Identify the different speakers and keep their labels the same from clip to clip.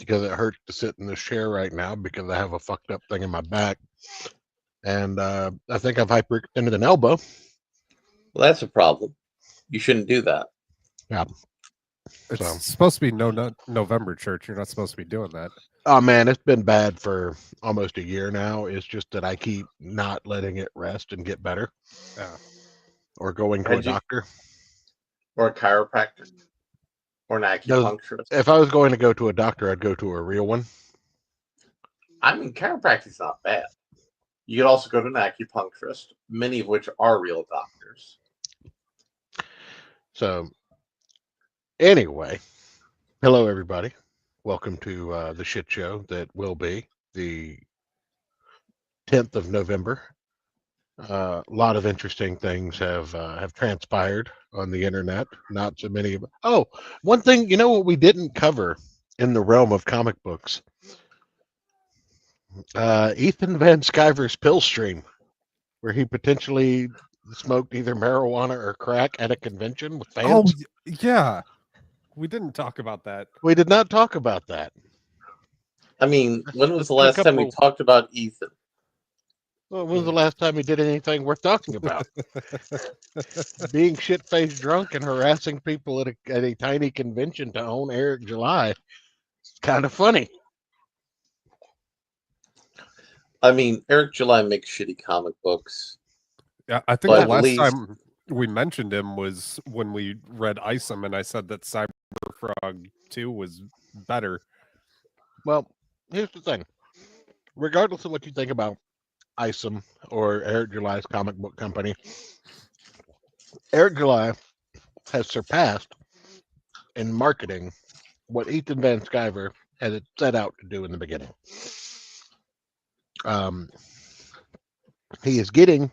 Speaker 1: because it hurts to sit in this chair right now because I have a fucked up thing in my back. And I think I've hyperextended an elbow.
Speaker 2: Well, that's a problem. You shouldn't do that.
Speaker 1: Yeah.
Speaker 3: It's
Speaker 1: So.
Speaker 3: supposed to be November church. You're not supposed to be doing that.
Speaker 1: Oh man, it's been bad for almost a year now. It's just that I keep not letting it rest and get better.
Speaker 3: Yeah.
Speaker 1: Or going to a doctor.
Speaker 2: Or a chiropractor. Or an acupuncturist.
Speaker 1: If I was going to go to a doctor, I'd go to a real one.
Speaker 2: I mean, chiropractic's not bad. You could also go to an acupuncturist, many of which are real doctors.
Speaker 1: So, anyway, hello everybody. Welcome to the shit show that will be the 10th of November. A lot of interesting things have transpired on the internet. Not so many. Oh, one thing, you know what we didn't cover in the realm of comic books? Ethan Van Sciver's pill stream, where he potentially smoked either marijuana or crack at a convention with fans.
Speaker 3: Oh, yeah. We didn't talk about that.
Speaker 1: We did not talk about that.
Speaker 2: I mean, when was the last time we talked about Ethan?
Speaker 1: Well, when was the last time he did anything worth talking about? Being shit-faced drunk and harassing people at a tiny convention to own Eric July. It's kind of funny.
Speaker 2: I mean, Eric July makes shitty comic books.
Speaker 3: Yeah, I think the last time we mentioned him was when we read Isom, and I said that Cyberfrog 2 was better.
Speaker 1: Well, here's the thing. Regardless of what you think about Isom or Eric July's comic book company, Eric July has surpassed in marketing what Ethan Van Sciver had set out to do in the beginning. He is getting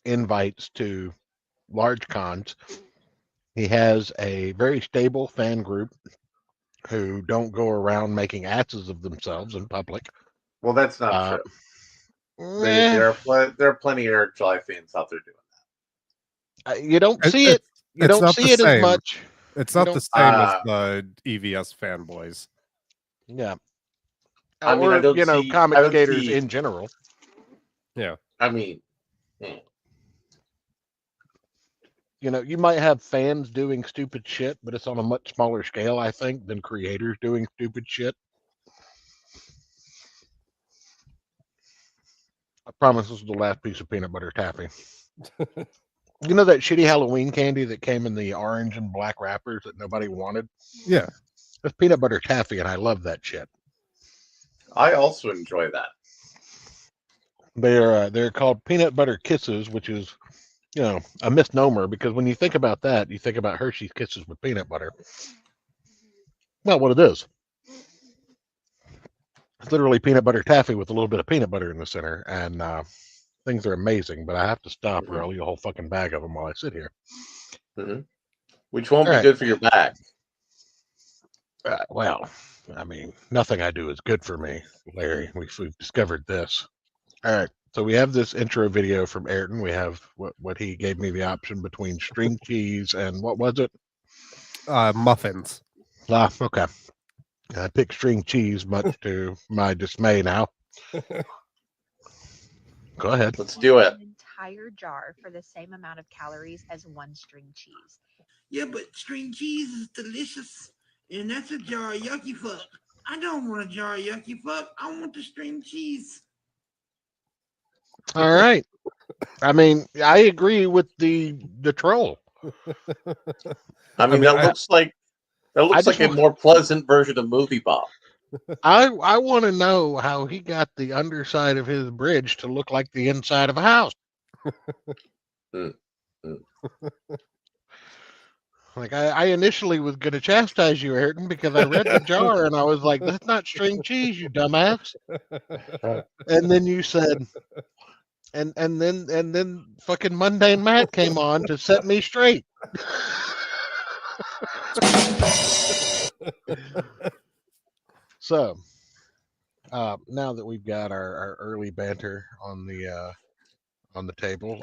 Speaker 1: invites to large cons. He has a very stable fan group who don't go around making asses of themselves in public.
Speaker 2: Well, that's not true. There are plenty of Eric July fans out there doing
Speaker 1: that. You don't see it. You don't see it as much.
Speaker 3: It's not the same as the EVS fanboys.
Speaker 1: Yeah.
Speaker 2: I mean, I don't see
Speaker 1: comic skaters in general.
Speaker 3: Yeah.
Speaker 2: I mean,
Speaker 1: you might have fans doing stupid shit, but it's on a much smaller scale, I think, than creators doing stupid shit. I promise this is the last piece of peanut butter taffy. You know that shitty Halloween candy that came in the orange and black wrappers that nobody wanted?
Speaker 3: Yeah.
Speaker 1: It's peanut butter taffy, and I love that shit.
Speaker 2: I also enjoy that.
Speaker 1: They're called peanut butter kisses, which is, a misnomer, because when you think about that, you think about Hershey's Kisses with peanut butter. Not what it is. It's literally peanut butter taffy with a little bit of peanut butter in the center, and things are amazing, but I have to stop or I'll eat a whole fucking bag of them while I sit here.
Speaker 2: Mm-hmm. Which won't be good for your back.
Speaker 1: Well, I mean, nothing I do is good for me, Larry. We've discovered this. All right. So we have this intro video from Ayrton. We have what he gave me the option between string cheese and what was it?
Speaker 3: Muffins.
Speaker 1: Okay. I picked string cheese, much to my dismay now. Go ahead.
Speaker 2: Let's do it.
Speaker 4: An entire jar for the same amount of calories as one string cheese.
Speaker 5: Yeah, but string cheese is delicious, and that's a jar of yucky fuck. I don't want a jar of yucky fuck. I want the string cheese.
Speaker 1: All right. I mean, I agree with the troll.
Speaker 2: I mean, that looks like a more pleasant version of Movie Bob.
Speaker 1: I want to know how he got the underside of his bridge to look like the inside of a house. Like I initially was going to chastise you, Ayrton, because I read the jar and I was like, "That's not string cheese, you dumbass." And then you said, and then fucking Mundane Matt came on to set me straight. So, now that we've got our early banter on the table,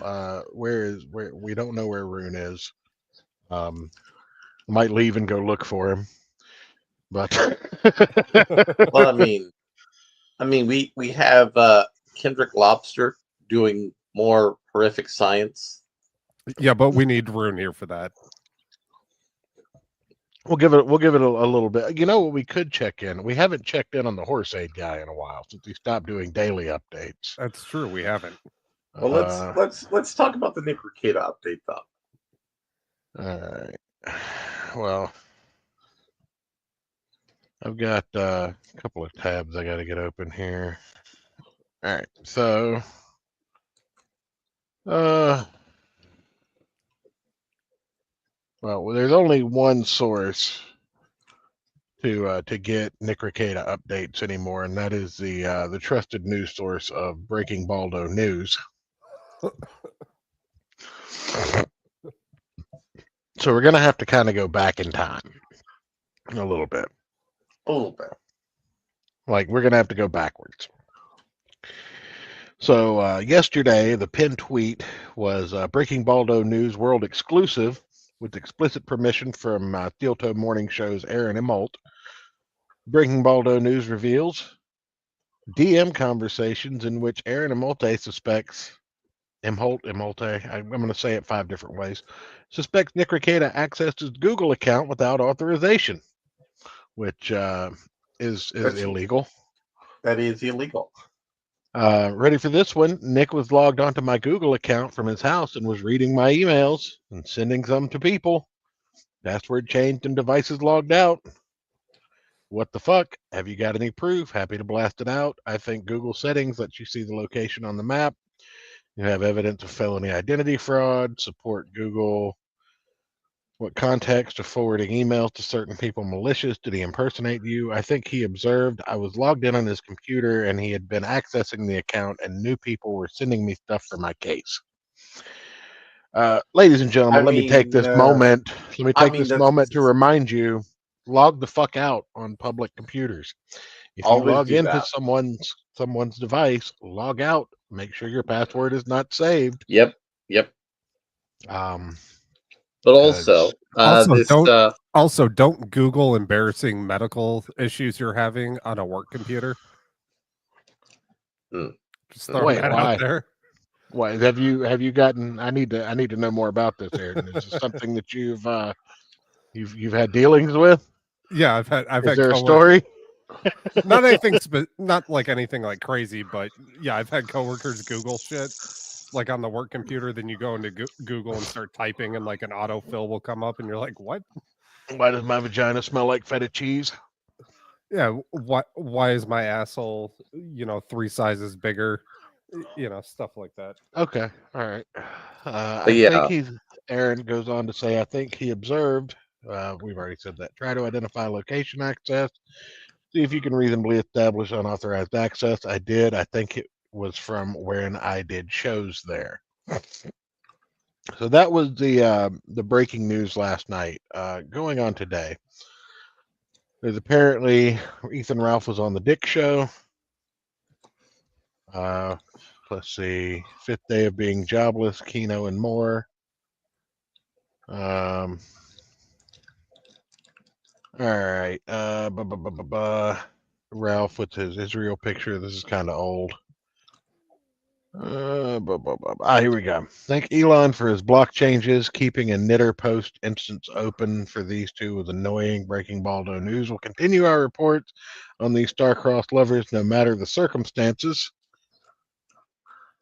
Speaker 1: where we don't know where Rune is. Might leave and go look for him. But
Speaker 2: Well, I mean, we have Kendrick Lobster doing more horrific science.
Speaker 3: Yeah, but we need Rune here for that.
Speaker 1: we'll give it a little bit. You know what? We could check in. We haven't checked in on the horse aid guy in a while since he stopped doing daily updates.
Speaker 3: That's true. We haven't.
Speaker 2: Well, let's talk about the Nick Rekieta update though.
Speaker 1: All right. Well, I've got a couple of tabs I got to get open here. All right. So, well, there's only one source to get Nick Rekieta updates anymore, and that is the trusted news source of Breaking Baldo News. So we're gonna have to kind of go back in time a little bit.
Speaker 2: A little bit.
Speaker 1: Like we're gonna have to go backwards. So yesterday, the pinned tweet was Breaking Baldo News World exclusive with explicit permission from Steel Toe Morning Show's Aaron Imholt. Breaking Baldo News reveals DM conversations in which Aaron Imholt suspects I'm going to say it 5 different ways. Suspects Nick Rekieta accessed his Google account without authorization, which is illegal.
Speaker 2: That is illegal.
Speaker 1: Ready for this one? Nick was logged onto my Google account from his house and was reading my emails and sending some to people. Password changed and devices logged out. What the fuck? Have you got any proof? Happy to blast it out. I think Google settings lets you see the location on the map. You have evidence of felony identity fraud. Support Google. What context of forwarding emails to certain people malicious? Did he impersonate you? I think he observed I was logged in on his computer and he had been accessing the account and new people were sending me stuff for my case. Ladies and gentlemen, let me take this moment. Let me take this moment to remind you, log the fuck out on public computers. If you log into someone's device, log out. Make sure your password is not saved.
Speaker 2: Yep. But
Speaker 3: also don't Google embarrassing medical issues you're having on a work computer. Just throwing that out there.
Speaker 1: Why have you gotten? I need to know more about this, Aaron. Is this something that you've had dealings with?
Speaker 3: Yeah, I've had.
Speaker 1: Is there a story?
Speaker 3: Not anything, not like anything like crazy, but yeah, I've had coworkers Google shit like on the work computer. Then you go into Google and start typing, and like an autofill will come up, and you're like, "What?
Speaker 1: Why does my vagina smell like feta cheese?"
Speaker 3: Yeah, why is my asshole 3 sizes bigger? Stuff like that.
Speaker 1: Okay, all right. I think Aaron goes on to say, I think he observed. We've already said that. Try to identify location access. See if you can reasonably establish unauthorized access. I did. I think it was from when I did shows there. So that was the breaking news last night. Going on today, there's apparently Ethan Ralph was on the Dick Show. Let's see, 5th day of being jobless, Keno and more. All right. Ralph with his Israel picture. This is kind of old. Here we go. Thank Elon for his block changes. Keeping a knitter post instance open for these two was annoying. Breaking Baldo News will continue our reports on these star-crossed lovers no matter the circumstances.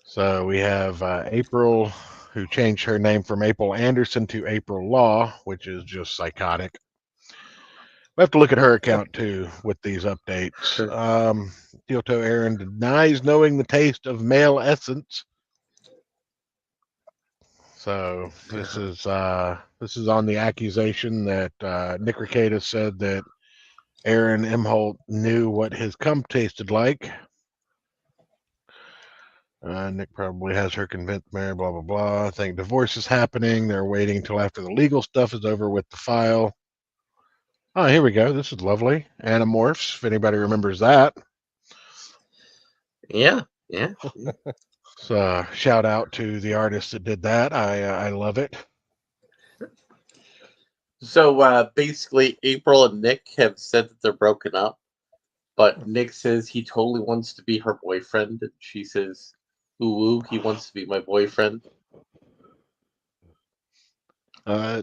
Speaker 1: So we have April, who changed her name from April Anderson to April Law, which is just psychotic. We have to look at her account too with these updates. Steel Toe Aaron denies knowing the taste of male essence. So this is on the accusation that Nick Rekieta said that Aaron Imholt knew what his cum tasted like. Nick probably has her convinced, Mary, blah, blah, blah. I think divorce is happening. They're waiting until after the legal stuff is over with the file. Oh, here we go. This is lovely. Animorphs, if anybody remembers that.
Speaker 2: Yeah.
Speaker 1: So shout out to the artist that did that. I love it.
Speaker 2: So basically, April and Nick have said that they're broken up, but Nick says he totally wants to be her boyfriend, and she says, "Ooh, he wants to be my boyfriend."
Speaker 1: Uh,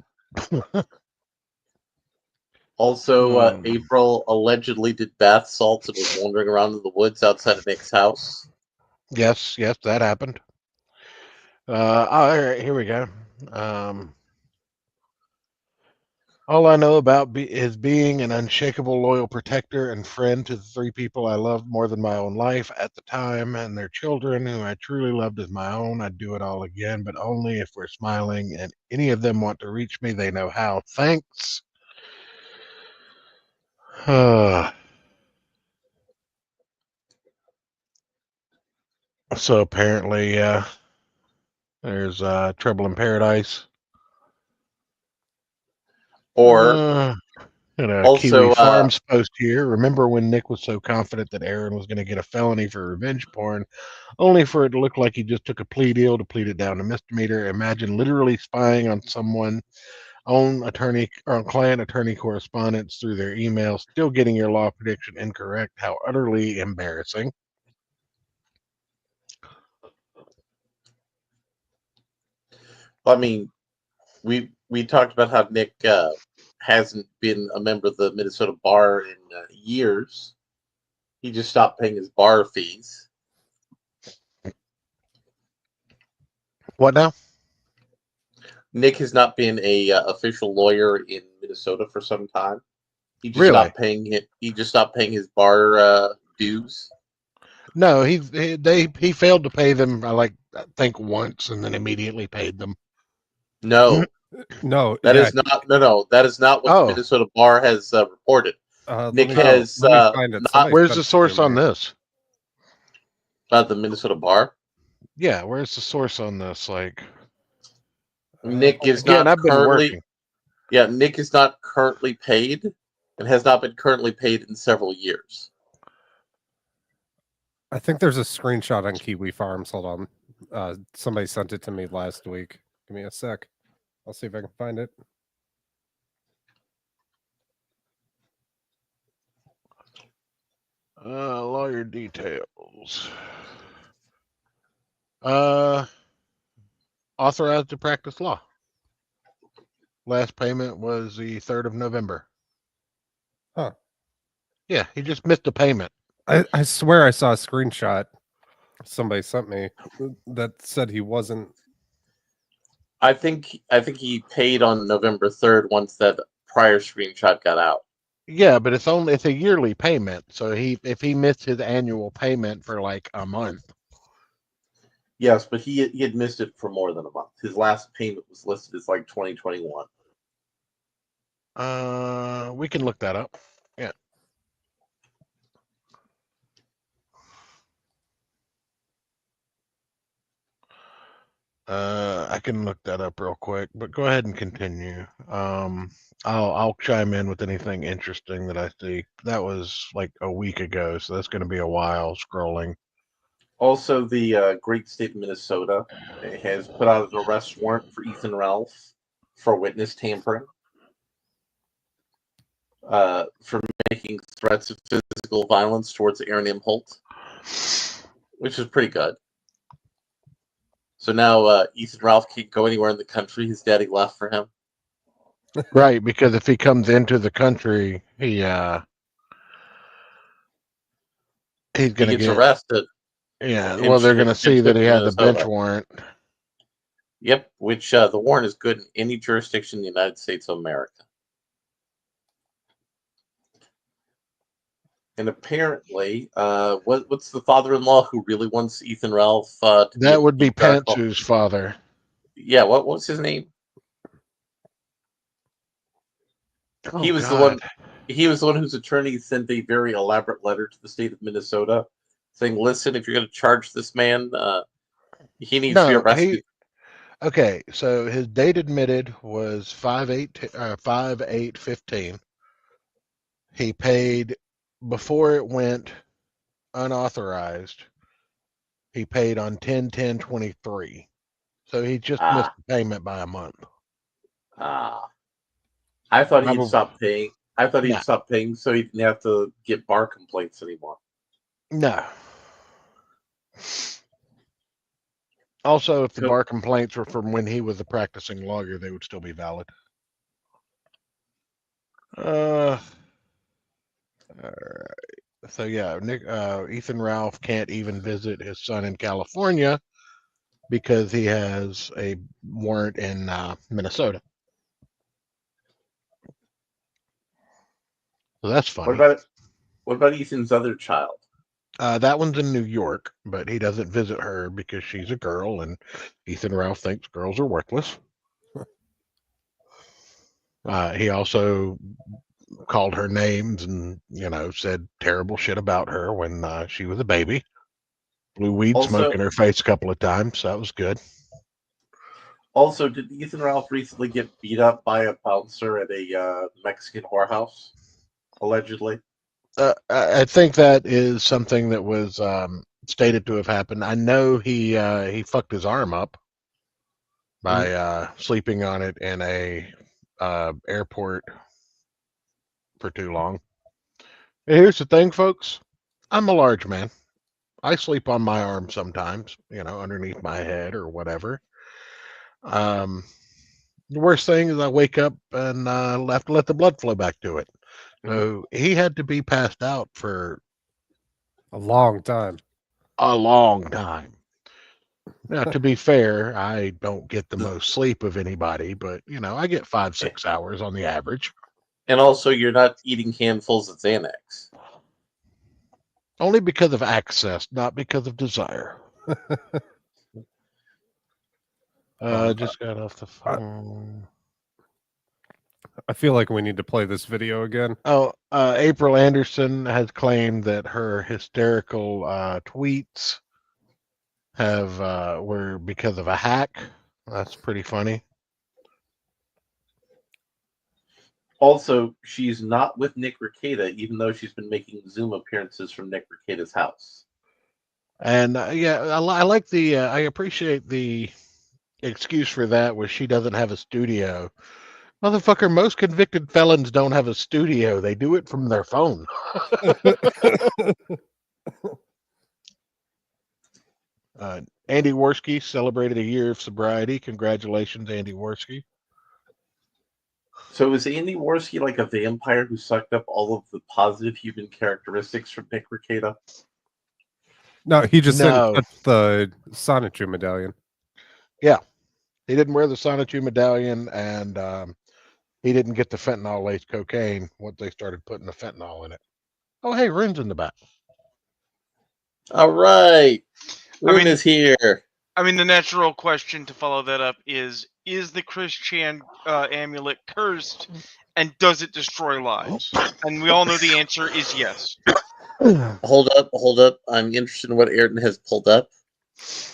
Speaker 2: Also,
Speaker 1: Hmm.
Speaker 2: April allegedly did bath salts and was wandering around in the woods outside of Nick's house.
Speaker 1: yes, that happened. All right, here we go. All I know about is being an unshakable, loyal protector and friend to the three people I loved more than my own life at the time and their children, who I truly loved as my own. I'd do it all again, but only if we're smiling and any of them want to reach me, they know how. Thanks. So apparently, there's trouble in paradise.
Speaker 2: Or
Speaker 1: In a
Speaker 2: also,
Speaker 1: Kiwi Farms post here, remember when Nick was so confident that Aaron was going to get a felony for revenge porn, only for it to look like he just took a plea deal to plead it down to misdemeanor? Imagine literally spying on someone, own attorney or client attorney correspondence through their emails, still getting your law prediction incorrect. How utterly embarrassing.
Speaker 2: I mean, we talked about how Nick hasn't been a member of the Minnesota Bar in years. He just stopped paying his bar fees.
Speaker 1: What now?
Speaker 2: Nick has not been a official lawyer in Minnesota for some time. He just
Speaker 1: Really?
Speaker 2: stopped paying it. He just stopped paying his bar dues.
Speaker 1: No, he failed to pay them. I think once, and then immediately paid them.
Speaker 2: No,
Speaker 3: No,
Speaker 2: that
Speaker 3: yeah.
Speaker 2: is not. No. That is not what the
Speaker 1: Oh,
Speaker 2: Minnesota Bar has reported. Nick
Speaker 3: Let
Speaker 2: has
Speaker 3: me find it.
Speaker 2: not
Speaker 3: Somebody
Speaker 1: where's
Speaker 3: sent
Speaker 1: the
Speaker 3: it to
Speaker 1: source on
Speaker 3: me.
Speaker 1: this?
Speaker 2: the Minnesota Bar.
Speaker 1: Yeah, where's the source on this? Like,
Speaker 2: Nick is
Speaker 1: again,
Speaker 2: not
Speaker 1: I've been
Speaker 2: currently.
Speaker 1: working.
Speaker 2: Yeah, Nick is not currently paid, and has not been currently paid in several years.
Speaker 3: I think there's a screenshot on Kiwi Farms. Hold on. Somebody sent it to me last week. Give me a sec. I'll see if I can find it.
Speaker 1: Lawyer details. Authorized to practice law. Last payment was the 3rd of November.
Speaker 3: Huh.
Speaker 1: Yeah, he just missed a payment.
Speaker 3: I swear I saw a screenshot somebody sent me that said he wasn't.
Speaker 2: I think he paid on November 3rd once that prior screenshot got out.
Speaker 1: Yeah, but it's a yearly payment. So if he missed his annual payment for like a month.
Speaker 2: Yes, but he had missed it for more than a month. His last payment was listed as like 2021.
Speaker 1: We can look that up. Yeah. I can look that up real quick, but go ahead and continue. I'll chime in with anything interesting that I see. That was like a week ago, so that's going to be a while scrolling.
Speaker 2: Also, the great state of Minnesota has put out an arrest warrant for Ethan Ralph for witness tampering, for making threats of physical violence towards Aaron M. Holt, which is pretty good. So now Ethan Ralph can't go anywhere in the country. His daddy left for him.
Speaker 1: Right, because if he comes into the country, he's going
Speaker 2: He
Speaker 1: to
Speaker 2: gets
Speaker 1: get.
Speaker 2: arrested.
Speaker 1: Yeah, well, they're going to see that he has a bench warrant.
Speaker 2: Yep, which the warrant is good in any jurisdiction in the United States of America. And apparently, what's the father-in-law who really wants Ethan Ralph to
Speaker 1: That would be
Speaker 2: dark?
Speaker 1: Pence's father.
Speaker 2: Yeah, what's his name?
Speaker 1: Oh,
Speaker 2: He was the
Speaker 1: God.
Speaker 2: one. He was the one whose attorney sent a very elaborate letter to the state of Minnesota, saying, "Listen, if you're going to charge this man, he needs to be
Speaker 1: No,
Speaker 2: arrested."
Speaker 1: okay, so his date admitted was 5/8/15. He paid before it went unauthorized. He paid on 10/10/23. So he just missed
Speaker 2: Ah,
Speaker 1: the payment by a month.
Speaker 2: ah. I thought he'd
Speaker 1: Probably-
Speaker 2: stop paying. I thought he'd
Speaker 1: Nah.
Speaker 2: stop paying so he didn't have to get bar complaints anymore.
Speaker 1: No. Also, if the
Speaker 2: Cool.
Speaker 1: bar complaints were from when he was a practicing lawyer, they would still be valid. All right. So yeah, Ethan Ralph can't even visit his son in California because he has a warrant in Minnesota. So that's funny.
Speaker 2: What about Ethan's other child?
Speaker 1: That one's in New York, but he doesn't visit her because she's a girl, and Ethan Ralph thinks girls are worthless. He also called her names and said terrible shit about her when she was a baby. Blew weed
Speaker 2: Also-
Speaker 1: smoke in her face a couple of times. So that was good.
Speaker 2: Also, did Ethan Ralph recently get beat up by a bouncer at a Mexican whorehouse? Allegedly.
Speaker 1: I think that is something that was stated to have happened. I know he fucked his arm up by sleeping on it in a airport for too long. Here's the thing, folks. I'm a large man. I sleep on my arm sometimes, underneath my head or whatever. The worst thing is I wake up and have to let the blood flow back to it. So he had to be passed out for
Speaker 3: A long time.
Speaker 1: a long time. Now, to be fair, I don't get the most sleep of anybody, but I get 5-6 hours on the average.
Speaker 2: And also, you're not eating handfuls of Xanax.
Speaker 1: Only because of access, not because of desire. Just got off the phone.
Speaker 3: I feel like we need to play this video again.
Speaker 1: Oh, April Anderson has claimed that her hysterical tweets were because of a hack. That's pretty funny.
Speaker 2: Also, she's not with Nick Rekieta, even though she's been making Zoom appearances from Nick Rekieta's house.
Speaker 1: And I like the I appreciate the excuse for that, where she doesn't have a studio. Motherfucker, most convicted felons don't have a studio. They do it from their phone. Andy Worski celebrated a year of sobriety. Congratulations, Andy Worski.
Speaker 2: So is Andy Worski like a vampire who sucked up all of the positive human characteristics from Nick Rekieta?
Speaker 3: No, he just
Speaker 1: No.
Speaker 3: didn't touch the Sonichu medallion.
Speaker 1: He didn't wear the Sonichu medallion, and he didn't get the fentanyl-laced cocaine once they started putting the fentanyl in it. Oh, hey, Rune's in the back.
Speaker 2: All right. Rune
Speaker 6: mean-
Speaker 2: is here.
Speaker 6: I mean, the natural question to follow that up is the Chris Chan amulet cursed, and does it destroy lives? And we all know the answer is yes.
Speaker 2: Hold up. I'm interested in what Ayrton has pulled up.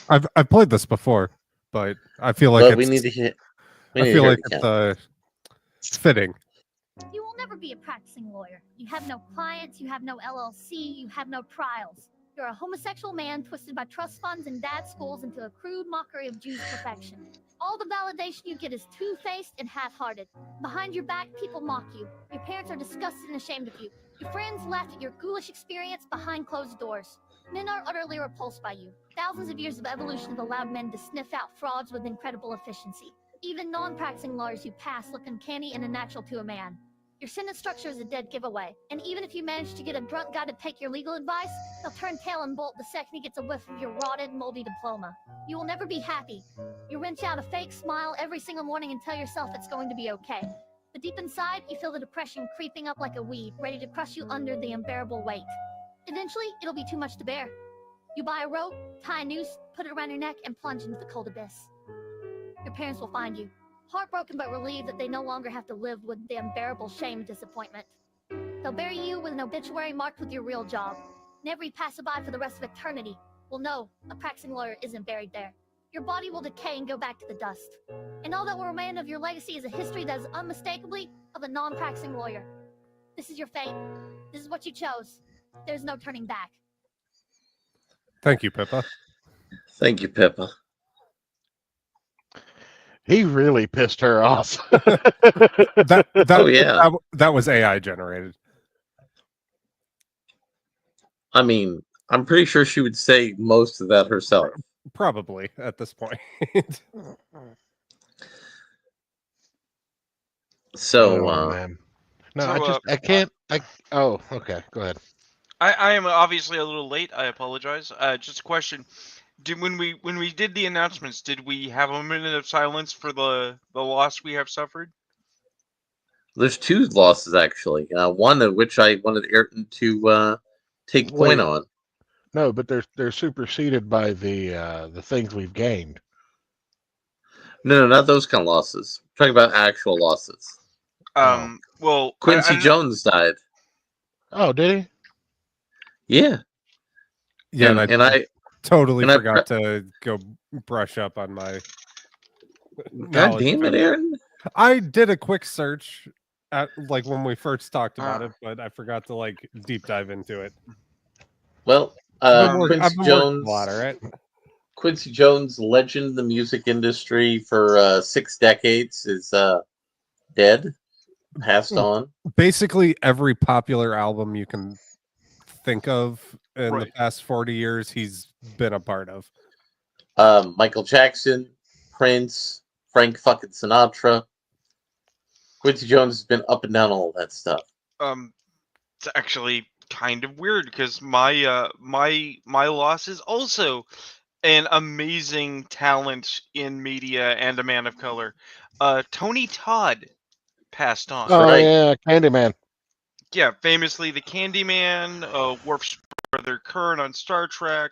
Speaker 3: I've played this before, but I feel like
Speaker 2: But
Speaker 3: it's,
Speaker 2: we need to hear.
Speaker 3: I feel like it's fitting.
Speaker 7: You will never be a practicing lawyer. You have no clients, you have no LLC, you have no trials. You're a homosexual man twisted by trust funds and dad schools into a crude mockery of Jews' perfection. All the validation you get is two-faced and half-hearted. Behind your back, people mock you. Your parents are disgusted and ashamed of you. Your friends laughed at your ghoulish experience behind closed doors. Men are utterly repulsed by you. Thousands of years of evolution have allowed men to sniff out frauds with incredible efficiency. Even non-practicing lawyers who pass look uncanny and unnatural to a man. Your sentence structure is a dead giveaway, and even if you manage to get a drunk guy to take your legal advice, he'll turn tail and bolt the second he gets a whiff of your rotted, moldy diploma. You will never be happy. You wrench out a fake smile every single morning and tell yourself it's going to be okay. But deep inside, you feel the depression creeping up like a weed, ready to crush you under the unbearable weight. Eventually, it'll be too much to bear. You buy a rope, tie a noose, put it around your neck, and plunge into the cold abyss. Your parents will find you, heartbroken but relieved that they no longer have to live with the unbearable shame and disappointment. They'll bury you with an obituary marked with your real job. And every passerby for the rest of eternity will know a practicing lawyer isn't buried there. Your body will decay and go back to the dust. And all that will remain of your legacy is a history that is unmistakably of a non-practicing lawyer. This is your fate. This is what you chose. There's no turning back.
Speaker 3: Thank you, Pippa.
Speaker 2: Thank you, Pippa.
Speaker 1: He really pissed her off.
Speaker 2: Oh, yeah.
Speaker 3: that was AI generated.
Speaker 2: I mean, I'm pretty sure she would say most of that herself.
Speaker 3: Probably at this point.
Speaker 2: So,
Speaker 1: Oh, man. No,
Speaker 6: So,
Speaker 1: I can't. Oh, okay. Go ahead.
Speaker 6: I am obviously a little late. I apologize. Just a question: when we did the announcements, did we have a minute of silence for the loss we have suffered?
Speaker 2: there's 2 losses, actually. One of which I wanted Ayrton to take point
Speaker 1: Wait.
Speaker 2: on.
Speaker 1: No, but they're superseded by the things we've gained.
Speaker 2: No, not those kind of losses. I'm talking about actual losses.
Speaker 6: Well,
Speaker 2: Quincy Jones died.
Speaker 1: Oh, did he?
Speaker 2: Yeah.
Speaker 3: Yeah,
Speaker 2: and I
Speaker 3: totally
Speaker 2: and I
Speaker 3: forgot to go brush up on my
Speaker 2: God
Speaker 3: knowledge
Speaker 2: damn it,
Speaker 3: base.
Speaker 2: Aaron.
Speaker 3: I did a quick search at like when we first talked about
Speaker 6: Ah.
Speaker 3: it, but I forgot to like deep dive into it.
Speaker 2: Well,
Speaker 3: I've been
Speaker 2: Quincy
Speaker 3: working
Speaker 2: Jones.
Speaker 3: a lot, all right?
Speaker 2: Quincy Jones, legend in the music industry for 6 decades, is dead, passed on.
Speaker 3: Basically every popular album you can think of in the
Speaker 6: Right.
Speaker 3: past 40 years he's been a part of.
Speaker 2: Michael Jackson, Prince, Frank fucking Sinatra. Quincy Jones has been up and down all of that stuff.
Speaker 6: It's actually kind of weird because my loss is also an amazing talent in media and a man of color. Tony Todd passed on.
Speaker 1: Oh
Speaker 2: Right.
Speaker 1: yeah, Candyman.
Speaker 6: Yeah, famously the Candyman, Worf's brother Kern on Star Trek.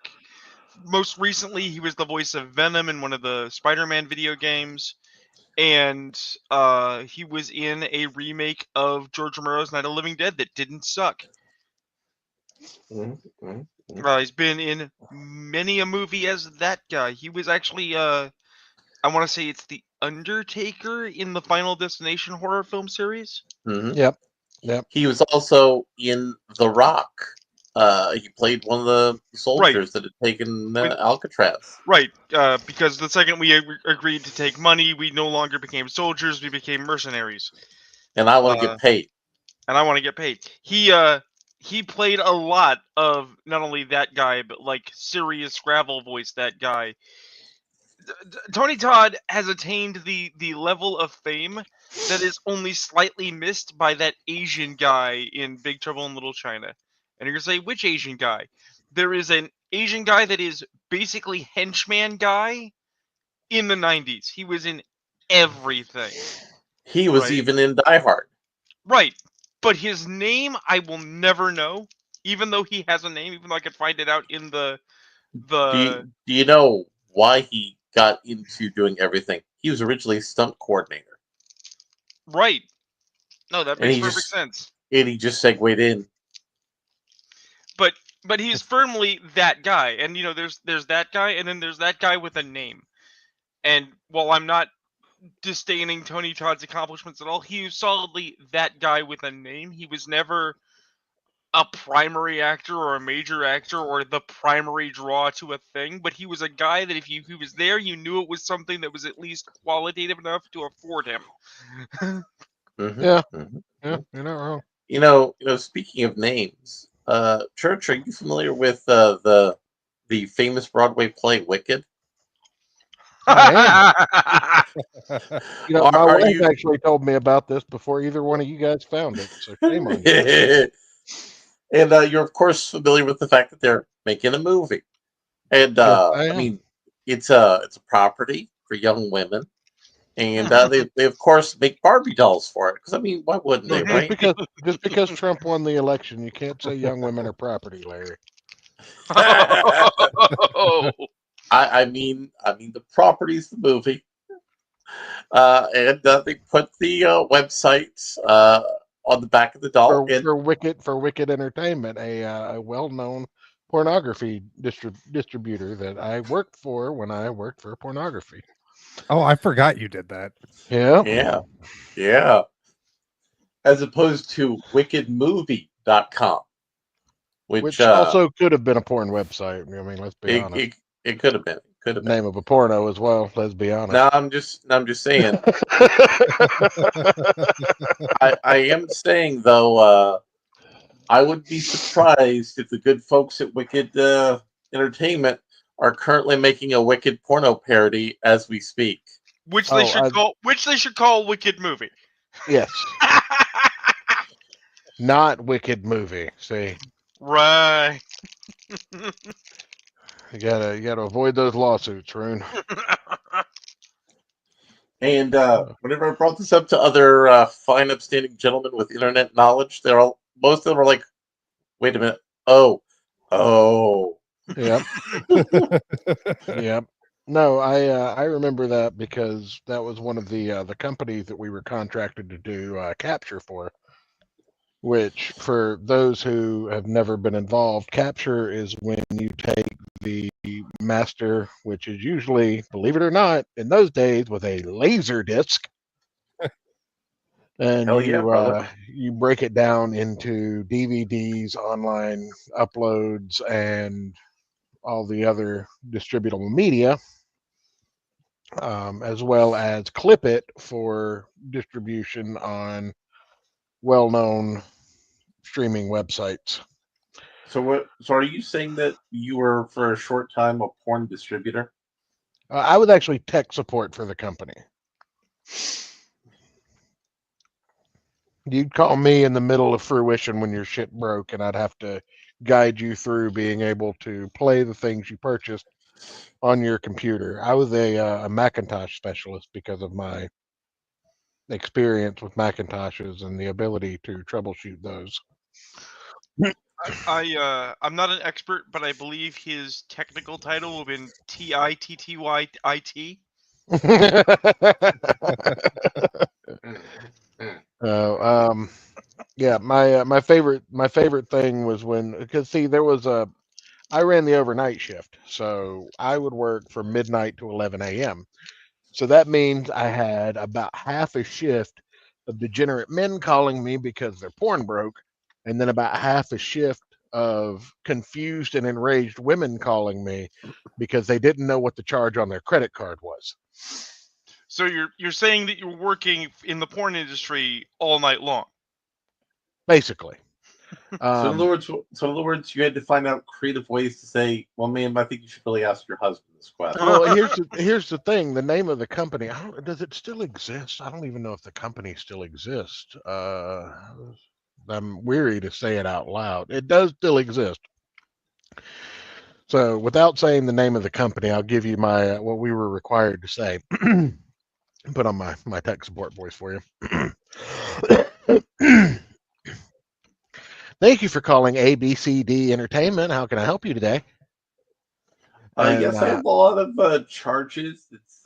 Speaker 6: Most recently, he was the voice of Venom in one of the Spider-Man video games, and he was in a remake of George Romero's Night of the Living Dead that didn't suck. He's been in many a movie as that guy. He was actually, I want to say it's the Undertaker in the Final Destination horror film series.
Speaker 2: Mhm.
Speaker 1: Yep.
Speaker 2: He was also in The Rock. He played one of the soldiers that had taken Alcatraz.
Speaker 6: Right, because the second we agreed to take money, we no longer became soldiers, we became mercenaries.
Speaker 2: And I want to get paid.
Speaker 6: And I want to get paid. He played a lot of not only that guy, but like Sirius Scrabble voice that guy. Tony Todd has attained the level of fame that is only slightly missed by that Asian guy in Big Trouble in Little China. And you're gonna say, which Asian guy? There is an Asian guy that is basically henchman guy in the 90s. He was in everything.
Speaker 2: He was even in Die Hard.
Speaker 6: Right. But his name I will never know, even though he has a name, even though I could find it out in the
Speaker 2: Do you know why he got into doing everything? He was originally a stunt coordinator.
Speaker 6: Right. No, that
Speaker 2: And
Speaker 6: makes
Speaker 2: he
Speaker 6: perfect sense.
Speaker 2: And he just segued in.
Speaker 6: But he's firmly that guy. And there's that guy, and then there's that guy with a name. And while I'm not disdaining Tony Todd's accomplishments at all, he was solidly that guy with a name. He was never a primary actor or a major actor or the primary draw to a thing, but he was a guy that if he was there, you knew it was something that was at least qualitative enough to afford him.
Speaker 1: Yeah, you're not wrong.
Speaker 2: You know, speaking of names, Church, are you familiar with the famous Broadway play Wicked?
Speaker 1: My
Speaker 2: Are
Speaker 1: wife
Speaker 2: you-
Speaker 1: actually told me about this before either one of you guys found it. So shame on you.
Speaker 2: And you're of course familiar with the fact that they're making a movie, and
Speaker 1: I
Speaker 2: I
Speaker 1: am.
Speaker 2: mean it's a property for young women, and they of course make Barbie dolls for it because I mean why wouldn't they,
Speaker 1: Just
Speaker 2: right?
Speaker 1: because Trump won the election, you can't say young women are property, Larry.
Speaker 6: Oh,
Speaker 2: I mean the property's the movie, and they put the website on the back of the doll.
Speaker 1: For Wicked Entertainment, a well-known pornography distributor that I worked for when I worked for pornography.
Speaker 3: Oh, I forgot you did that.
Speaker 2: Yeah. As opposed to wickedmovie.com, which
Speaker 1: also could have been a porn website. I mean, let's be honest.
Speaker 2: it could have been. Could have been.
Speaker 1: Name of a porno as well. Let's be honest.
Speaker 2: No, I'm just saying. I am saying though, I would be surprised if the good folks at Wicked Entertainment are currently making a Wicked porno parody as we speak.
Speaker 6: Which they should call a Wicked movie.
Speaker 1: Yes. Not Wicked movie. See,
Speaker 6: Right.
Speaker 1: you gotta avoid those lawsuits, Rune.
Speaker 2: And whenever I brought this up to other fine, upstanding gentlemen with internet knowledge, most of them are like, "Wait a minute, oh,
Speaker 1: Yep. Yep. No, I remember that because that was one of the companies that we were contracted to do capture for. Which, for those who have never been involved, capture is when you take the master, which is usually, believe it or not, in those days with a laser disc, and
Speaker 2: Hell yeah, brother.
Speaker 1: you break it down into DVDs, online uploads, and all the other distributable media, as well as clip it for distribution on well-known streaming websites.
Speaker 2: So are you saying that you were for a short time a porn distributor?
Speaker 1: I was actually tech support for the company. You'd call me in the middle of fruition when your shit broke, and I'd have to guide you through being able to play the things you purchased on your computer. I was a Macintosh specialist because of my experience with Macintoshes and the ability to troubleshoot those.
Speaker 6: I'm not an expert, but I believe his technical title would have been TITTYIT.
Speaker 1: Yeah, my favorite thing was because see, I ran the overnight shift, so I would work from midnight to 11 a.m. So that means I had about half a shift of degenerate men calling me because their porn broke, and then about half a shift of confused and enraged women calling me because they didn't know what the charge on their credit card was.
Speaker 6: So you're saying that you're working in the porn industry all night long?
Speaker 1: Basically.
Speaker 2: So in other words, you had to find out creative ways to say, "Well, ma'am, I think you should really ask your husband this question."
Speaker 1: Well, here's the thing. The name of the company, does it still exist? I don't even know if the company still exists. I'm weary to say it out loud. It does still exist. So without saying the name of the company, I'll give you my what we were required to say. Put on my tech support voice for you. Thank you for calling ABCD Entertainment. How can I help you today?
Speaker 2: Yes, I have a lot of charges. It's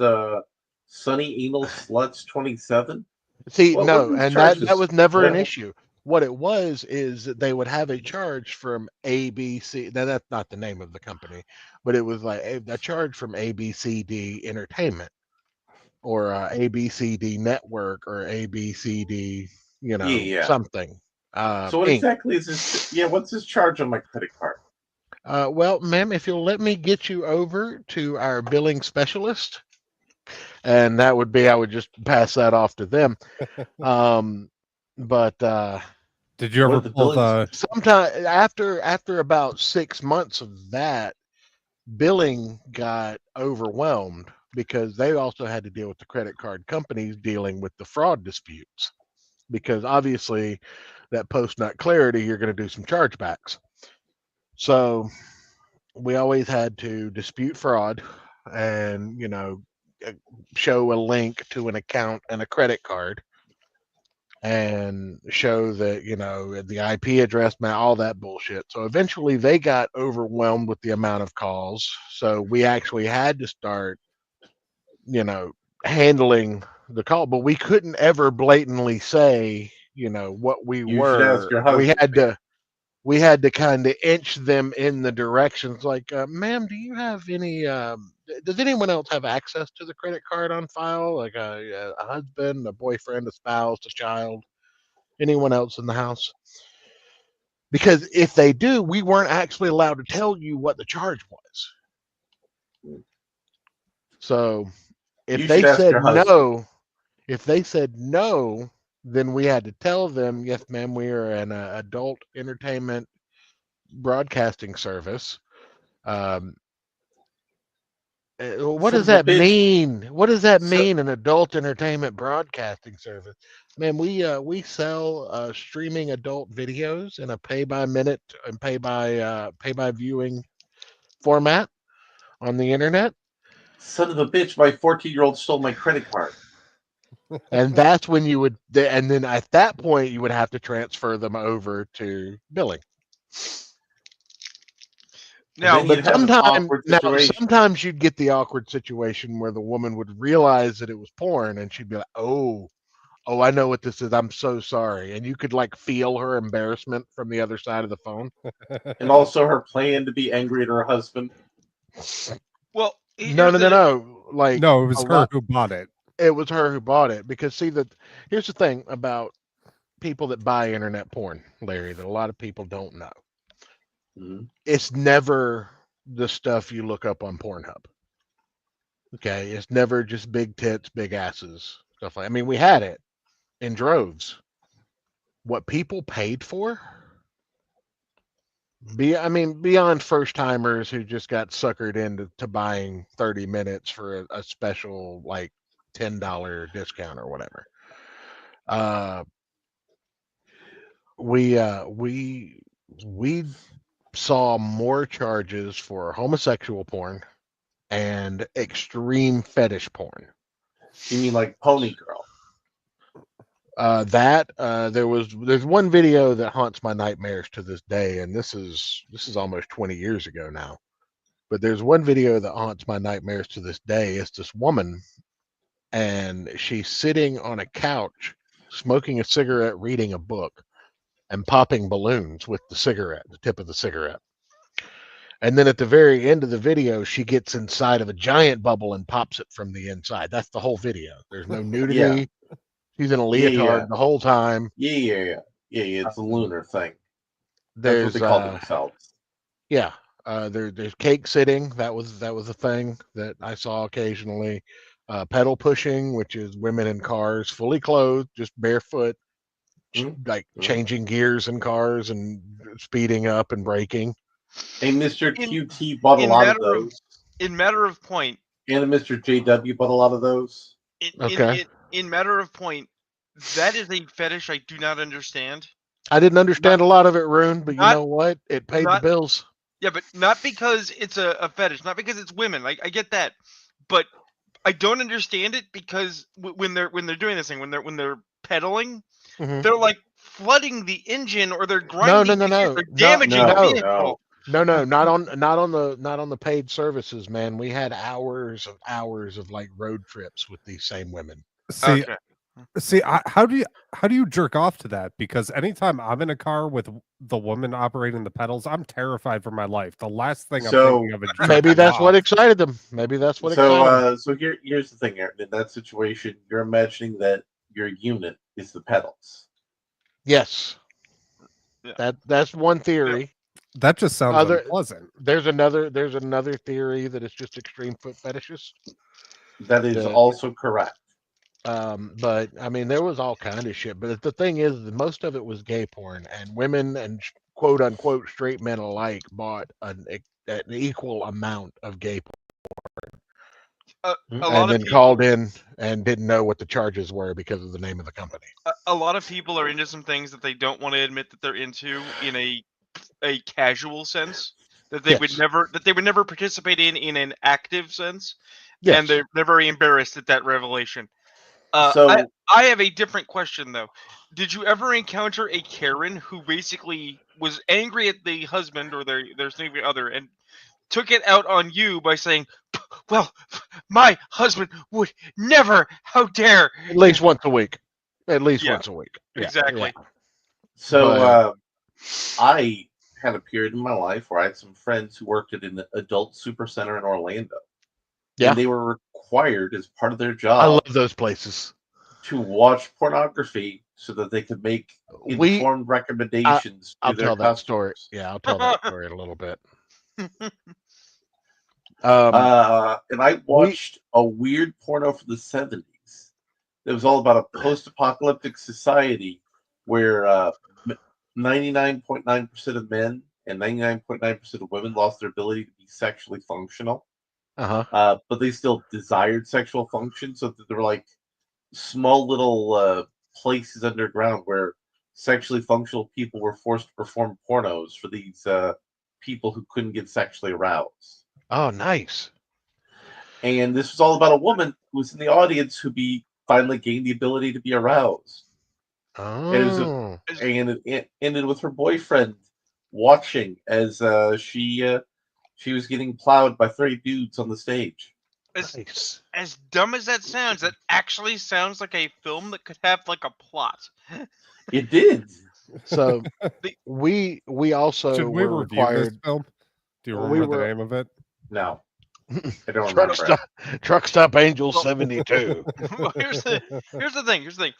Speaker 2: Sunny Anal Sluts 27.
Speaker 1: See,
Speaker 2: What
Speaker 1: no,
Speaker 2: these
Speaker 1: and
Speaker 2: charges?
Speaker 1: that was never an issue. What it was is that they would have a charge from ABC. Now, that's not the name of the company, but it was like a charge from ABCD Entertainment or ABCD Network or ABCD,
Speaker 2: Yeah.
Speaker 1: something.
Speaker 2: So what
Speaker 1: Inc.
Speaker 2: exactly is this? Yeah, what's this charge on my credit card?
Speaker 1: Well, ma'am, if you'll let me get you over to our billing specialist, and that would be, I would just pass that off to them. But
Speaker 3: Did you ever pull the?
Speaker 1: sometime after about 6 months of that, billing got overwhelmed because they also had to deal with the credit card companies dealing with the fraud disputes. Because obviously, that post-nut clarity, you're going to do some chargebacks. So we always had to dispute fraud and, show a link to an account and a credit card and show that, the IP address, all that bullshit. So eventually they got overwhelmed with the amount of calls. So we actually had to start, handling the call, but we couldn't ever blatantly say, what we
Speaker 2: You should ask your husband.
Speaker 1: We had to kind of inch them in the directions like, ma'am, do you have any, does anyone else have access to the credit card on file? Like a husband, a boyfriend, a spouse, a child, anyone else in the house? Because if they do, we weren't actually allowed to tell you what the charge was. So if
Speaker 2: You
Speaker 1: they
Speaker 2: should ask
Speaker 1: said
Speaker 2: your husband.
Speaker 1: no, then we had to tell them, yes, ma'am, we are an adult entertainment broadcasting service. What
Speaker 2: Son
Speaker 1: does
Speaker 2: of a
Speaker 1: that
Speaker 2: bitch.
Speaker 1: mean? What does that
Speaker 2: So-
Speaker 1: mean? An adult entertainment broadcasting service? Man, we sell streaming adult videos in a pay by minute and pay by viewing format on the internet,
Speaker 2: Son of a bitch, my 14-year-old stole my credit card.
Speaker 1: and that's when you would, and then at that point you would have to transfer them over to billing.
Speaker 2: And then
Speaker 6: Now,
Speaker 2: you'd have an awkward situation.
Speaker 1: Sometimes you'd get the awkward situation where the woman would realize that it was porn, and she'd be like, "Oh, I know what this is. I'm so sorry." And you could like feel her embarrassment from the other side of the phone.
Speaker 2: And also her plan to be angry at her husband.
Speaker 6: well,
Speaker 1: No. Like
Speaker 3: No, it was
Speaker 1: a
Speaker 3: her
Speaker 1: lot-
Speaker 3: who bought it.
Speaker 1: It was her who bought it, because see that here's the thing about people that buy internet porn, Larry, that a lot of people don't know.
Speaker 2: Mhm.
Speaker 1: It's never the stuff you look up on Pornhub. Okay, it's never just big tits, big asses, stuff like. I mean, we had it in droves. What people paid for? Beyond first timers who just got suckered into buying 30 minutes for a special like $10 discount or whatever. We saw more charges for homosexual porn and extreme fetish porn.
Speaker 2: You mean like Pony Girl?
Speaker 1: There's one video that haunts my nightmares to this day, and this is almost 20 years ago now. But there's one video that haunts my nightmares to this day. It's this woman, and she's sitting on a couch, smoking a cigarette, reading a book, and popping balloons with the tip of the cigarette. And then at the very end of the video, she gets inside of a giant bubble and pops it from the inside. That's the whole video. There's no nudity.
Speaker 2: Yeah.
Speaker 1: She's in a leotard
Speaker 2: yeah.
Speaker 1: the whole time.
Speaker 2: Yeah. It's a lunar thing. That's
Speaker 1: There's
Speaker 2: what they call themselves.
Speaker 1: yeah. There's cake sitting. That was a thing that I saw occasionally. Pedal pushing, which is women in cars, fully clothed, just barefoot, changing gears in cars and speeding up and braking.
Speaker 2: Hey, Mr. QT bought a lot of those.
Speaker 6: In matter of point,
Speaker 2: and Mr. JW bought a lot of those.
Speaker 6: In matter of point, that is a fetish I do not understand.
Speaker 1: I didn't understand a lot of it, Rune, but you know what? It paid the bills.
Speaker 6: Yeah, but not because it's a fetish, not because it's women. Like I get that, but I don't understand it because when they're doing this thing, when they're pedaling, they're like flooding the engine or they're grinding.
Speaker 1: No.
Speaker 6: They're damaging the vehicle.
Speaker 1: No, not on the paid services, man. We had hours of like road trips with these same women.
Speaker 3: How do you jerk off to that? Because anytime I'm in a car with the woman operating the pedals, I'm terrified for my life. The last thing I'm thinking of is
Speaker 1: maybe that's what excited them. Maybe that's what excited them.
Speaker 2: So here's the thing, Aaron. In that situation, you're imagining that your unit is the pedals.
Speaker 1: Yes. Yeah. That's one theory.
Speaker 3: That just sounds unpleasant.
Speaker 1: There's another theory that it's just extreme foot fetishes.
Speaker 2: That is also correct.
Speaker 1: But I mean, there was all kind of shit. But the thing is, most of it was gay porn, and women and quote unquote straight men alike bought an equal amount of gay porn. And then called in and didn't know what the charges were because of the name of the company.
Speaker 6: A lot of people are into some things that they don't want to admit that they're into in a casual sense, that they would never participate in an active sense. Yes. And they're very embarrassed at that revelation. I have a different question though. Did you ever encounter a Karen who basically was angry at the husband or their significant other and took it out on you by saying, "Well, my husband would never. How dare!"
Speaker 1: At least once a week. Once a week.
Speaker 6: Exactly.
Speaker 1: Yeah.
Speaker 2: So I had a period in my life where I had some friends who worked at an adult super center in Orlando.
Speaker 1: Yeah.
Speaker 2: And they were required as part of their job.
Speaker 1: I love those places.
Speaker 2: To watch pornography so that they could make informed recommendations
Speaker 1: I'll
Speaker 2: to their
Speaker 1: tell
Speaker 2: customers.
Speaker 1: that story. Yeah, I'll tell that story in a little bit.
Speaker 2: And I watched a weird porno from the 70s. It was all about a post-apocalyptic society where 99.9% of men and 99.9% of women lost their ability to be sexually functional. But they still desired sexual function, so that there were like small little places underground where sexually functional people were forced to perform pornos for these people who couldn't get sexually aroused.
Speaker 1: Oh, nice.
Speaker 2: And this was all about a woman who was in the audience who finally gained the ability to be aroused.
Speaker 1: Oh.
Speaker 2: And it ended with her boyfriend watching as she was getting plowed by 30 dudes on the stage.
Speaker 1: Nice.
Speaker 6: As dumb as that sounds, that actually sounds like a film that could have like a plot.
Speaker 2: It did.
Speaker 1: So we also
Speaker 3: Should we
Speaker 1: were
Speaker 3: review this
Speaker 1: required.
Speaker 3: film? Do you
Speaker 1: We
Speaker 3: remember
Speaker 1: were-
Speaker 3: the name of it?
Speaker 2: No. I don't
Speaker 1: Truck
Speaker 2: remember.
Speaker 1: Truck Stop Angel 72.
Speaker 6: Well, here's the thing.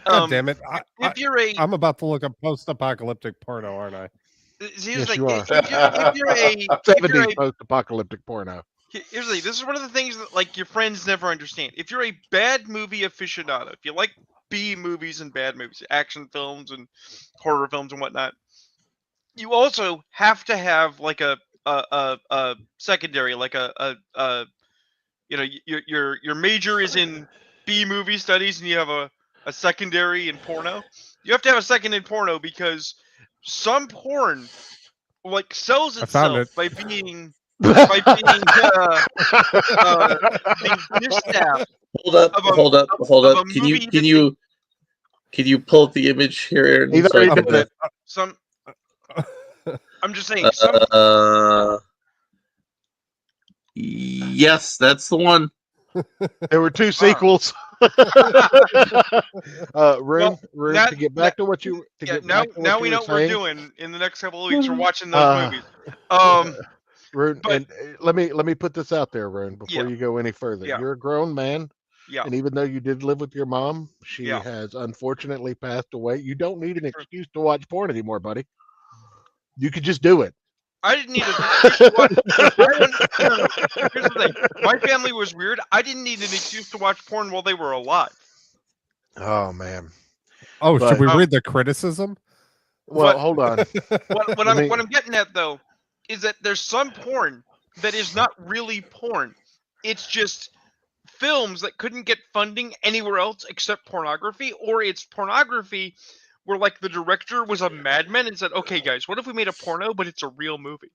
Speaker 3: God damn it!
Speaker 6: If you're a
Speaker 3: I'm about to look up post-apocalyptic porno, aren't I?
Speaker 6: here's
Speaker 1: Yes,
Speaker 6: the
Speaker 1: you
Speaker 6: thing.
Speaker 1: are.
Speaker 6: If you're a
Speaker 1: 70s post-apocalyptic porno.
Speaker 6: here's the thing. This is one of the things that like your friends never understand. If you're a bad movie aficionado, if you like B movies and bad movies, action films and horror films and whatnot, you also have to have like a secondary, like your major is in B movie studies and you have a secondary in porno. You have to have a second in porno because some porn like sells
Speaker 3: I found
Speaker 6: itself
Speaker 3: it.
Speaker 6: by being the distaff.
Speaker 2: Hold up.
Speaker 6: of a
Speaker 2: Can
Speaker 6: movie
Speaker 2: you pull up the image here, Aaron?
Speaker 1: He's
Speaker 2: so I
Speaker 1: already
Speaker 2: can,
Speaker 1: done it.
Speaker 6: some. I'm just saying some.
Speaker 2: Yes, that's the one.
Speaker 1: There were two sequels. Rune, to get back to what you
Speaker 6: now we know what we're doing in the next couple of weeks. We're watching those movies.
Speaker 1: Rune,
Speaker 6: but-
Speaker 1: and let me put this out there, Rune, before you go any further.
Speaker 6: Yeah.
Speaker 1: You're a grown man.
Speaker 6: Yeah.
Speaker 1: And even though you did live with your mom, she
Speaker 6: Yeah.
Speaker 1: has unfortunately passed away. You don't need an excuse to watch porn anymore, buddy. You could just do it.
Speaker 6: I didn't need a. Here's the thing. My family was weird. I didn't need an excuse to watch porn while they were alive.
Speaker 1: Oh man.
Speaker 3: Oh,
Speaker 1: But-
Speaker 3: should we read the criticism?
Speaker 1: Well,
Speaker 6: But-
Speaker 1: hold on.
Speaker 6: What I'm getting at though is that there's some porn that is not really porn. It's just films that couldn't get funding anywhere else except pornography, or it's pornography where like the director was a madman and said, "Okay, guys, what if we made a porno but it's a real movie?"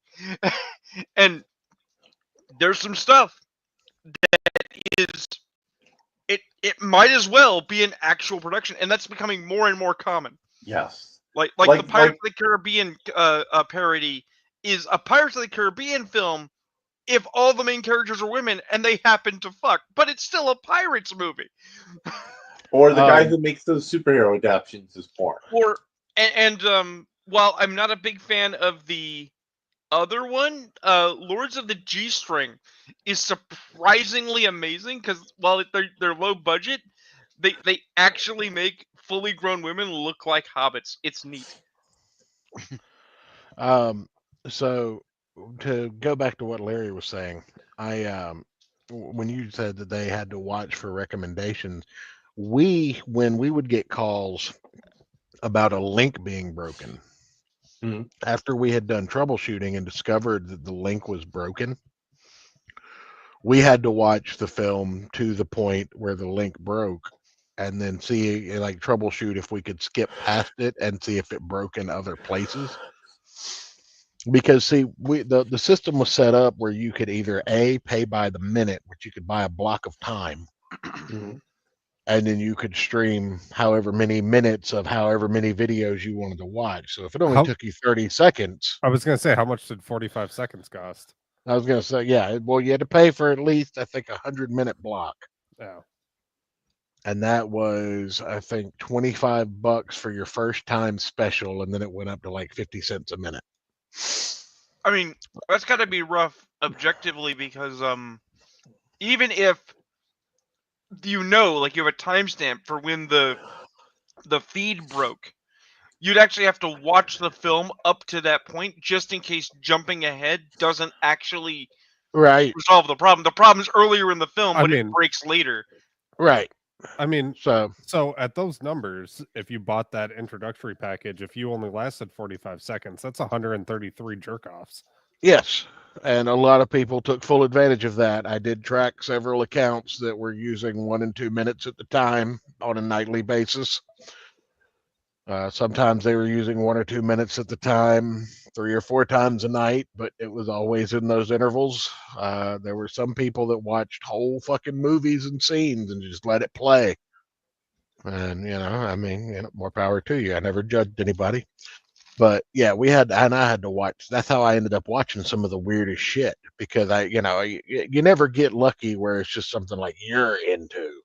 Speaker 6: And there's some stuff that is it might as well be an actual production, and that's becoming more and more common.
Speaker 2: Yes.
Speaker 6: Like the Pirates of the Caribbean parody is a Pirates of the Caribbean film if all the main characters are women and they happen to fuck, but it's still a Pirates movie.
Speaker 2: Or the guy who makes those superhero adaptations is porn.
Speaker 6: Or while I'm not a big fan of the other one, Lords of the G-String is surprisingly amazing because while they're low budget, they actually make fully grown women look like hobbits. It's neat.
Speaker 1: So to go back to what Larry was saying, when you said that they had to watch for recommendations, when we would get calls about a link being broken, after we had done troubleshooting and discovered that the link was broken, we had to watch the film to the point where the link broke and then see, like, troubleshoot if we could skip past it and see if it broke in other places. Because see, the system was set up where you could either pay by the minute, which you could buy a block of time, and then you could stream however many minutes of however many videos you wanted to watch. So if it only took you 30 seconds,
Speaker 3: I was gonna say, how much did 45 seconds cost?
Speaker 1: I was gonna say, yeah, well, you had to pay for at least, I think, 100-minute block.
Speaker 3: Oh.
Speaker 1: And that was, I think, $25 for your first time special, and then it went up to like 50 cents a minute.
Speaker 6: I mean, that's got to be rough objectively because even if like you have a timestamp for when the feed broke, you'd actually have to watch the film up to that point just in case jumping ahead doesn't actually
Speaker 1: Right,
Speaker 6: resolve the problem. The problem's earlier in the film,
Speaker 3: I
Speaker 6: but
Speaker 3: mean-
Speaker 6: it breaks later.
Speaker 1: right.
Speaker 3: I mean,
Speaker 1: So
Speaker 3: so at those numbers, if you bought that introductory package, if you only lasted 45 seconds, that's 133 jerk offs.
Speaker 1: yes, and a lot of people took full advantage of that. I did track several accounts that were using 1 and 2 minutes at the time on a nightly basis. Sometimes they were using 1 or 2 minutes at the time, 3 or 4 times a night, but it was always in those intervals. There were some people that watched whole fucking movies and scenes and just let it play. And, I mean, more power to you. I never judged anybody. But yeah, I had to watch. That's how I ended up watching some of the weirdest shit because you never get lucky where it's just something like you're into.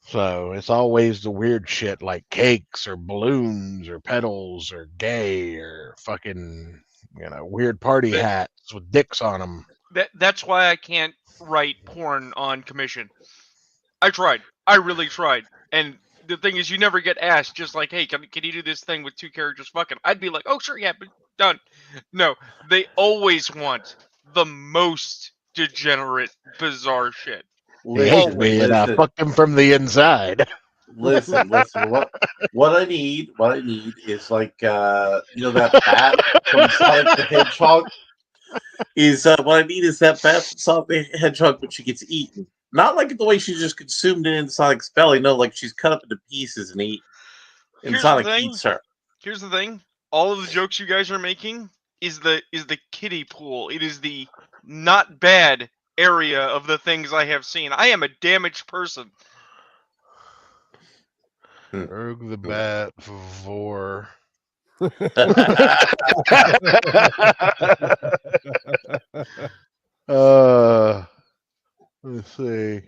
Speaker 1: So it's always the weird shit like cakes or balloons or petals or gay or fucking, weird party
Speaker 6: That-
Speaker 1: hats with dicks on them.
Speaker 6: That's why I can't write porn on commission. I tried. I really tried. And the thing is, you never get asked. Just like, hey, can you do this thing with 2 characters fucking? I'd be like, oh sure, yeah, but done. No, they always want the most degenerate, bizarre shit.
Speaker 1: He hates
Speaker 2: Listen,
Speaker 1: me and I
Speaker 2: listen,
Speaker 1: fucked him from the inside.
Speaker 2: listen. What I need is like that bat from Sonic the Hedgehog. What I need is that bat from Sonic the Hedgehog when she gets eaten. Not like the way she just consumed it in Sonic's belly. No, like she's cut up into pieces and eat. And
Speaker 6: Here's the
Speaker 2: Sonic
Speaker 6: thing.
Speaker 2: eats her.
Speaker 6: Here's the thing. All of the jokes you guys are making is the kiddie pool. It is the not bad area of the things I have seen. I am a damaged person.
Speaker 1: Rogue the Bat for. Let's see.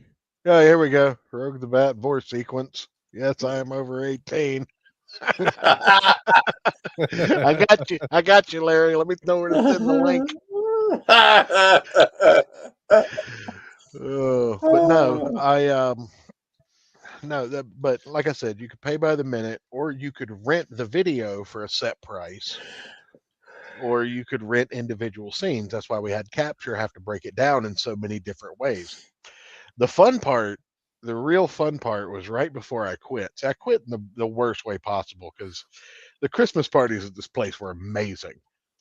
Speaker 1: Yeah, here we go. Rogue the Bat Vor sequence. Yes, I am over 18. I got you, Larry. Let me know where to send the link. But no, but like I said, you could pay by the minute, or you could rent the video for a set price, or you could rent individual scenes. That's why we had Capture have to break it down in so many different ways. The real fun part was right before I quit. See, I quit in the worst way possible because the Christmas parties at this place were amazing.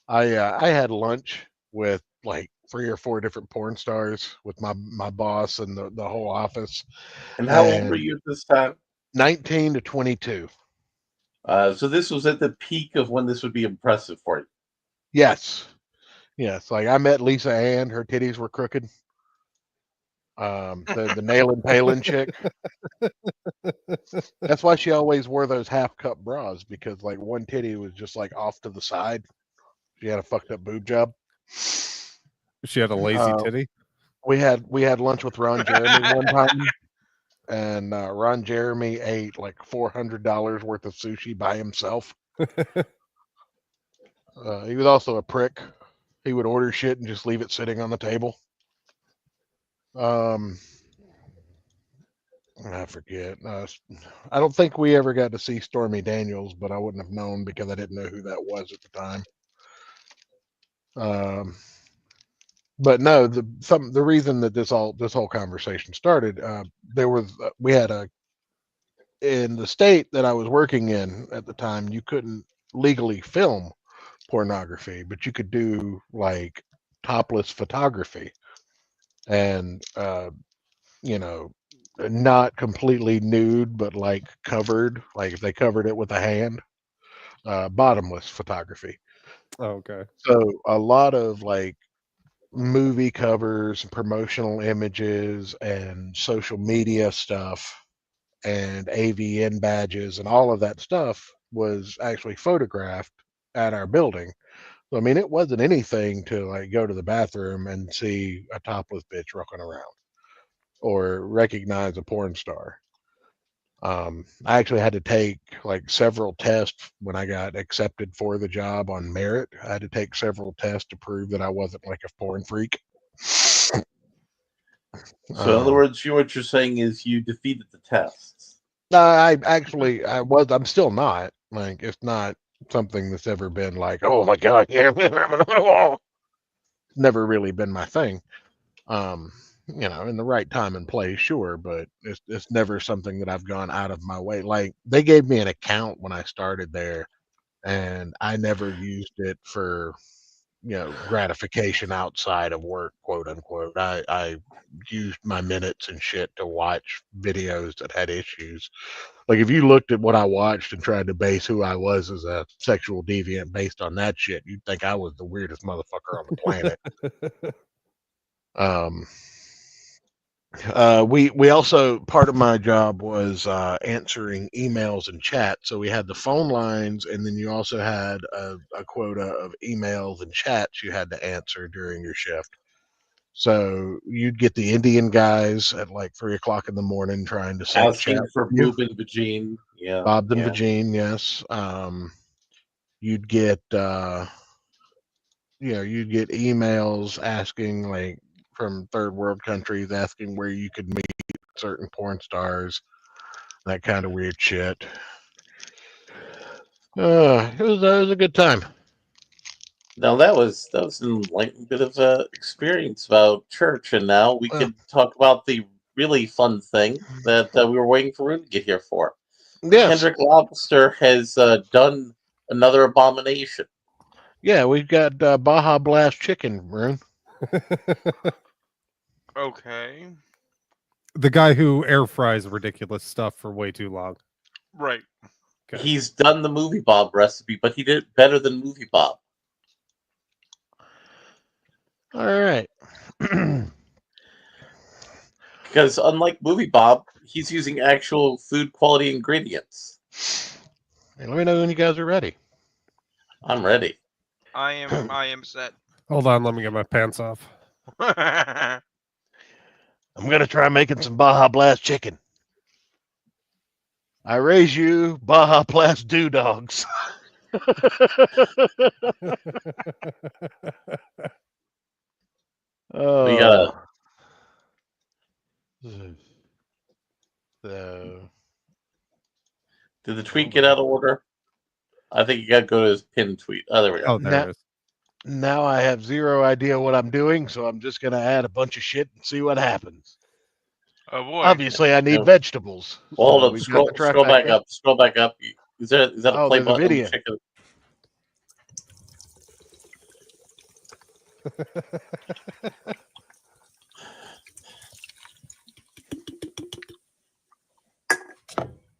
Speaker 1: I had lunch with like 3 or 4 different porn stars with my boss and the whole office.
Speaker 2: And how old were you at this time?
Speaker 1: 19 to 22.
Speaker 2: So this was at the peak of when this would be impressive for you.
Speaker 1: Yes. Like I met Lisa Ann. Her titties were crooked. The Nailin' Palin chick. That's why she always wore those half cup bras, because like one titty was just like off to the side. She had a fucked up boob job.
Speaker 3: She had a lazy titty.
Speaker 1: We had lunch with Ron Jeremy one time, and Ron Jeremy ate like $400 worth of sushi by himself. He was also a prick. He would order shit and just leave it sitting on the table. I forget. I don't think we ever got to see Stormy Daniels, but I wouldn't have known because I didn't know who that was at the time. But no, the reason that this whole conversation started, we had in the state that I was working in at the time, you couldn't legally film pornography, but you could do like topless photography, and not completely nude, but like covered, like if they covered it with a hand, bottomless photography.
Speaker 3: Oh, okay.
Speaker 1: So a lot of like movie covers and promotional images and social media stuff and AVN badges and all of that stuff was actually photographed at our building. So, I mean, it wasn't anything to like go to the bathroom and see a topless bitch rocking around or recognize a porn star. I actually had to take like several tests when I got accepted for the job on merit. I had to take several tests to prove that I wasn't like a porn freak.
Speaker 2: So in other words, what you're saying is you defeated the tests.
Speaker 1: No, I'm still not. Like, it's not something that's ever been like, oh my God, yeah. never really been my thing. In the right time and place, sure, but it's never something that I've gone out of my way. Like they gave me an account when I started there, and I never used it for gratification outside of work, quote unquote. I used my minutes and shit to watch videos that had issues. Like if you looked at what I watched and tried to base who I was as a sexual deviant based on that shit, you'd think I was the weirdest motherfucker on the planet. Um, we also, part of my job was answering emails and chat. So we had the phone lines, and then you also had a quota of emails and chats you had to answer during your shift. So you'd get the Indian guys at like 3 o'clock in the morning trying to set a chat
Speaker 2: Asking for
Speaker 1: with you.
Speaker 2: Boob and Vagine. Yeah.
Speaker 1: Bob and
Speaker 2: yeah.
Speaker 1: Vagine, yes. You'd get you'd get emails asking, like, from third world countries, asking where you could meet certain porn stars, that kind of weird shit. It was a good time.
Speaker 2: Now that was an enlightening bit of experience about church, and now we
Speaker 1: Well.
Speaker 2: could talk about the really fun thing that we were waiting for Rune to get here for.
Speaker 1: Yes.
Speaker 2: Kendrick Lobster has done another abomination.
Speaker 1: Yeah, we've got Baja Blast chicken, Rune.
Speaker 6: Okay.
Speaker 3: The guy who air fries ridiculous stuff for way too long.
Speaker 6: Right.
Speaker 3: Okay.
Speaker 2: He's done the Movie Bob recipe, but he did it better than Movie Bob.
Speaker 1: All right.
Speaker 2: Because unlike Movie Bob, he's using actual food quality ingredients.
Speaker 1: Hey, let me know when you guys are ready.
Speaker 2: I'm ready.
Speaker 6: I am set.
Speaker 3: Hold on, let me get my pants off.
Speaker 1: I'm gonna try making some Baja Blast chicken. I raise you Baja Blast doodogs. Oh.
Speaker 2: We gotta.
Speaker 1: So,
Speaker 2: Did the tweet get out of order? I think you gotta go to his pinned tweet. Oh, there we go.
Speaker 3: Oh, there it is.
Speaker 1: now I have zero idea what I'm doing, so I'm just gonna add a bunch of shit and see what happens.
Speaker 6: Oh boy.
Speaker 1: Obviously, I need
Speaker 2: No.
Speaker 1: vegetables.
Speaker 2: Well, hold
Speaker 1: so
Speaker 2: up.
Speaker 1: we've got
Speaker 2: Scroll
Speaker 1: the
Speaker 2: back
Speaker 1: trifecta.
Speaker 2: up. Scroll back up. Is that a
Speaker 1: Oh,
Speaker 2: play
Speaker 1: there's a
Speaker 2: button?
Speaker 1: video.
Speaker 2: Check it.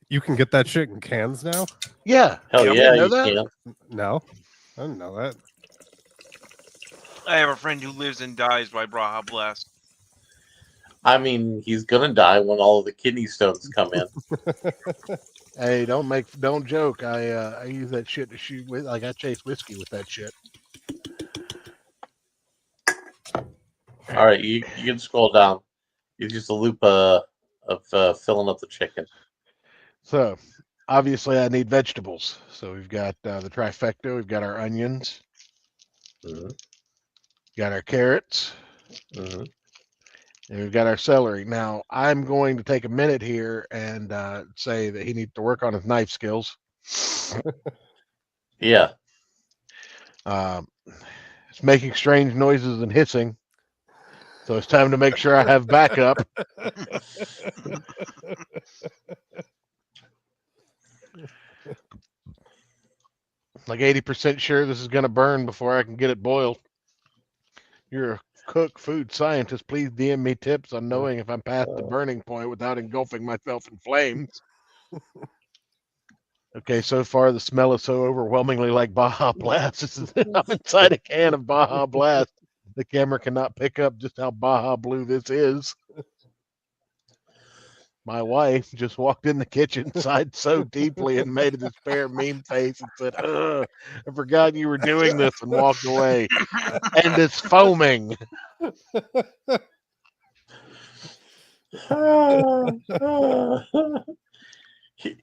Speaker 3: You can get that shit in cans now?
Speaker 1: Yeah.
Speaker 2: Hell
Speaker 1: you
Speaker 2: yeah,
Speaker 1: didn't know
Speaker 2: you
Speaker 1: that?
Speaker 2: can.
Speaker 3: No. I didn't know that.
Speaker 6: I have a friend who lives and dies by Baja Blast.
Speaker 2: I mean, he's gonna die when all of the kidney stones come in.
Speaker 1: Hey, don't joke. I use that shit to shoot with. Like I chase whiskey with that shit.
Speaker 2: All right, you can scroll down. It's just a loop of filling up the chicken.
Speaker 1: So, obviously, I need vegetables. So we've got the trifecta. We've got our onions.
Speaker 2: Mhm.
Speaker 1: Got our carrots.
Speaker 2: Mhm.
Speaker 1: And we've got our celery. Now, I'm going to take a minute here and say that he needs to work on his knife skills.
Speaker 2: Yeah.
Speaker 1: It's making strange noises and hissing. So it's time to make sure I have backup. Like 80% sure this is going to burn before I can get it boiled. You're a cook, food scientist. Please DM me tips on knowing if I'm past the burning point without engulfing myself in flames. Okay, so far the smell is so overwhelmingly like Baja Blast. I'm inside a can of Baja Blast. The camera cannot pick up just how Baja Blue this is. My wife just walked in the kitchen, sighed so deeply, and made a despair meme face and said, "Ugh, I forgot you were doing this," and walked away. And it's foaming.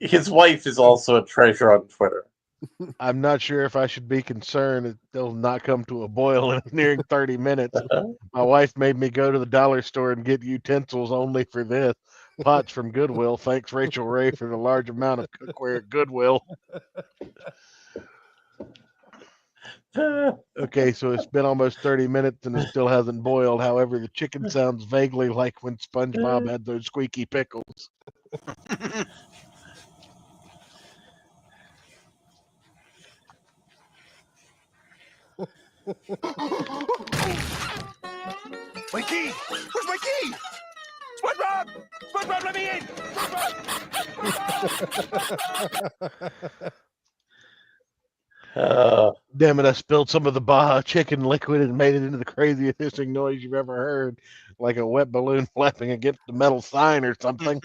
Speaker 2: His wife is also a treasure on Twitter.
Speaker 1: I'm not sure if I should be concerned. It will not come to a boil in nearing 30 minutes. My wife made me go to the dollar store and get utensils only for this. Pots from Goodwill. Thanks, Rachel Ray, for the large amount of cookware at Goodwill. Okay, so it's been almost 30 minutes and it still hasn't boiled. However, the chicken sounds vaguely like when SpongeBob had those squeaky pickles.
Speaker 8: My key! Where's my key? SpongeBob! SpongeBob, let me in!
Speaker 1: Damn it, I spilled some of the Baja chicken liquid and made it into the craziest hissing noise you've ever heard. Like a wet balloon flapping against the metal sign or something.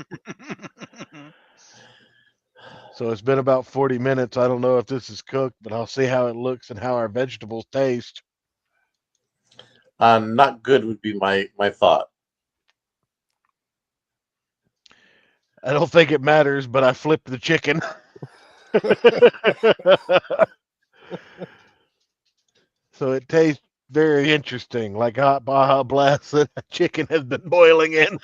Speaker 1: So it's been about 40 minutes. I don't know if this is cooked, but I'll see how it looks and how our vegetables taste.
Speaker 2: Not good would be my thought.
Speaker 1: I don't think it matters, but I flipped the chicken. So it tastes very interesting, like hot Baja Blast that a chicken has been boiling in.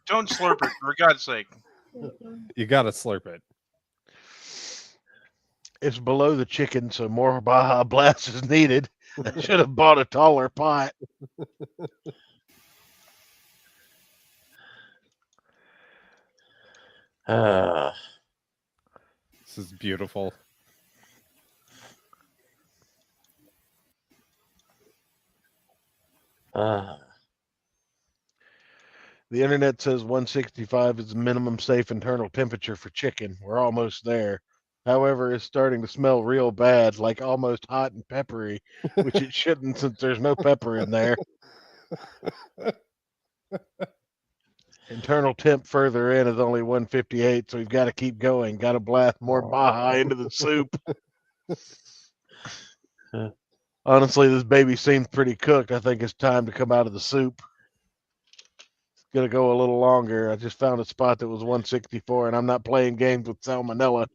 Speaker 6: Don't slurp it, for God's sake.
Speaker 3: You gotta slurp it.
Speaker 1: It's below the chicken, so more Baja Blast is needed. I should have bought a taller pot.
Speaker 3: This is beautiful.
Speaker 1: The internet says 165 is the minimum safe internal temperature for chicken. We're almost there. However, it's starting to smell real bad, like almost hot and peppery, which it shouldn't since there's no pepper in there. Internal temp further in is only 158, so we've got to keep going. Got to blast more Baja into the soup. Honestly, this baby seems pretty cooked. I think it's time to come out of the soup. It's going to go a little longer. I just found a spot that was 164, and I'm not playing games with salmonella.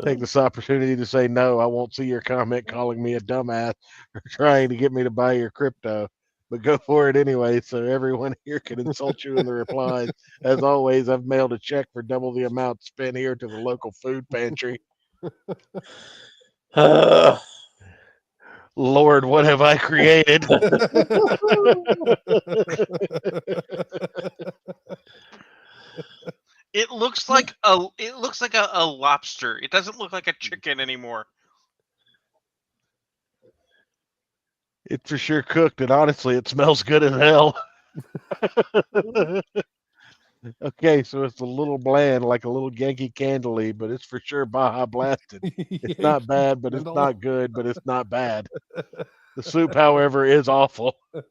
Speaker 1: Take this opportunity to say no. I won't see your comment calling me a dumbass or trying to get me to buy your crypto. But go for it anyway, so everyone here can insult you in the replies. As always, I've mailed a check for double the amount spent here to the local food pantry. Lord, what have I created?
Speaker 6: It looks like a lobster. It doesn't look like a chicken anymore.
Speaker 1: It's for sure cooked, and honestly, it smells good as hell. Okay, so it's a little bland, like a little Yankee Candle, but it's for sure Baja Blasted. It's not bad, but it's not good, but it's not bad. The soup, however, is awful. All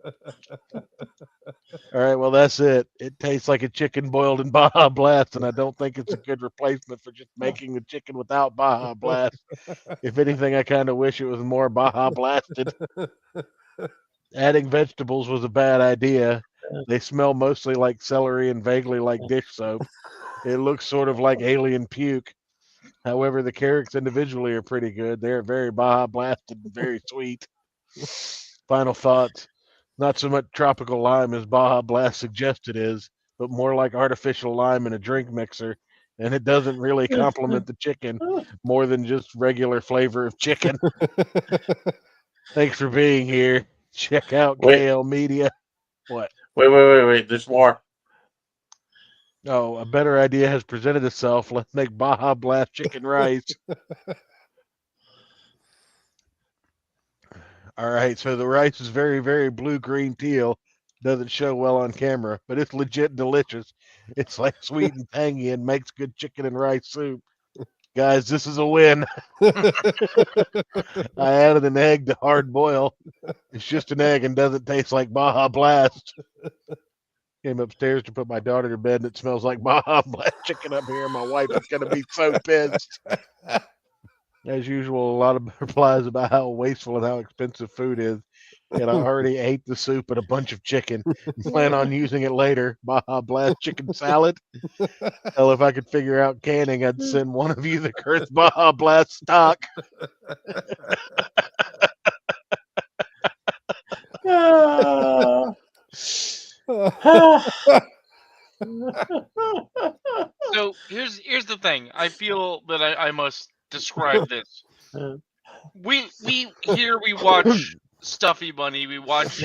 Speaker 1: right, well, that's it. It tastes like a chicken boiled in Baja Blast, and I don't think it's a good replacement for just making the chicken without Baja Blast. If anything, I kind of wish it was more Baja Blasted. Adding vegetables was a bad idea. They smell mostly like celery and vaguely like dish soap. It looks sort of like alien puke. However, the carrots individually are pretty good. They're very Baja Blasted and very sweet. Final thoughts. Not so much tropical lime as Baja Blast suggested is, but more like artificial lime in a drink mixer. And it doesn't really complement the chicken more than just regular flavor of chicken. Thanks for being here. Check out KL Media. What?
Speaker 2: Wait. There's more.
Speaker 1: Oh, a better idea has presented itself. Let's make Baja Blast chicken rice. All right, so the rice is very, very blue-green teal. Doesn't show well on camera, but it's legit delicious. It's like sweet and tangy and makes good chicken and rice soup. Guys, this is a win. I added an egg to hard boil. It's just an egg and doesn't taste like Baja Blast. Came upstairs to put my daughter to bed and it smells like Baja Blast chicken up here. My wife is going to be so pissed. As usual, a lot of replies about how wasteful and how expensive food is. And I already ate the soup and a bunch of chicken. Plan on using it later. Baja Blast chicken salad. Hell, if I could figure out canning, I'd send one of you the cursed Baja Blast stock.
Speaker 6: So here's the thing. I feel that I must describe this. We watch Stuffy Bunny. We watch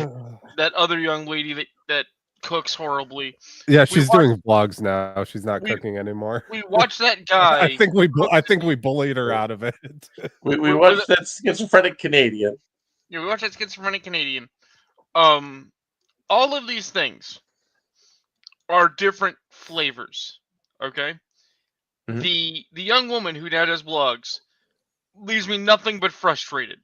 Speaker 6: that other young lady that cooks horribly.
Speaker 3: Yeah,
Speaker 6: We
Speaker 3: she's
Speaker 6: watch-
Speaker 3: doing vlogs now. She's not
Speaker 6: we-
Speaker 3: cooking anymore.
Speaker 6: We watch that guy.
Speaker 3: I think we bullied her out of it.
Speaker 2: we watched that schizophrenic Canadian.
Speaker 6: Yeah, we watch that schizophrenic Canadian. All of these things are different flavors. Okay.
Speaker 2: Mhm.
Speaker 6: The young woman who now does vlogs leaves me nothing but frustrated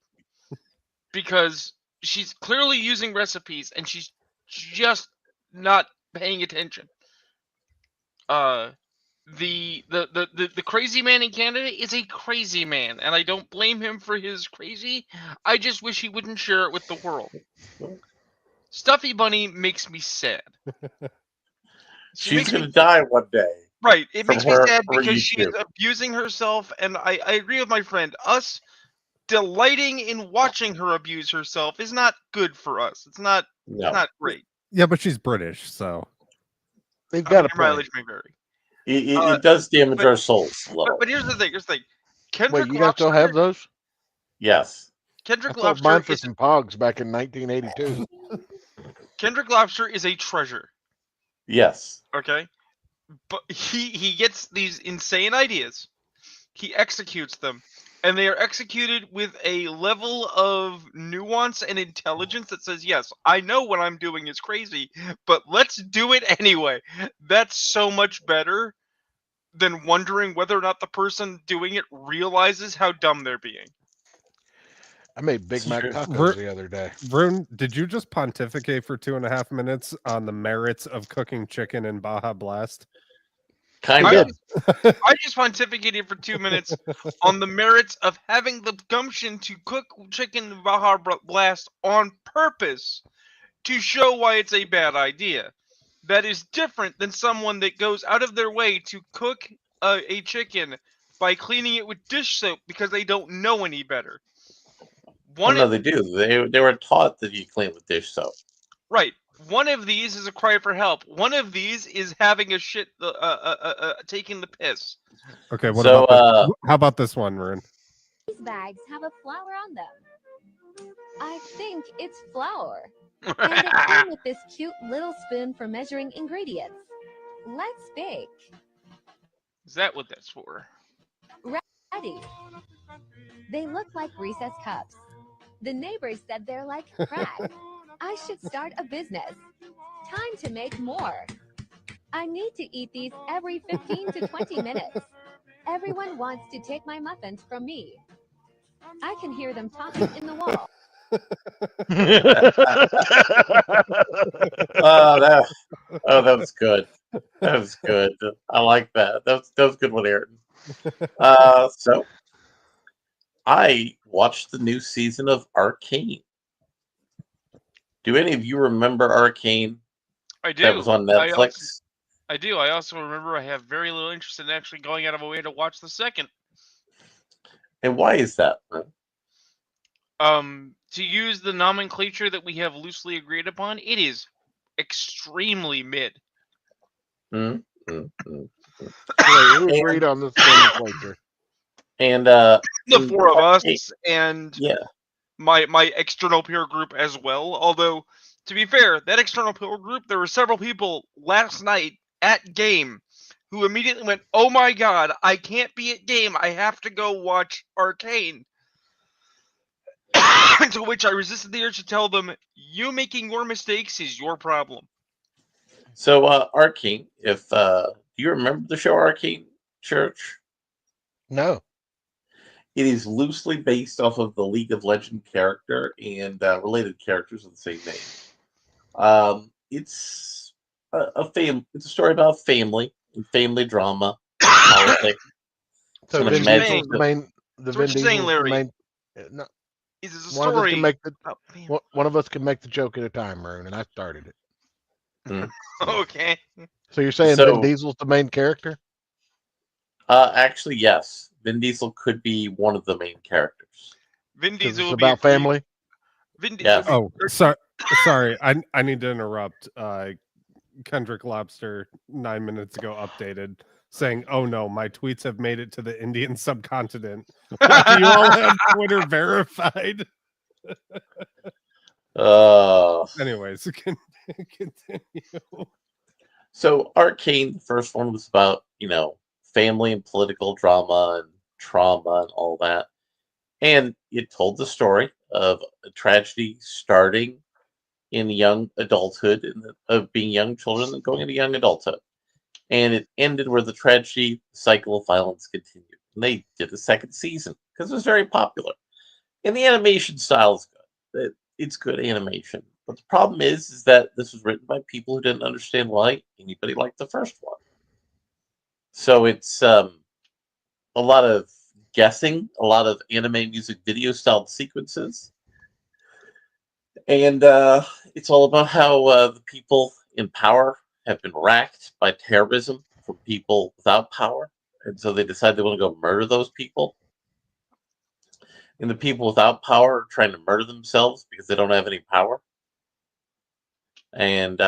Speaker 6: because she's clearly using recipes and she's just not paying attention. The crazy man in Canada is a crazy man, and I don't blame him for his crazy. I just wish he wouldn't share it with the world. Stuffy Bunny makes me sad.
Speaker 2: She's going to die one day.
Speaker 6: Right, it
Speaker 2: from
Speaker 6: makes me
Speaker 2: her-
Speaker 6: sad
Speaker 2: her
Speaker 6: because she is
Speaker 2: YouTube.
Speaker 6: abusing herself, and I agree with my friend. Us delighting in watching her abuse herself is not good for us. It's not great.
Speaker 3: Yeah, but she's British, so
Speaker 1: They've got a
Speaker 6: Your
Speaker 1: point.
Speaker 6: mileage may vary.
Speaker 2: It does damage
Speaker 6: but-
Speaker 2: our souls a little.
Speaker 6: But here's the thing.
Speaker 1: Wait,
Speaker 6: Kendrick
Speaker 1: you guys still
Speaker 6: Lobster.
Speaker 1: have those?
Speaker 2: Yes.
Speaker 1: I
Speaker 6: Kendrick
Speaker 1: sold mine
Speaker 6: Lobster
Speaker 1: for
Speaker 6: is
Speaker 1: some Pogs back in 1982.
Speaker 6: Kendrick Lobster is a treasure.
Speaker 2: Yes.
Speaker 6: Okay, but he gets these insane ideas. He executes them, and they are executed with a level of nuance and intelligence that says, yes, I know what I'm doing is crazy, but let's do it anyway. That's so much better than wondering whether or not the person doing it realizes how dumb they're being.
Speaker 1: I made Big Mac
Speaker 2: Sure.
Speaker 1: tacos the other day.
Speaker 3: Rune, did you just pontificate for 2.5 minutes on the merits of cooking chicken in Baja Blast?
Speaker 2: Kind
Speaker 6: I
Speaker 2: of.
Speaker 6: I just pontificated for 2 minutes on the merits of having the gumption to cook chicken Baja Blast on purpose to show why it's a bad idea. That is different than someone that goes out of their way to cook a chicken by cleaning it with dish soap because they don't know any better.
Speaker 2: Well, no, they do. They were taught that you clean with dish soap.
Speaker 6: Right. One of these is a cry for help. One of these is having a shit, taking the piss.
Speaker 3: Okay, what
Speaker 2: So,
Speaker 3: about this? How about this one, Rune?
Speaker 9: These bags have a flower on them. I think it's flour. And it came with this cute little spoon for measuring ingredients. Let's bake.
Speaker 6: Is that what that's for?
Speaker 9: Ready. They look like recess cups. The neighbors said they're like crack. I should start a business. Time to make more. I need to eat these every 15 to 20 minutes. Everyone wants to take my muffins from me. I can hear them talking in the wall.
Speaker 2: That was good. That was good. I like that. That was a good one, Aaron. So I watched the new season of Arcane. Do any of you remember Arcane?
Speaker 6: I do.
Speaker 2: That was on Netflix.
Speaker 6: I do. I also remember I have very little interest in actually going out of my way to watch the second.
Speaker 2: And why is that?
Speaker 6: To use the nomenclature that we have loosely agreed upon, it is extremely mid.
Speaker 1: Yeah, we agreed on this nomenclature.
Speaker 2: And
Speaker 6: The four of us and
Speaker 2: yeah,
Speaker 6: my external peer group as well. Although, to be fair, that external peer group, there were several people last night at game who immediately went, "Oh my god, I can't be at game. I have to go watch Arcane." To which I resisted the urge to tell them, "You making your mistakes is your problem."
Speaker 2: So Arcane, if do you remember the show Arcane, Church?
Speaker 1: No.
Speaker 2: It is loosely based off of the League of Legends character and related characters of the same name. It's it's a story about family and family drama, politics.
Speaker 1: So
Speaker 2: Some
Speaker 1: Vin
Speaker 6: imagine-
Speaker 1: Diesel's the main. The
Speaker 6: So what
Speaker 1: Vin
Speaker 6: you're saying,
Speaker 1: Diesel's the
Speaker 6: Larry?
Speaker 1: main. No,
Speaker 6: This is a
Speaker 1: one of us
Speaker 6: story.
Speaker 1: can make the
Speaker 6: Oh, man.
Speaker 1: one of us can make the joke at a time, Rune, and I started it.
Speaker 6: Okay.
Speaker 1: So you're saying
Speaker 2: So-
Speaker 1: Vin Diesel's the main character?
Speaker 2: Actually, yes. Vin Diesel could be one of the main characters.
Speaker 6: Vin
Speaker 1: 'Cause
Speaker 6: Diesel
Speaker 1: it's
Speaker 6: would be a
Speaker 1: about family.
Speaker 6: Vin
Speaker 2: Yes.
Speaker 6: Diesel.
Speaker 3: Oh, sorry. I need to interrupt. Kendrick Lobster 9 minutes ago updated saying, "Oh no, my tweets have made it to the Indian subcontinent. Why do you all have Twitter verified?" Anyways, continue.
Speaker 2: So Arcane, the first one was about, family and political drama and trauma and all that. And it told the story of a tragedy starting in young adulthood and of being young children and going into young adulthood. And it ended where the tragedy cycle of violence continued. And they did a second season because it was very popular. And the animation style is good. It's good animation. But the problem is that this was written by people who didn't understand why anybody liked the first one. So it's a lot of guessing, a lot of anime music video style sequences. And it's all about how the people in power have been racked by terrorism from people without power. And so they decide they want to go murder those people. And the people without power are trying to murder themselves because they don't have any power. And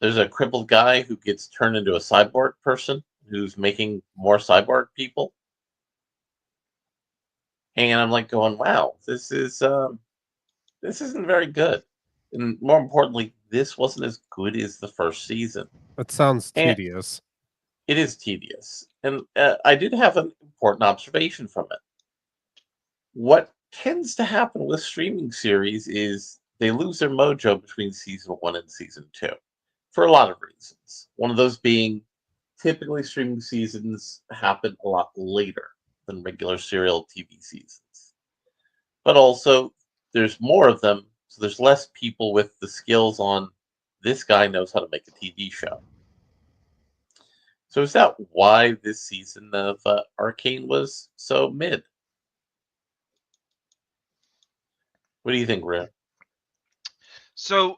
Speaker 2: there's a crippled guy who gets turned into a cyborg person who's making more cyborg people. And I'm like going, wow, this isn't very good. And more importantly, this wasn't as good as the first season.
Speaker 3: That sounds tedious.
Speaker 2: It is tedious. And I did have an important observation from it. What tends to happen with streaming series is they lose their mojo between season 1 and season 2 for a lot of reasons. One of those being typically streaming seasons happen a lot later than regular serial TV seasons. But also, there's more of them, so there's less people with the skills on this guy knows how to make a TV show. So is that why this season of Arcane was so mid? What do you think, Rhea?
Speaker 6: So,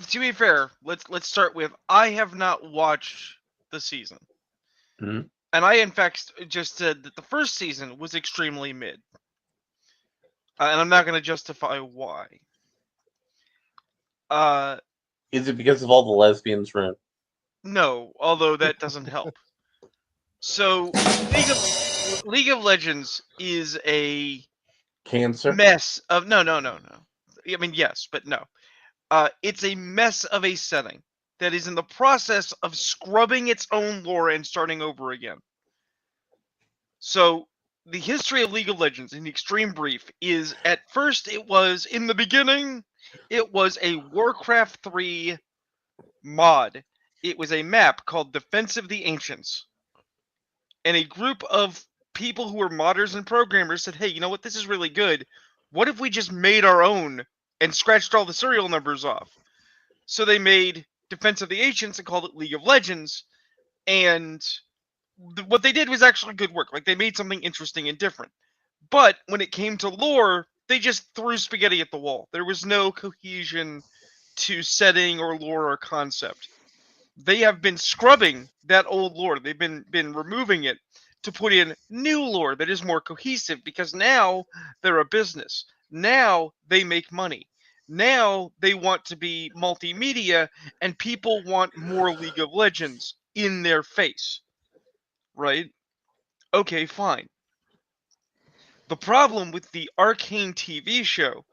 Speaker 6: to be fair, let's start with I have not watched the season,
Speaker 2: Mhm.
Speaker 6: and I in fact just said that the first season was extremely mid, and I'm not going to justify why.
Speaker 2: Is it because of all the lesbians, Rhea?
Speaker 6: No, although that doesn't help. So, League of Legends is a
Speaker 2: Cancer?
Speaker 6: mess of no. I mean, yes, but no. It's a mess of a setting that is in the process of scrubbing its own lore and starting over again. So, the history of League of Legends, in extreme brief, is at first it was, in the beginning, it was a Warcraft 3 mod. It was a map called Defense of the Ancients. And a group of people who were modders and programmers said, hey, you know what, this is really good. What if we just made our own and scratched all the serial numbers off? So they made Defense of the Ancients and called it League of Legends. And what they did was actually good work. Like, they made something interesting and different. But when it came to lore, they just threw spaghetti at the wall. There was no cohesion to setting or lore or concept. They have been scrubbing that old lore. They've been removing it to put in new lore that is more cohesive, because now they're a business. Now they make money. Now they want to be multimedia, and people want more League of Legends in their face. Right? Okay, fine. The problem with the Arcane TV show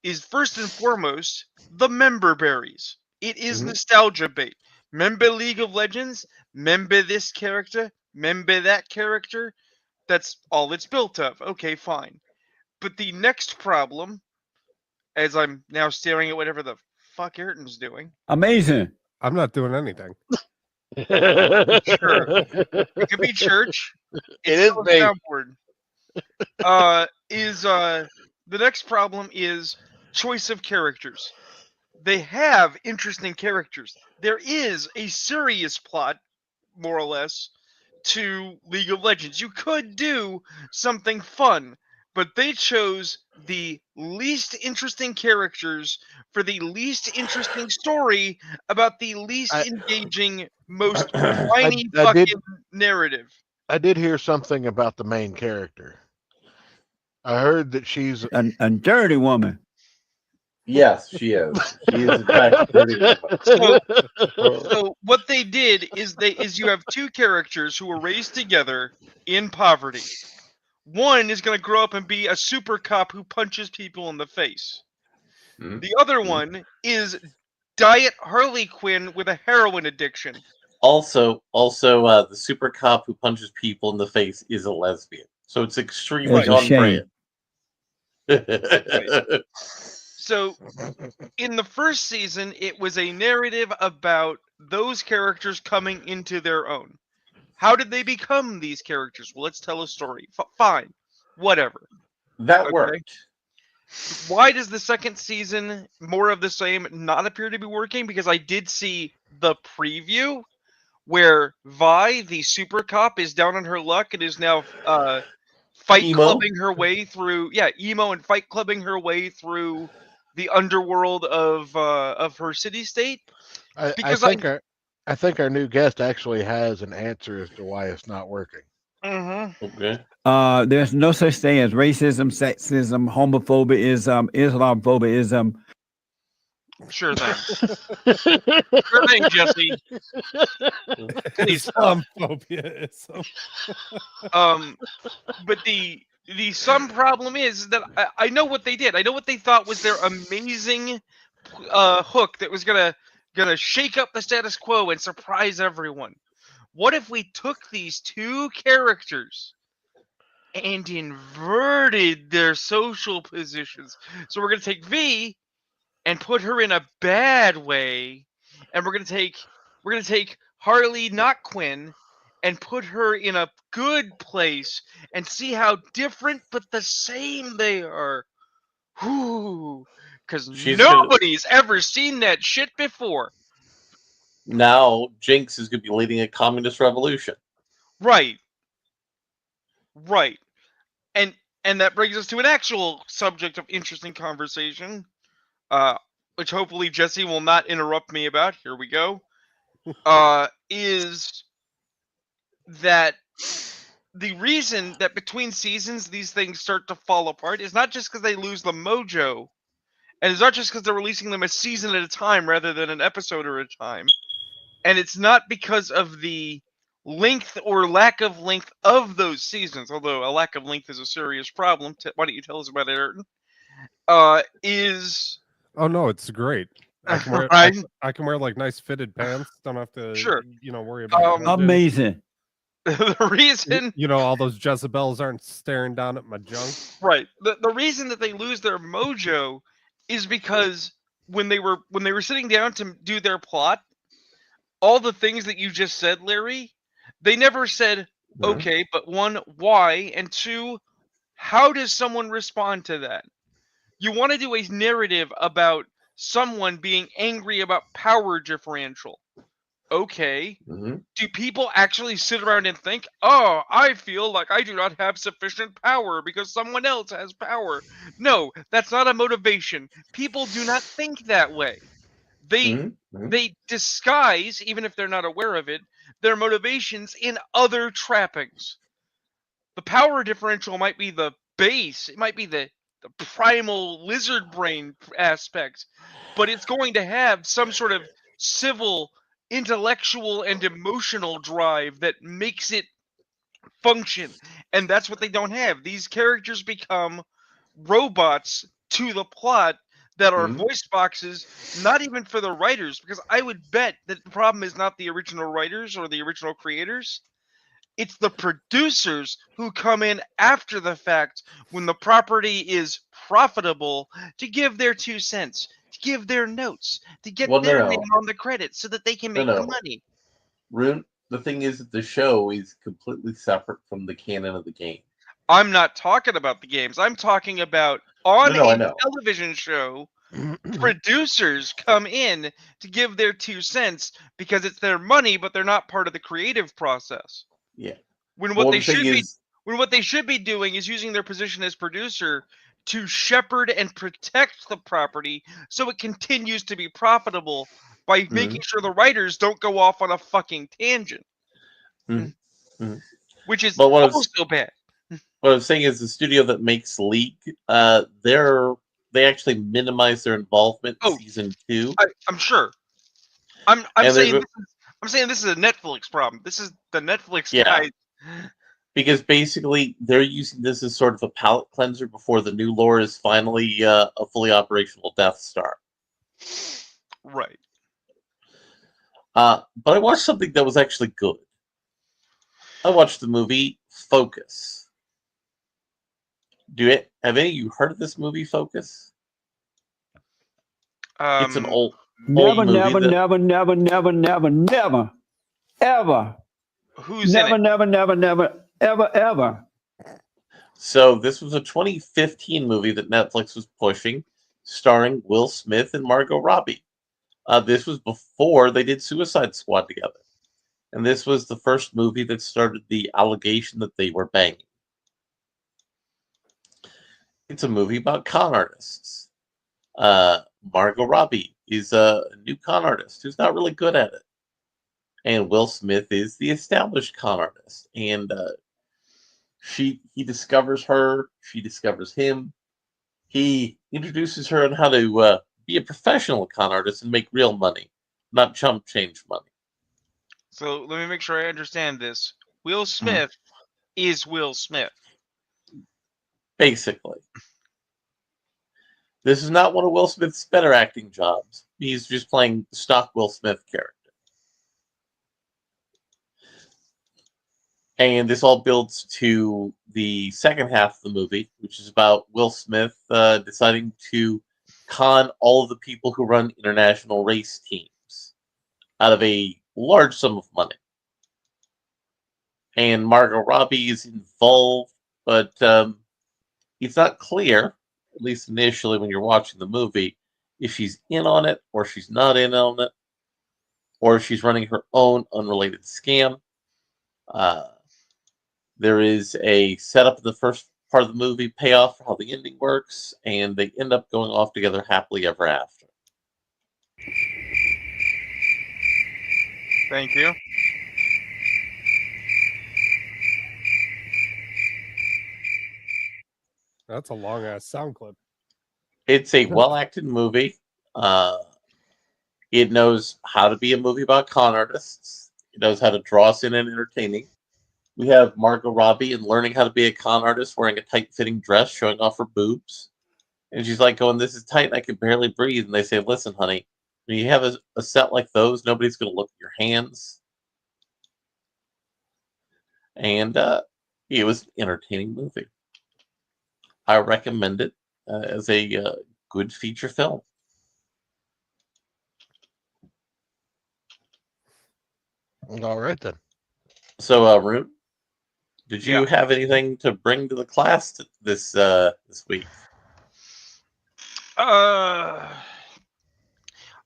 Speaker 6: is, first and foremost, the member berries. It is nostalgia bait. Remember League of Legends? Remember this character? Remember that character? That's all it's built of. Okay, fine. But the next problem, as I'm now staring at whatever the fuck Ayrton's doing.
Speaker 10: Amazing.
Speaker 3: I'm not doing anything.
Speaker 6: Sure. It could be church.
Speaker 1: It is
Speaker 6: still a
Speaker 1: bait.
Speaker 6: soundboard. The next problem is choice of characters. They have interesting characters. There is a serious plot, more or less, to League of Legends. You could do something fun, but they chose the least interesting characters for the least interesting story about the least engaging, most whiny fucking narrative.
Speaker 1: I did hear something about the main character. I heard that she's
Speaker 10: a dirty woman.
Speaker 2: Yes, she is. She is in fact pretty.
Speaker 6: So what they did is you have two characters who were raised together in poverty. One is going to grow up and be a super cop who punches people in the face.
Speaker 2: Mhm.
Speaker 6: The other one is Diet Harley Quinn with a heroin addiction.
Speaker 2: Also, the super cop who punches people in the face is a lesbian. So it's extremely
Speaker 10: It's a
Speaker 2: on
Speaker 10: shame.
Speaker 2: brand.
Speaker 6: So in the first season, it was a narrative about those characters coming into their own. How did they become these characters? Well, let's tell a story. Fine. Whatever.
Speaker 2: That
Speaker 6: Okay.
Speaker 2: worked.
Speaker 6: Why does the second season, more of the same, not appear to be working? Because I did see the preview where Vi, the super cop, is down on her luck and is now fight
Speaker 2: Emo?
Speaker 6: clubbing her way through emo and fight clubbing her way through the underworld of her city state.
Speaker 1: I
Speaker 6: Because
Speaker 1: I think our new guest actually has an answer as to why it's not working.
Speaker 2: Okay.
Speaker 10: There's no such thing as racism, sexism, homophobia, Islamophobia.
Speaker 6: Sure thing. Sure thing, Jesse. Please stop.
Speaker 3: Islamophobia.
Speaker 6: But the some problem is that I know what they did. I know what they thought was their amazing hook that was gonna shake up the status quo and surprise everyone. What if we took these two characters and inverted their social positions? So we're gonna take V and put her in a bad way, and we're gonna take Harley, not Quinn, and put her in a good place and see how different but the same they are. Whoo! Because nobody's ever seen that shit before.
Speaker 2: Now Jinx is going to be leading a communist revolution.
Speaker 6: Right. And that brings us to an actual subject of interesting conversation, which hopefully Jesse will not interrupt me about. Here we go. Is that the reason that between seasons these things start to fall apart is not just because they lose the mojo, and it's not just because they're releasing them a season at a time rather than an episode at a time, and it's not because of the length or lack of length of those seasons, although a lack of length is a serious problem. Why don't you tell us about it, Ayrton?
Speaker 3: Oh no, it's great. I can wear
Speaker 6: Right?
Speaker 3: I can wear like nice fitted pants. Don't have to
Speaker 6: Sure.
Speaker 3: worry about it.
Speaker 10: Amazing.
Speaker 6: The reason
Speaker 3: all those Jezebels aren't staring down at my junk.
Speaker 6: Right. The reason that they lose their mojo is because when they were sitting down to do their plot, all the things that you just said, Larry, they never said, okay, but one, why, and two, how does someone respond to that? You want to do a narrative about someone being angry about power differential. Okay. Do people actually sit around and think, oh, I feel like I do not have sufficient power because someone else has power? No, that's not a motivation. People do not think that way. They disguise, even if they're not aware of it, their motivations in other trappings. The power differential might be the base. It might be the primal lizard brain aspect, but it's going to have some sort of civil, intellectual, and emotional drive that makes it function. And that's what they don't have. These characters become robots to the plot that are voice boxes, not even for the writers, because I would bet that the problem is not the original writers or the original creators. It's the producers who come in after the fact when the property is profitable to give their 2 cents, to give their notes, to get their name on the credits so that they can make money.
Speaker 2: Rune, the thing is that the show is completely separate from the canon of the game.
Speaker 6: I'm not talking about the games. I'm talking about on a television show, producers come in to give their 2 cents because it's their money, but they're not part of the creative process.
Speaker 2: Yeah.
Speaker 6: When what they should be doing is using their position as producer to shepherd and protect the property so it continues to be profitable by making sure the writers don't go off on a fucking tangent. Which is also bad.
Speaker 2: What I'm saying is the studio that makes League, their they actually minimized their involvement in
Speaker 6: Oh.
Speaker 2: season 2.
Speaker 6: I'm sure. I'm
Speaker 2: And they
Speaker 6: saying
Speaker 2: go-
Speaker 6: this is, I'm saying this is a Netflix problem. This is the Netflix
Speaker 2: Yeah.
Speaker 6: guy.
Speaker 2: Because basically they're using this as sort of a palate cleanser before the new lore is finally a fully operational Death Star.
Speaker 6: Right.
Speaker 2: But I watched something that was actually good. I watched the movie Focus. Have any of you heard of this movie Focus? It's an old
Speaker 10: Never,
Speaker 2: movie
Speaker 10: never,
Speaker 2: that-
Speaker 10: never, never, never, never, never, ever.
Speaker 6: Who's
Speaker 10: never,
Speaker 6: in it?
Speaker 10: never, never, never, ever, ever.
Speaker 2: So this was a 2015 movie that Netflix was pushing, starring Will Smith and Margot Robbie. This was before they did Suicide Squad together. And this was the first movie that started the allegation that they were banging. It's a movie about con artists. Margot Robbie is a new con artist who's not really good at it. And Will Smith is the established con artist. And he discovers her, she discovers him. He introduces her on how to be a professional con artist and make real money, not chump change money.
Speaker 6: So let me make sure I understand this. Will Smith is Will Smith.
Speaker 2: Basically. This is not one of Will Smith's better acting jobs. He's just playing the stock Will Smith character. And this all builds to the second half of the movie, which is about Will Smith deciding to con all of the people who run international race teams out of a large sum of money. And Margot Robbie is involved, but it's not clear, at least initially when you're watching the movie, if she's in on it or she's not in on it, or if she's running her own unrelated scam. There is a setup in the first part of the movie, payoff for how the ending works, and they end up going off together happily ever after.
Speaker 6: Thank you.
Speaker 3: That's a long ass sound clip.
Speaker 2: It's a well-acted movie. It knows how to be a movie about con artists. It knows how to draw us in and entertaining. We have Margot Robbie and learning how to be a con artist wearing a tight-fitting dress, showing off her boobs. And she's like going, this is tight and I can barely breathe. And they say, listen, honey, when you have a set like those, nobody's going to look at your hands. And it was an entertaining movie. I recommend it as a good feature film.
Speaker 1: All right, then.
Speaker 2: So, Rune, did you
Speaker 6: Yeah.
Speaker 2: have anything to bring to the class this week?
Speaker 6: I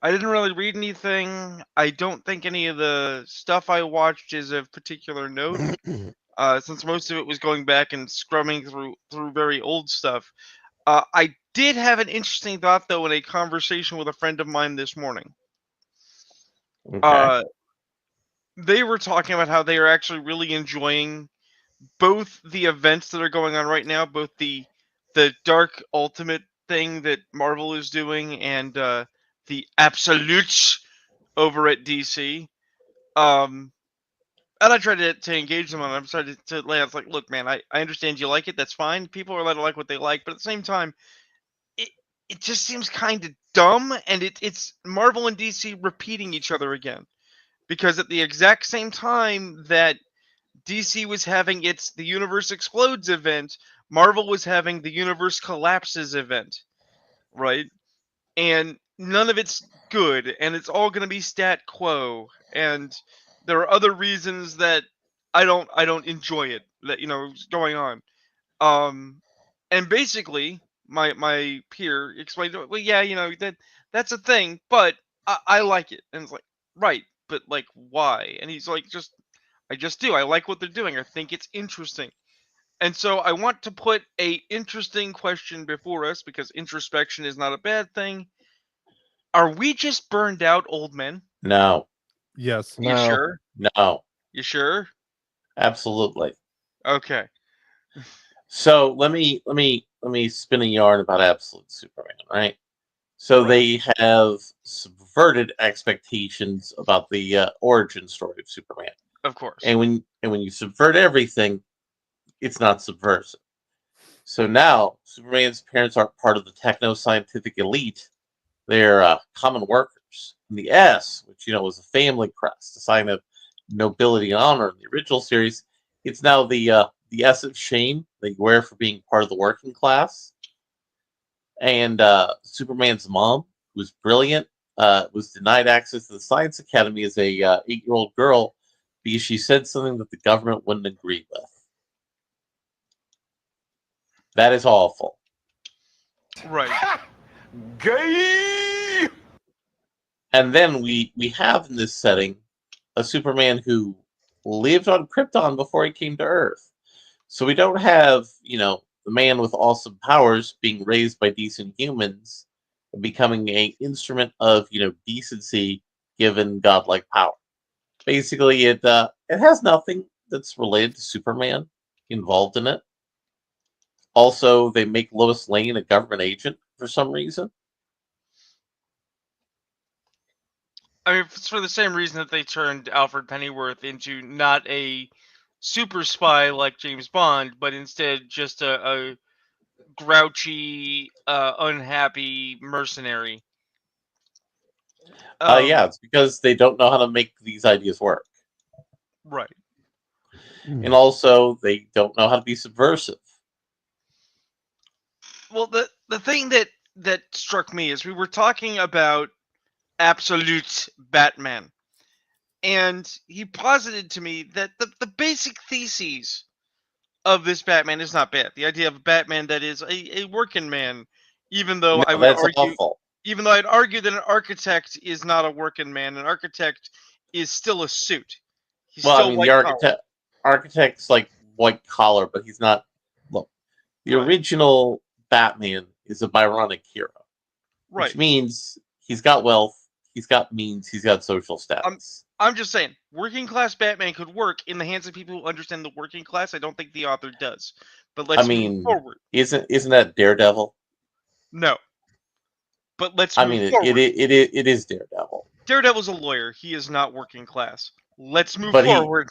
Speaker 6: didn't really read anything. I don't think any of the stuff I watched is of particular note. Since most of it was going back and scrumming through very old stuff. I did have an interesting thought though in a conversation with a friend of mine this morning.
Speaker 2: Okay.
Speaker 6: They were talking about how they are actually really enjoying both the events that are going on right now, both the Dark Ultimate thing that Marvel is doing and the Absolutes over at DC. And I tried to engage them on it. I'm starting to lay out, it's like, look, man, I understand you like it. That's fine. People are allowed to like what they like. But at the same time, it just seems kind of dumb. And it's Marvel and DC repeating each other again. Because at the exact same time that DC was having its The Universe Explodes event, Marvel was having The Universe Collapses event. Right? And none of it's good. And it's all going to be stat quo. And there are other reasons that I don't enjoy it that is going on. And basically my peer explained, well, yeah, that's a thing, but I like it. And it's like, right, but like why? And he's like, I just do. I like what they're doing. I think it's interesting. And so I want to put a interesting question before us because introspection is not a bad thing. Are we just burned out old men?
Speaker 2: No.
Speaker 3: Yes.
Speaker 6: You sure?
Speaker 2: No.
Speaker 6: You sure?
Speaker 2: Absolutely.
Speaker 6: Okay.
Speaker 2: So let me spin a yarn about Absolute Superman, right? So they have subverted expectations about the origin story of Superman.
Speaker 6: Of course.
Speaker 2: And when you subvert everything, it's not subversive. So now Superman's parents aren't part of the techno-scientific elite; they're common workers. And the S, which was a family crest, a sign of nobility and honor in the original series, it's now the S of shame that you wear for being part of the working class. And Superman's mom, who was brilliant, was denied access to the Science Academy as a 8-year-old girl because she said something that the government wouldn't agree with. That is awful.
Speaker 6: Right.
Speaker 8: Gay.
Speaker 2: And then we have in this setting a Superman who lived on Krypton before he came to Earth. So we don't have, the man with awesome powers being raised by decent humans and becoming an instrument of, decency given godlike power. Basically, it has nothing that's related to Superman involved in it. Also, they make Lois Lane a government agent for some reason.
Speaker 6: I mean, it's for the same reason that they turned Alfred Pennyworth into not a super spy like James Bond, but instead just a grouchy, unhappy mercenary.
Speaker 2: Yeah, it's because they don't know how to make these ideas work.
Speaker 6: Right.
Speaker 2: And also, they don't know how to be subversive.
Speaker 6: Well, the thing that struck me is we were talking about Absolute Batman, and he posited to me that the basic theses of this Batman is not bad. The idea of a Batman that is a working man, even though I would
Speaker 2: that's
Speaker 6: argue,
Speaker 2: awful.
Speaker 6: even though I'd argue that an architect is not a working man, an architect is still a suit. He's
Speaker 2: Well,
Speaker 6: still
Speaker 2: I mean,
Speaker 6: white
Speaker 2: the architect's like white collar, but he's not. Look, the original Batman is a Byronic hero, which means he's got wealth, he's got means, he's got social status.
Speaker 6: I'm just saying, working class Batman could work in the hands of people who understand the working class. I don't think the author does. But let's move forward.
Speaker 2: Isn't that Daredevil?
Speaker 6: No. But let's move forward.
Speaker 2: It is Daredevil.
Speaker 6: Daredevil's a lawyer. He is not working class. Let's move
Speaker 2: But
Speaker 6: forward.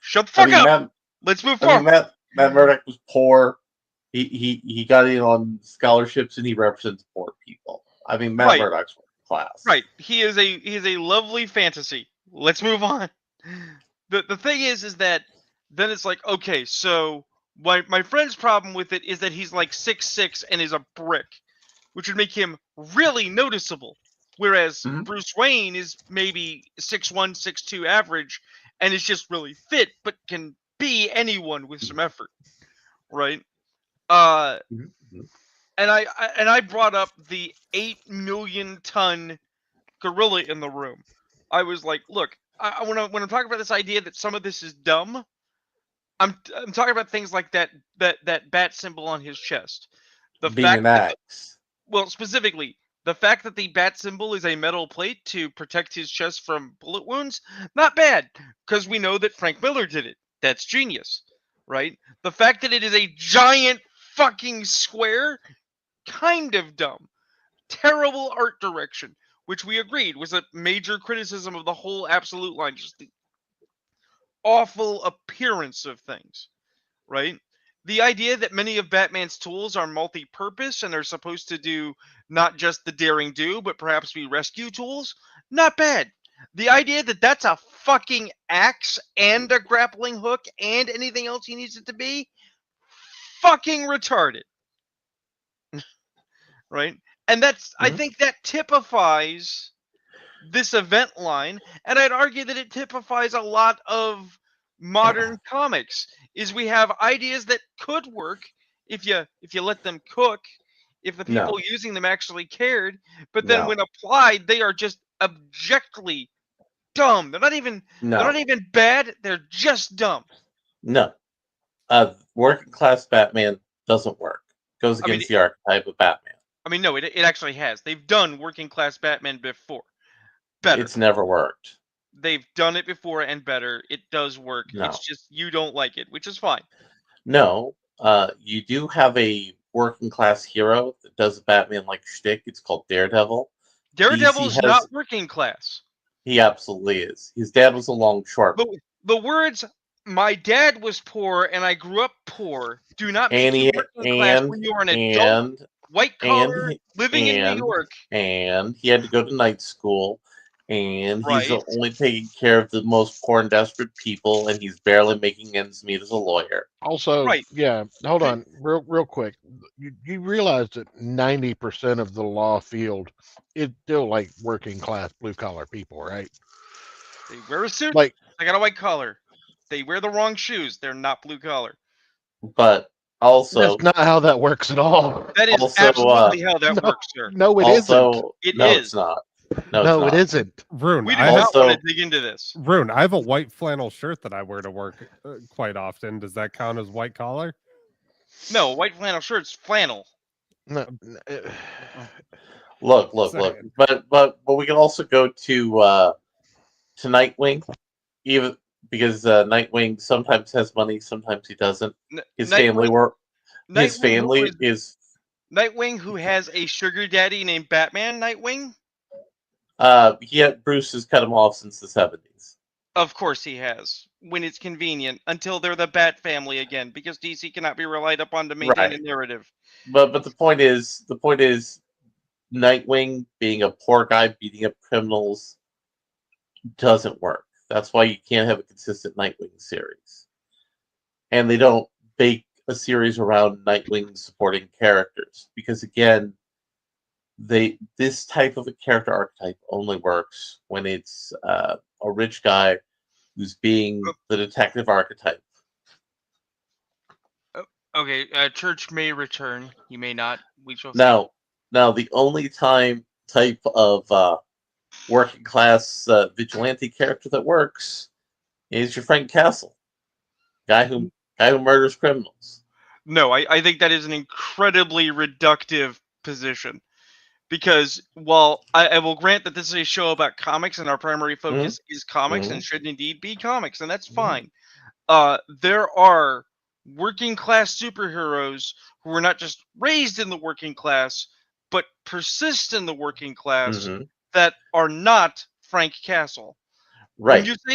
Speaker 6: Shut the fuck up. Let's move forward.
Speaker 2: Matt Murdock was poor. He got in on scholarships and he represents poor people. I mean, Matt Murdock's working class.
Speaker 6: Right. He is a lovely fantasy. Let's move on. The thing is that then it's like, okay, so my friend's problem with it is that he's like 6'6" and is a brick, which would make him really noticeable. Whereas Bruce Wayne is maybe 6'1", 6'2" average, and is just really fit, but can be anyone with some effort, right? And I brought up the 8 million ton gorilla in the room. I was like, look, when I'm talking about this idea that some of this is dumb, I'm talking about things like that bat symbol on his chest. The fact that specifically the fact that the bat symbol is a metal plate to protect his chest from bullet wounds, not bad, because we know that Frank Miller did it. That's genius, right? The fact that it is a giant fucking square, kind of dumb. Terrible art direction, which we agreed was a major criticism of the whole Absolute line, just the awful appearance of things, right? The idea that many of Batman's tools are multi-purpose and are supposed to do not just the daring do, but perhaps be rescue tools, not bad. The idea that that's a fucking axe and a grappling hook and anything else he needs it to be, fucking retarded. Right? And that's, I think that typifies this event line, and I'd argue that it typifies a lot of modern comics, is we have ideas that could work if you let them cook, if the people using them actually cared, but then when applied, they are just objectively dumb. They're not even bad, they're just dumb.
Speaker 2: No. Working class Batman doesn't work. Goes against the archetype of Batman.
Speaker 6: I mean, no, it actually has. They've done working class Batman before. Better.
Speaker 2: It's never worked.
Speaker 6: They've done it before and better. It does work.
Speaker 2: No.
Speaker 6: It's just you don't like it, which is fine.
Speaker 2: No, you do have a working class hero that does a Batman like shtick. It's called Daredevil.
Speaker 6: Daredevil's
Speaker 2: DC has-
Speaker 6: not working class.
Speaker 2: He absolutely is. His dad was a longshoreman.
Speaker 6: The words "my dad was poor and I grew up poor" do not make
Speaker 2: And
Speaker 6: you
Speaker 2: he
Speaker 6: working class when you are an adult,
Speaker 2: and
Speaker 6: white collar,
Speaker 2: and
Speaker 6: living in New
Speaker 2: and
Speaker 6: York.
Speaker 2: and he had to go to night school, and he's
Speaker 6: Right.
Speaker 2: only taking care of the most poor and desperate people, and he's barely making ends meet as a lawyer.
Speaker 1: Also,
Speaker 6: Right.
Speaker 1: yeah, hold on, real quick. You realize that 90% of the law field is still like working class blue collar people, right?
Speaker 6: They wear a suit.
Speaker 1: Like,
Speaker 6: They got a white collar. They wear the wrong shoes. They're not blue collar.
Speaker 2: But also,
Speaker 1: that's not how that works at all.
Speaker 6: That is
Speaker 2: Also,
Speaker 6: absolutely how that
Speaker 1: no,
Speaker 6: works, sir.
Speaker 1: No, it
Speaker 2: also,
Speaker 1: isn't.
Speaker 6: It
Speaker 2: no,
Speaker 6: is.
Speaker 2: it's not. No,
Speaker 1: No,
Speaker 2: it's
Speaker 1: it
Speaker 2: not.
Speaker 1: isn't.
Speaker 3: Rune,
Speaker 6: We do
Speaker 3: I
Speaker 6: not
Speaker 3: have,
Speaker 2: Also-
Speaker 6: want to dig into this.
Speaker 3: Rune, I have a white flannel shirt that I wear to work quite often. Does that count as white collar?
Speaker 6: No, white flannel shirt's flannel.
Speaker 1: No,
Speaker 2: Look.
Speaker 3: Saying.
Speaker 2: But we can also go to Nightwing, even because Nightwing sometimes has money, sometimes he doesn't. His family work. His family is.
Speaker 6: Nightwing, who has a sugar daddy named Batman. Nightwing.
Speaker 2: Bruce has cut him off since the 70s.
Speaker 6: Of course he has, when it's convenient, until they're the Bat family again, because DC cannot be relied upon to maintain a
Speaker 2: Right.
Speaker 6: narrative.
Speaker 2: But the point is, Nightwing being a poor guy beating up criminals doesn't work. That's why you can't have a consistent Nightwing series. And they don't bake a series around Nightwing supporting characters because again, this type of a character archetype only works when it's a rich guy who's being the detective archetype.
Speaker 6: Okay, Church may return. He may not. We shall see.
Speaker 2: Now the only type of working class vigilante character that works is your Frank Castle, guy who murders criminals.
Speaker 6: No, I think that is an incredibly reductive position. Because while I will grant that this is a show about comics and our primary focus is comics and should indeed be comics, and that's fine. There are working class superheroes who are not just raised in the working class, but persist in the working class that are not Frank Castle.
Speaker 2: Right.
Speaker 6: When you say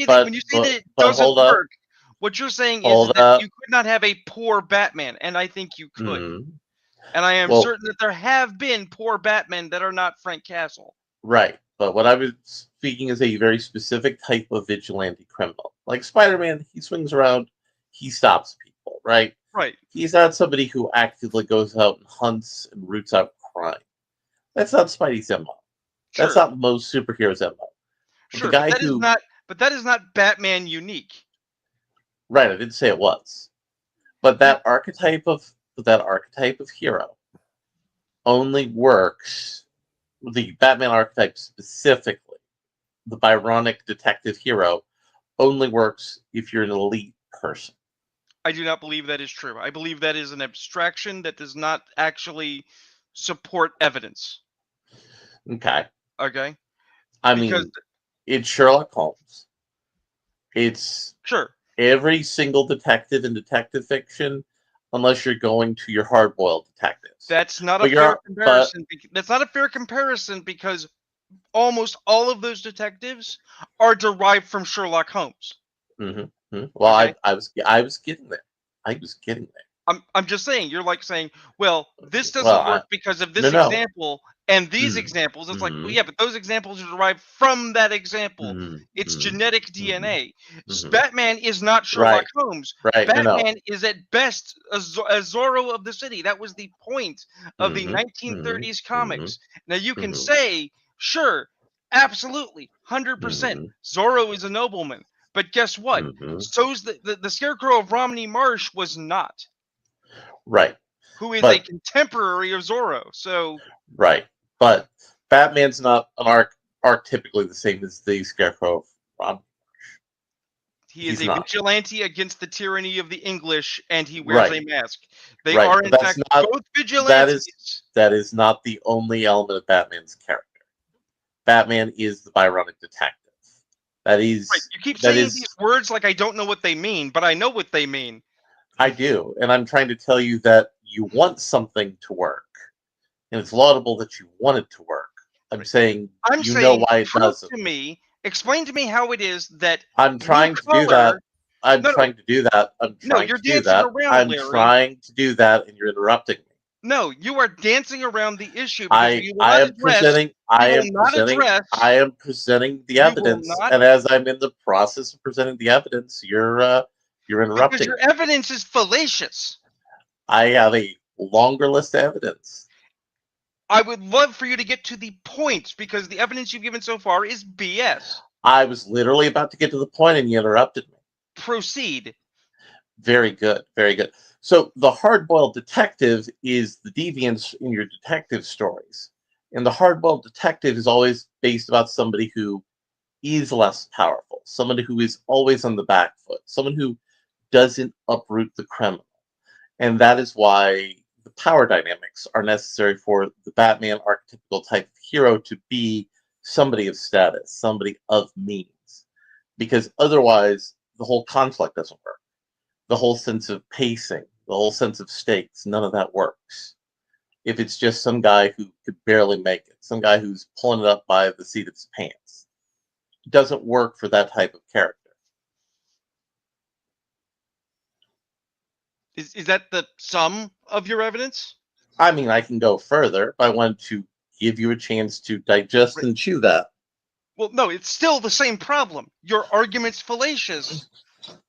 Speaker 6: that it doesn't work, what you're saying is that you could not have a poor Batman, and I think you could. And I am certain that there have been poor Batmen that are not Frank Castle.
Speaker 2: Right. But what I was speaking is a very specific type of vigilante criminal. Like Spider-Man, he swings around, he stops people, right?
Speaker 6: Right.
Speaker 2: He's not somebody who actively goes out and hunts and roots out crime. That's not Spidey's MO.
Speaker 6: Sure.
Speaker 2: That's not most superheroes' MO.
Speaker 6: Sure,
Speaker 2: the guy
Speaker 6: but that is not Batman unique.
Speaker 2: Right, I didn't say it was. But that archetype of hero only works, the Batman archetype specifically, the Byronic detective hero, only works if you're an elite person.
Speaker 6: I do not believe that is true. I believe that is an abstraction that does not actually support evidence.
Speaker 2: Okay.
Speaker 6: Okay?
Speaker 2: I mean, it's Sherlock Holmes. It's every single detective in detective fiction, unless you're going to your hard-boiled detectives.
Speaker 6: That's not a fair comparison. That's not a fair comparison because almost all of those detectives are derived from Sherlock Holmes.
Speaker 2: Well, okay. I was getting there.
Speaker 6: I'm just saying. You're like saying, well, this doesn't work because of this example and these examples. It's like, well, yeah, but those examples are derived from that example. It's genetic DNA. Batman is not Sherlock Holmes.
Speaker 2: Right.
Speaker 6: Batman is at best a Zorro of the city. That was the point of the 1930s comics. Now you can say, sure, absolutely, 100%. Zorro is a nobleman. But guess what? So's the Scarecrow of Romney Marsh was not.
Speaker 2: Right.
Speaker 6: Who is a contemporary of Zorro. So
Speaker 2: right. But Batman's not an arc typically the same as the Scarecrow of Romney Marsh.
Speaker 6: He is a vigilante against the tyranny of the English, and he wears a mask. They are, in fact, both vigilantes.
Speaker 2: That is not the only element of Batman's character. Batman is the Byronic detective. That is.
Speaker 6: Right. You keep saying these words like I don't know what they mean, but I know what they mean.
Speaker 2: I do, and I'm trying to tell you that you want something to work, and it's laudable that you want it to work. I'm saying
Speaker 6: I'm
Speaker 2: you
Speaker 6: saying,
Speaker 2: know why it
Speaker 6: prove
Speaker 2: doesn't.
Speaker 6: to me, explain to me how it is that
Speaker 2: I'm trying
Speaker 6: blue
Speaker 2: to do that.
Speaker 6: collar-
Speaker 2: I'm
Speaker 6: No, no.
Speaker 2: trying to do that. I'm
Speaker 6: No,
Speaker 2: trying
Speaker 6: you're
Speaker 2: to do
Speaker 6: dancing
Speaker 2: that.
Speaker 6: around,
Speaker 2: I'm
Speaker 6: Larry.
Speaker 2: trying to do that, and you're interrupting me.
Speaker 6: No, you are dancing around the issue because you will not
Speaker 2: am presenting. I am presenting the
Speaker 6: you will
Speaker 2: evidence,
Speaker 6: not-
Speaker 2: and as I'm in the process of presenting the evidence, you're
Speaker 6: because
Speaker 2: interrupting.
Speaker 6: your evidence is fallacious.
Speaker 2: I have a longer list of evidence.
Speaker 6: I would love for you to get to the point because the evidence you've given so far is BS.
Speaker 2: I was literally about to get to the point, and you interrupted me.
Speaker 6: Proceed.
Speaker 2: Very good, very good. So the hard-boiled detective is the deviance in your detective stories. And the hard-boiled detective is always based about somebody who is less powerful, somebody who is always on the back foot, someone who doesn't uproot the criminal. And that is why the power dynamics are necessary for the Batman archetypical type of hero to be somebody of status, somebody of means. Because otherwise, the whole conflict doesn't work. The whole sense of pacing, the whole sense of stakes, none of that works. If it's just some guy who could barely make it, some guy who's pulling it up by the seat of his pants, it doesn't work for that type of character.
Speaker 6: Is that the sum of your evidence?
Speaker 2: I mean, I can go further if I want to give you a chance to digest and chew that.
Speaker 6: Well, no, it's still the same problem. Your argument's fallacious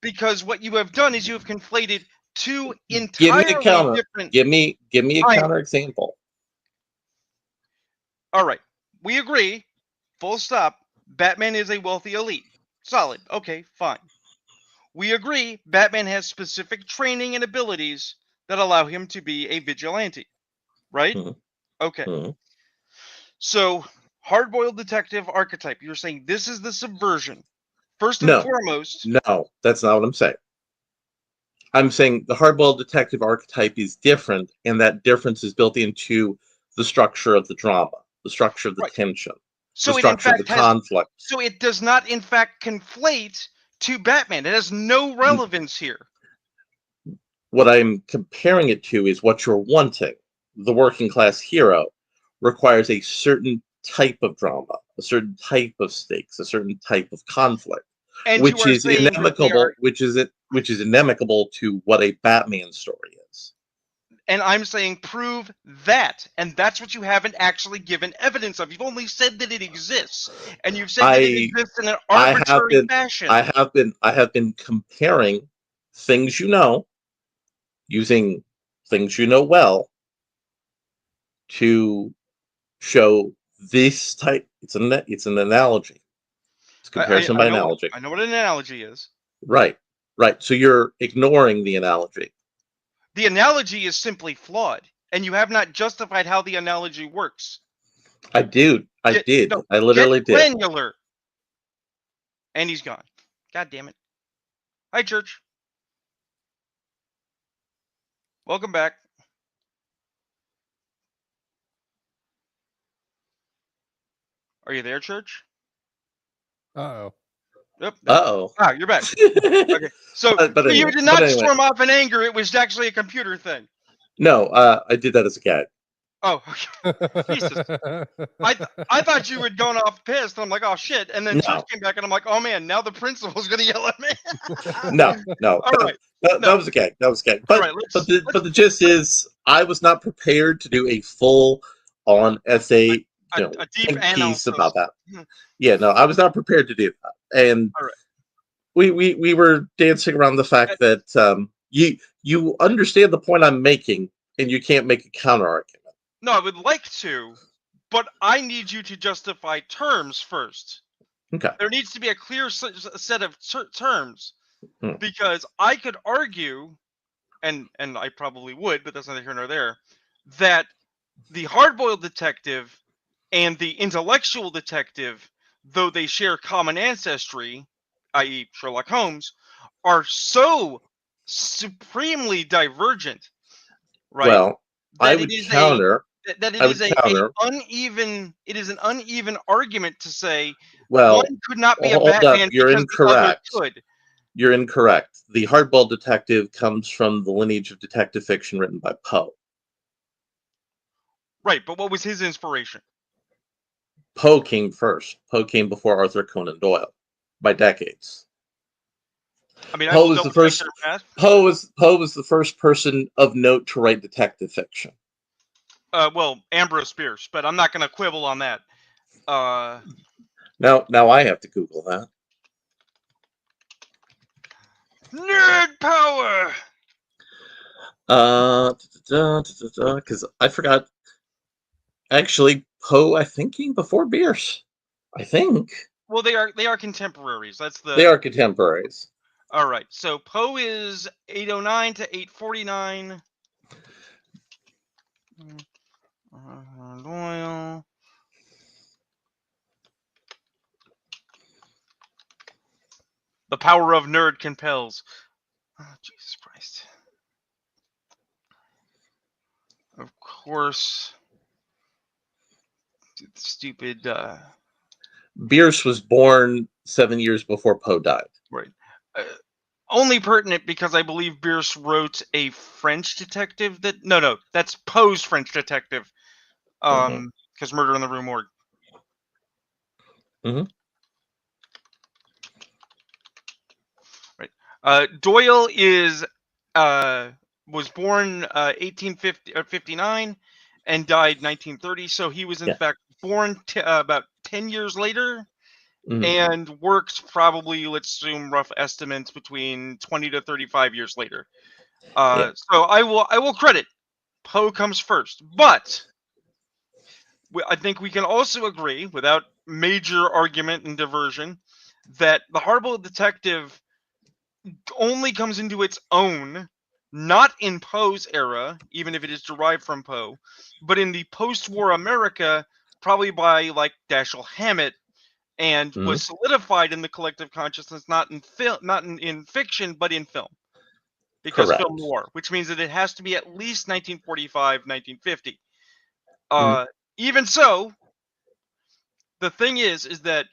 Speaker 6: because what you have done is you have conflated two
Speaker 2: Give me
Speaker 6: entirely
Speaker 2: a counter.
Speaker 6: different.
Speaker 2: Give me a counter example.
Speaker 6: All right, we agree. Full stop. Batman is a wealthy elite. Solid. Okay, fine. We agree. Batman has specific training and abilities that allow him to be a vigilante. Right? Okay. So, hard-boiled detective archetype. You're saying this is the subversion. First and foremost.
Speaker 2: No, that's not what I'm saying. I'm saying the hard-boiled detective archetype is different, and that difference is built into the structure of the drama, the structure of the tension,
Speaker 6: So
Speaker 2: the
Speaker 6: it in
Speaker 2: structure of
Speaker 6: fact
Speaker 2: the conflict.
Speaker 6: So it does not, in fact, conflate to Batman. It has no relevance here.
Speaker 2: What I'm comparing it to is what you're wanting. The working class hero requires a certain type of drama, a certain type of stakes, a certain type of conflict,
Speaker 6: And
Speaker 2: which
Speaker 6: you are
Speaker 2: is
Speaker 6: saying that they
Speaker 2: inimical.
Speaker 6: are-
Speaker 2: Which is inimical to what a Batman story is.
Speaker 6: And I'm saying prove that. And that's what you haven't actually given evidence of. You've only said that it exists. And you've said that it exists in an arbitrary fashion.
Speaker 2: I have been comparing things you know, using things you know well, to show this type. It's an analogy. It's comparison by analogy.
Speaker 6: I know what an analogy is.
Speaker 2: Right. So you're ignoring the analogy.
Speaker 6: The analogy is simply flawed. And you have not justified how the analogy works.
Speaker 2: I did.
Speaker 6: No,
Speaker 2: I literally
Speaker 6: get
Speaker 2: did.
Speaker 6: granular. And he's gone. God damn it. Hi, Church. Welcome back. Are you there, Church?
Speaker 3: Uh-oh.
Speaker 6: Yep.
Speaker 2: Uh-oh.
Speaker 6: Ah, you're back. Okay. So
Speaker 2: But
Speaker 6: you
Speaker 2: anyway,
Speaker 6: did not
Speaker 2: but anyway.
Speaker 6: storm off in anger. It was actually a computer thing.
Speaker 2: No, I did that as a gag.
Speaker 6: Oh, okay. Jesus. I thought you had gone off pissed. I'm like, oh shit. And then Church came back and I'm like, oh man, now the principal's gonna yell at me.
Speaker 2: No.
Speaker 6: All right.
Speaker 2: That was a gag. That was a gag. But
Speaker 6: All right,
Speaker 2: but the gist is, I was not prepared to do a full-on essay,
Speaker 6: a deep
Speaker 2: think piece
Speaker 6: analysis.
Speaker 2: about that. Yeah, no, I was not prepared to do that. And we were dancing around the fact that you understand the point I'm making, and you can't make a counter argument.
Speaker 6: No, I would like to, but I need you to justify terms first.
Speaker 2: Okay.
Speaker 6: There needs to be a clear set of terms, because I could argue, and I probably would, but that's neither here nor there, that the hard-boiled detective and the intellectual detective, though they share common ancestry, i.e. Sherlock Holmes, are so supremely divergent, right?
Speaker 2: Well, I would counter.
Speaker 6: That it
Speaker 2: I
Speaker 6: is
Speaker 2: would counter.
Speaker 6: It is an uneven argument to say
Speaker 2: Well,
Speaker 6: one could not be a
Speaker 2: hold up,
Speaker 6: Batman
Speaker 2: you're
Speaker 6: because the other
Speaker 2: incorrect.
Speaker 6: could.
Speaker 2: You're incorrect. The hardboiled detective comes from the lineage of detective fiction written by Poe.
Speaker 6: Right, but what was his inspiration?
Speaker 2: Poe came first. Poe came before Arthur Conan Doyle by decades.
Speaker 6: I mean, I
Speaker 2: Poe
Speaker 6: will
Speaker 2: was the
Speaker 6: double check
Speaker 2: first.
Speaker 6: their math.
Speaker 2: Poe was the first person of note to write detective fiction.
Speaker 6: Well, Ambrose Bierce, but I'm not going to quibble on that.
Speaker 2: Now I have to Google that.
Speaker 6: Nerd power.
Speaker 2: Because I forgot. Actually, Poe, I think, came before Bierce. I think
Speaker 6: Well, they are contemporaries. That's the.
Speaker 2: they are contemporaries.
Speaker 6: All right. So Poe is 809 to 849. Doyle. The power of nerd compels. Oh, Jesus Christ. Of course. Stupid.
Speaker 2: Bierce was born 7 years before Poe died.
Speaker 6: Right. Only pertinent because I believe Bierce wrote a French detective that. No, that's Poe's French detective. Because Murder in the Rue Morgue.
Speaker 2: Mm-hmm.
Speaker 6: Right. Doyle was born 1859 and died 1930. So he was in fact born about 10 years later. And worked probably, let's assume, rough estimates between 20 to 35 years later. So I will credit Poe comes first, but I think we can also agree, without major argument and diversion, that the hardboiled detective only comes into its own, not in Poe's era, even if it is derived from Poe, but in the post-war America, probably by like Dashiell Hammett. And was solidified in the collective consciousness, not in fiction, but in film, because
Speaker 2: Correct.
Speaker 6: film noir, which means that it has to be at least 1945, 1950. Even so, the thing is that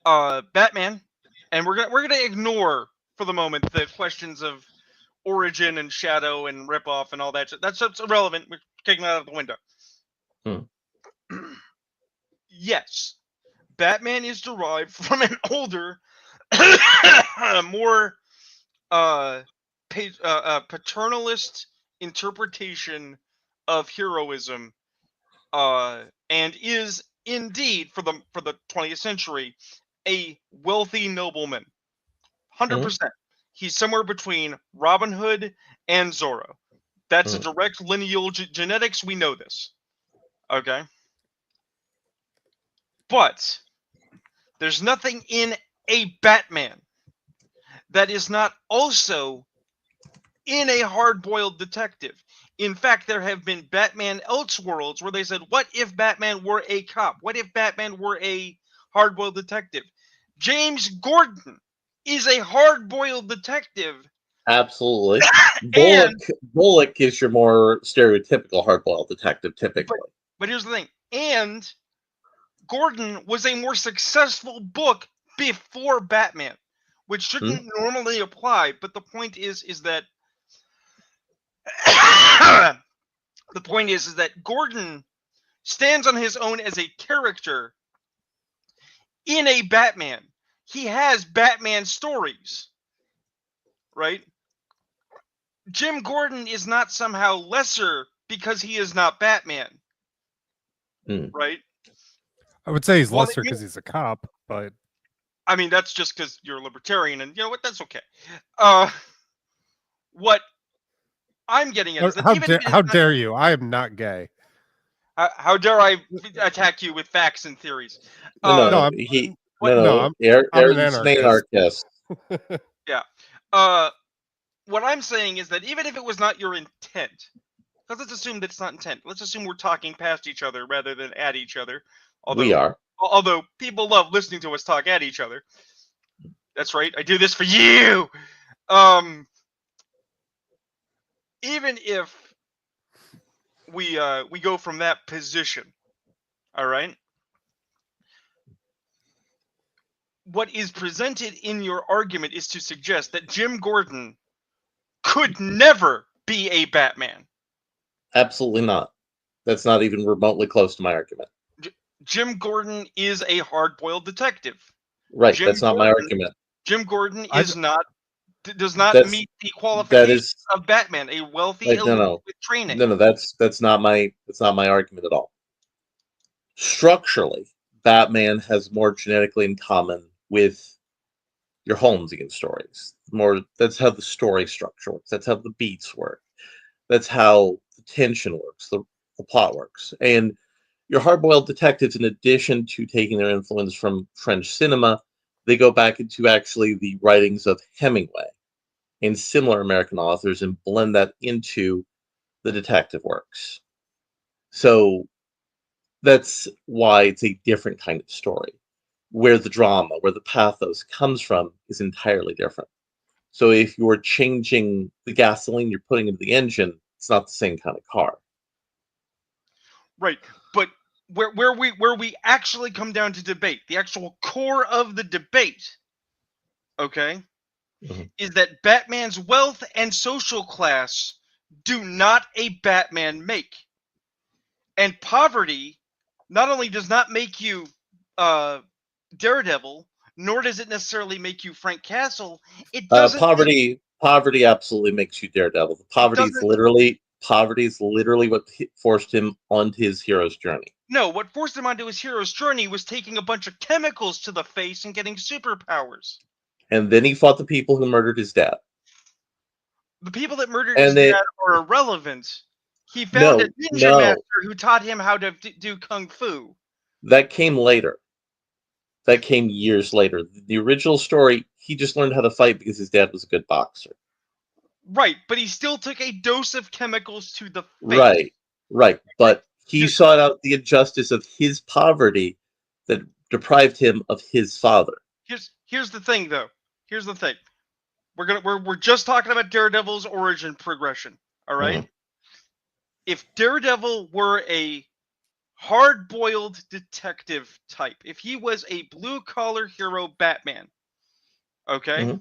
Speaker 6: Batman, and we're gonna ignore for the moment the questions of origin and shadow and ripoff and all that. That's irrelevant. We're kicking that out of the window. Yes. Batman is derived from an older, more paternalist interpretation of heroism, and is indeed for the 20th century a wealthy nobleman. 100%. He's somewhere between Robin Hood and Zorro. That's a direct lineal genetics. We know this. Okay. But there's nothing in a Batman that is not also in a hard-boiled detective. In fact, there have been Batman Elseworlds where they said, what if Batman were a cop? What if Batman were a hard-boiled detective? James Gordon is a hard-boiled detective.
Speaker 2: Absolutely. Bullock is your more stereotypical hard-boiled detective, typically.
Speaker 6: But here's the thing. And Gordon was a more successful book before Batman, which shouldn't normally apply. But the point is that Gordon stands on his own as a character in a Batman. He has Batman stories, right? Jim Gordon is not somehow lesser because he is not Batman, right?
Speaker 3: I would say he's lesser because he's a cop, but
Speaker 6: I mean that's just because you're a libertarian, and you know what? That's okay. What I'm getting at is that
Speaker 3: how dare you? I am not gay.
Speaker 6: How dare I attack you with facts and theories?
Speaker 3: I'm
Speaker 2: Aaron's an anarchist.
Speaker 6: Yeah. What I'm saying is that even if it was not your intent, let's assume that it's not intent. Let's assume we're talking past each other rather than at each other.
Speaker 2: We are.
Speaker 6: Although people love listening to us talk at each other. That's right. I do this for you. Even if we go from that position, all right? what is presented in your argument is to suggest that Jim Gordon could never be a Batman.
Speaker 2: Absolutely not. That's not even remotely close to my argument.
Speaker 6: Jim Gordon is a hard-boiled detective.
Speaker 2: Right,
Speaker 6: Jim
Speaker 2: that's not my
Speaker 6: Gordon-
Speaker 2: argument.
Speaker 6: Jim Gordon
Speaker 3: I've-
Speaker 6: does not
Speaker 2: That's-
Speaker 6: meet the
Speaker 2: That
Speaker 6: qualifications
Speaker 2: is
Speaker 6: of Batman, a wealthy
Speaker 2: like,
Speaker 6: elite
Speaker 2: no.
Speaker 6: with training.
Speaker 2: No, that's not my argument at all. Structurally, Batman has more genetically in common with your Holmesian stories. That's how the story structure works. That's how the beats work. That's how the tension works, the plot works. And your hard-boiled detectives, in addition to taking their influence from French cinema, they go back into actually the writings of Hemingway and similar American authors and blend that into the detective works. So that's why it's a different kind of story, where the drama, where the pathos comes from is entirely different. So if you're changing the gasoline you're putting into the engine, it's not the same kind of car.
Speaker 6: Right, but where we actually come down to debate, the actual core of the debate, okay,
Speaker 2: Mhm.
Speaker 6: is that Batman's wealth and social class do not a Batman make. And poverty not only does not make you Daredevil, nor does it necessarily make you Frank Castle. It doesn't.
Speaker 2: Poverty absolutely makes you Daredevil. Poverty is literally what forced him onto his hero's journey.
Speaker 6: No, what forced him onto his hero's journey was taking a bunch of chemicals to the face and getting superpowers.
Speaker 2: And then he fought the people who murdered his dad.
Speaker 6: The people that murdered his dad are irrelevant. He found a ninja master who taught him how to do kung fu.
Speaker 2: That came later. That came years later. The original story, he just learned how to fight because his dad was a good boxer.
Speaker 6: Right, but he still took a dose of chemicals to the face.
Speaker 2: Right. But he sought out the injustice of his poverty that deprived him of his father.
Speaker 6: Here's the thing, though. Here's the thing. We're just talking about Daredevil's origin progression. All right. If Daredevil were a hard-boiled detective type, if he was a blue-collar hero Batman, okay,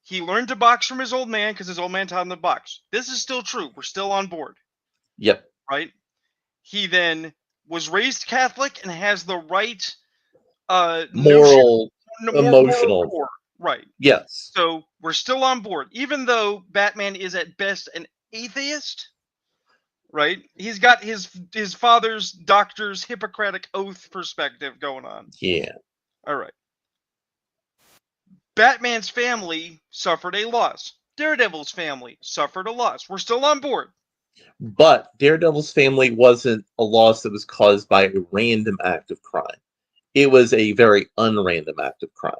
Speaker 6: he learned to box from his old man because his old man taught him to box. This is still true. We're still on board.
Speaker 2: Yep.
Speaker 6: Right? He then was raised Catholic and has the right
Speaker 2: moral, emotional.
Speaker 6: core. Right.
Speaker 2: Yes.
Speaker 6: So we're still on board. Even though Batman is at best an atheist, right? He's got his father's doctor's Hippocratic oath perspective going on.
Speaker 2: Yeah.
Speaker 6: All right. Batman's family suffered a loss. Daredevil's family suffered a loss. We're still on board.
Speaker 2: But Daredevil's family wasn't a loss that was caused by a random act of crime. It was a very unrandom act of crime.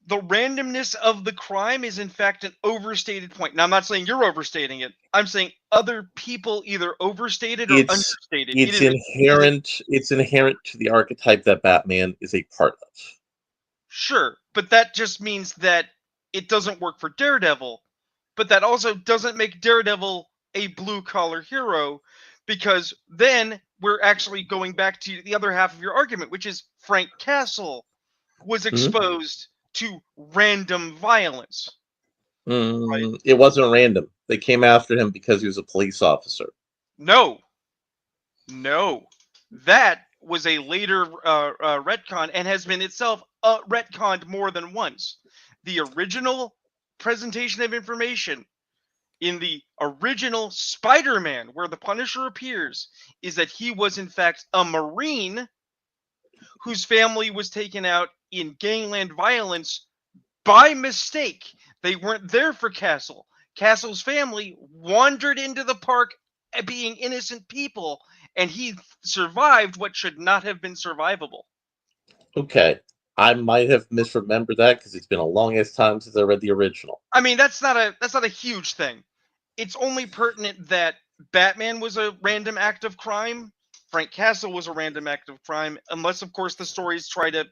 Speaker 6: The randomness of the crime is in fact an overstated point. Now, I'm not saying you're overstating it. I'm saying other people either overstated or understated.
Speaker 2: It's inherent to the archetype that Batman is a part of.
Speaker 6: Sure, but that just means that it doesn't work for Daredevil. But that also doesn't make Daredevil a blue-collar hero, because then we're actually going back to the other half of your argument, which is Frank Castle was exposed to random violence.
Speaker 2: Right? It wasn't random. They came after him because he was a police officer.
Speaker 6: No. That was a later retcon and has been itself retconned more than once. The original presentation of information in the original Spider-Man, where the Punisher appears, is that he was in fact a Marine whose family was taken out in gangland violence by mistake. They weren't there for Castle. Castle's family wandered into the park being innocent people, and he survived what should not have been survivable.
Speaker 2: Okay. I might have misremembered that because it's been a long-ass time since I read the original.
Speaker 6: I mean, that's not a huge thing. It's only pertinent that Batman was a random act of crime. Frank Castle was a random act of crime, unless, of course, the stories try to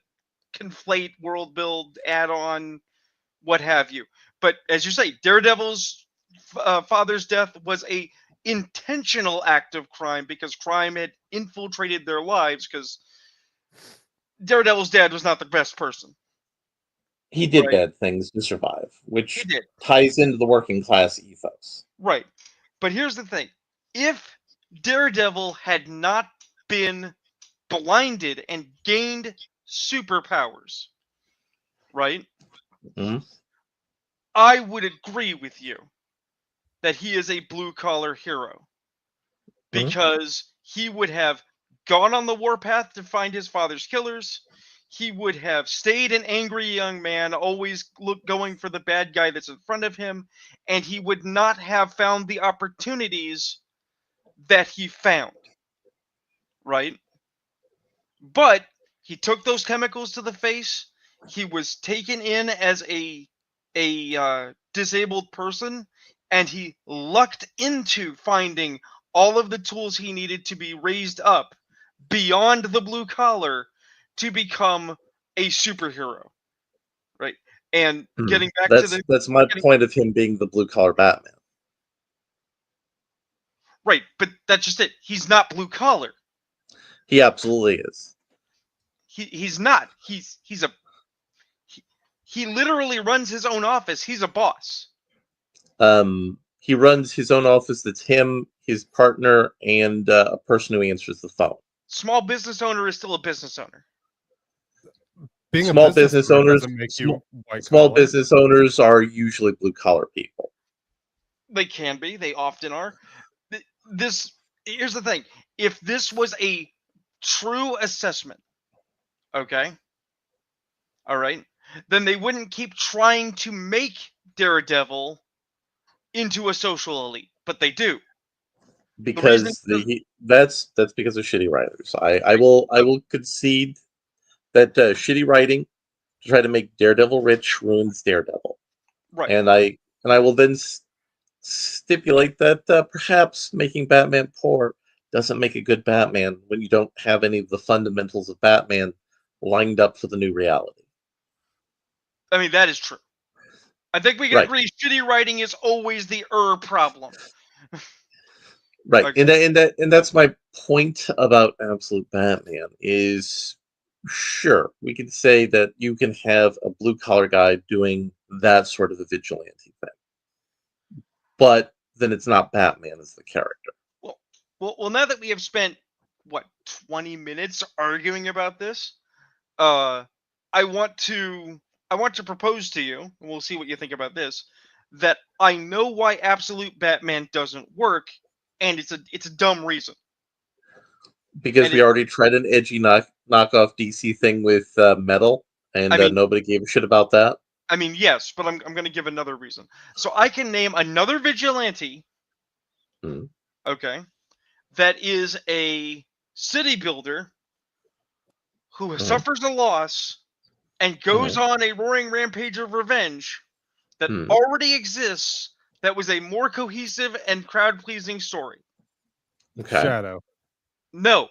Speaker 6: conflate, world build, add on, what have you. But as you say, Daredevil's father's death was a intentional act of crime because crime had infiltrated their lives, because Daredevil's dad was not the best person.
Speaker 2: He did
Speaker 6: Right.
Speaker 2: bad things to survive,
Speaker 6: He
Speaker 2: which
Speaker 6: did.
Speaker 2: ties into the working class ethos.
Speaker 6: Right. But here's the thing. If Daredevil had not been blinded and gained superpowers, right?
Speaker 2: Mhm.
Speaker 6: I would agree with you that he is a blue-collar hero. Because he would have gone on the warpath to find his father's killers. He would have stayed an angry young man, always going for the bad guy that's in front of him, and he would not have found the opportunities that he found. Right? But he took those chemicals to the face. He was taken in as a disabled person, and he lucked into finding all of the tools he needed to be raised up beyond the blue collar to become a superhero. Right? And getting back to the
Speaker 2: That's my point of him being the blue collar Batman.
Speaker 6: right, but that's just it. He's not blue collar.
Speaker 2: He absolutely is.
Speaker 6: He's not. He literally runs his own office. He's a boss.
Speaker 2: He runs his own office. That's him, his partner, and a person who answers the phone.
Speaker 6: Small business owner is still a business owner.
Speaker 3: Being
Speaker 2: Small
Speaker 3: a business owner
Speaker 2: owners,
Speaker 3: doesn't make you white
Speaker 2: small
Speaker 3: collar.
Speaker 2: business owners are usually blue collar people.
Speaker 6: They can be. They often are. Here's the thing. If this was a true assessment, okay, all right, then they wouldn't keep trying to make Daredevil into a social elite, but they do.
Speaker 2: Because that's because of shitty writers. I will concede that shitty writing to try to make Daredevil rich ruins Daredevil.
Speaker 6: Right.
Speaker 2: And I will then stipulate that perhaps making Batman poor doesn't make a good Batman when you don't have any of the fundamentals of Batman lined up for the new reality.
Speaker 6: I mean, that is true. I think we can agree shitty writing is always the problem.
Speaker 2: Right.
Speaker 6: Okay.
Speaker 2: And that's my point about Absolute Batman is sure, we can say that you can have a blue collar guy doing that sort of a vigilante thing. But then it's not Batman as the character.
Speaker 6: Well, now that we have spent 20 minutes arguing about this, I want to propose to you, and we'll see what you think about this, that I know why Absolute Batman doesn't work, and it's a dumb reason.
Speaker 2: Because we already tried an edgy knockoff DC thing with Metal, and nobody gave a shit about that.
Speaker 6: I mean, yes, but I'm going to give another reason. So I can name another vigilante, okay, that is a city builder who suffers a loss and goes on a roaring rampage of revenge that already exists, that was a more cohesive and crowd-pleasing story.
Speaker 2: Okay.
Speaker 3: Shadow.
Speaker 6: No.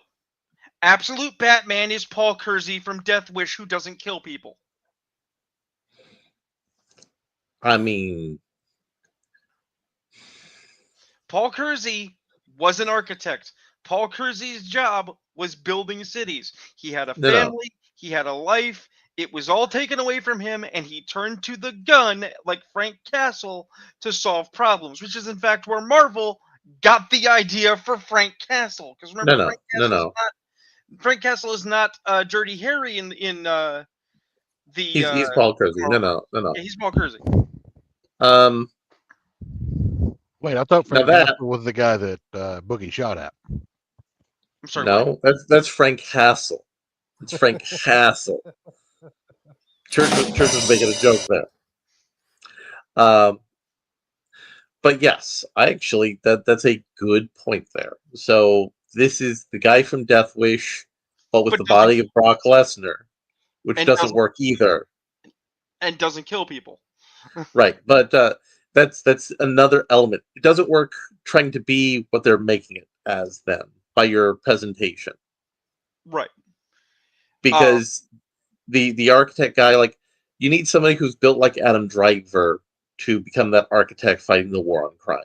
Speaker 6: Absolute Batman is Paul Kersey from Death Wish who doesn't kill people.
Speaker 2: I mean,
Speaker 6: Paul Kersey was an architect. Paul Kersey's job was building cities. He had a family, he had a life. It was all taken away from him, and he turned to the gun, like Frank Castle, to solve problems, which is, in fact, where Marvel got the idea for Frank Castle. Because remember, Frank Castle is not Dirty Harry in the...
Speaker 2: He's Paul Kersey. No.
Speaker 6: Yeah, he's Paul Kersey.
Speaker 1: Wait, I thought Frank Castle was the guy that Boogie shot at.
Speaker 6: I'm sorry.
Speaker 2: No, that's Frank Castle. It's Frank Castle. Church was making a joke there. But yes, I actually that's a good point there. So this is the guy from Death Wish, but with the body of Brock Lesnar, which doesn't work either.
Speaker 6: And doesn't kill people.
Speaker 2: Right, but that's another element. It doesn't work trying to be what they're making it as then by your presentation.
Speaker 6: Right.
Speaker 2: Because the architect guy, like, you need somebody who's built like Adam Driver to become that architect fighting the war on crime.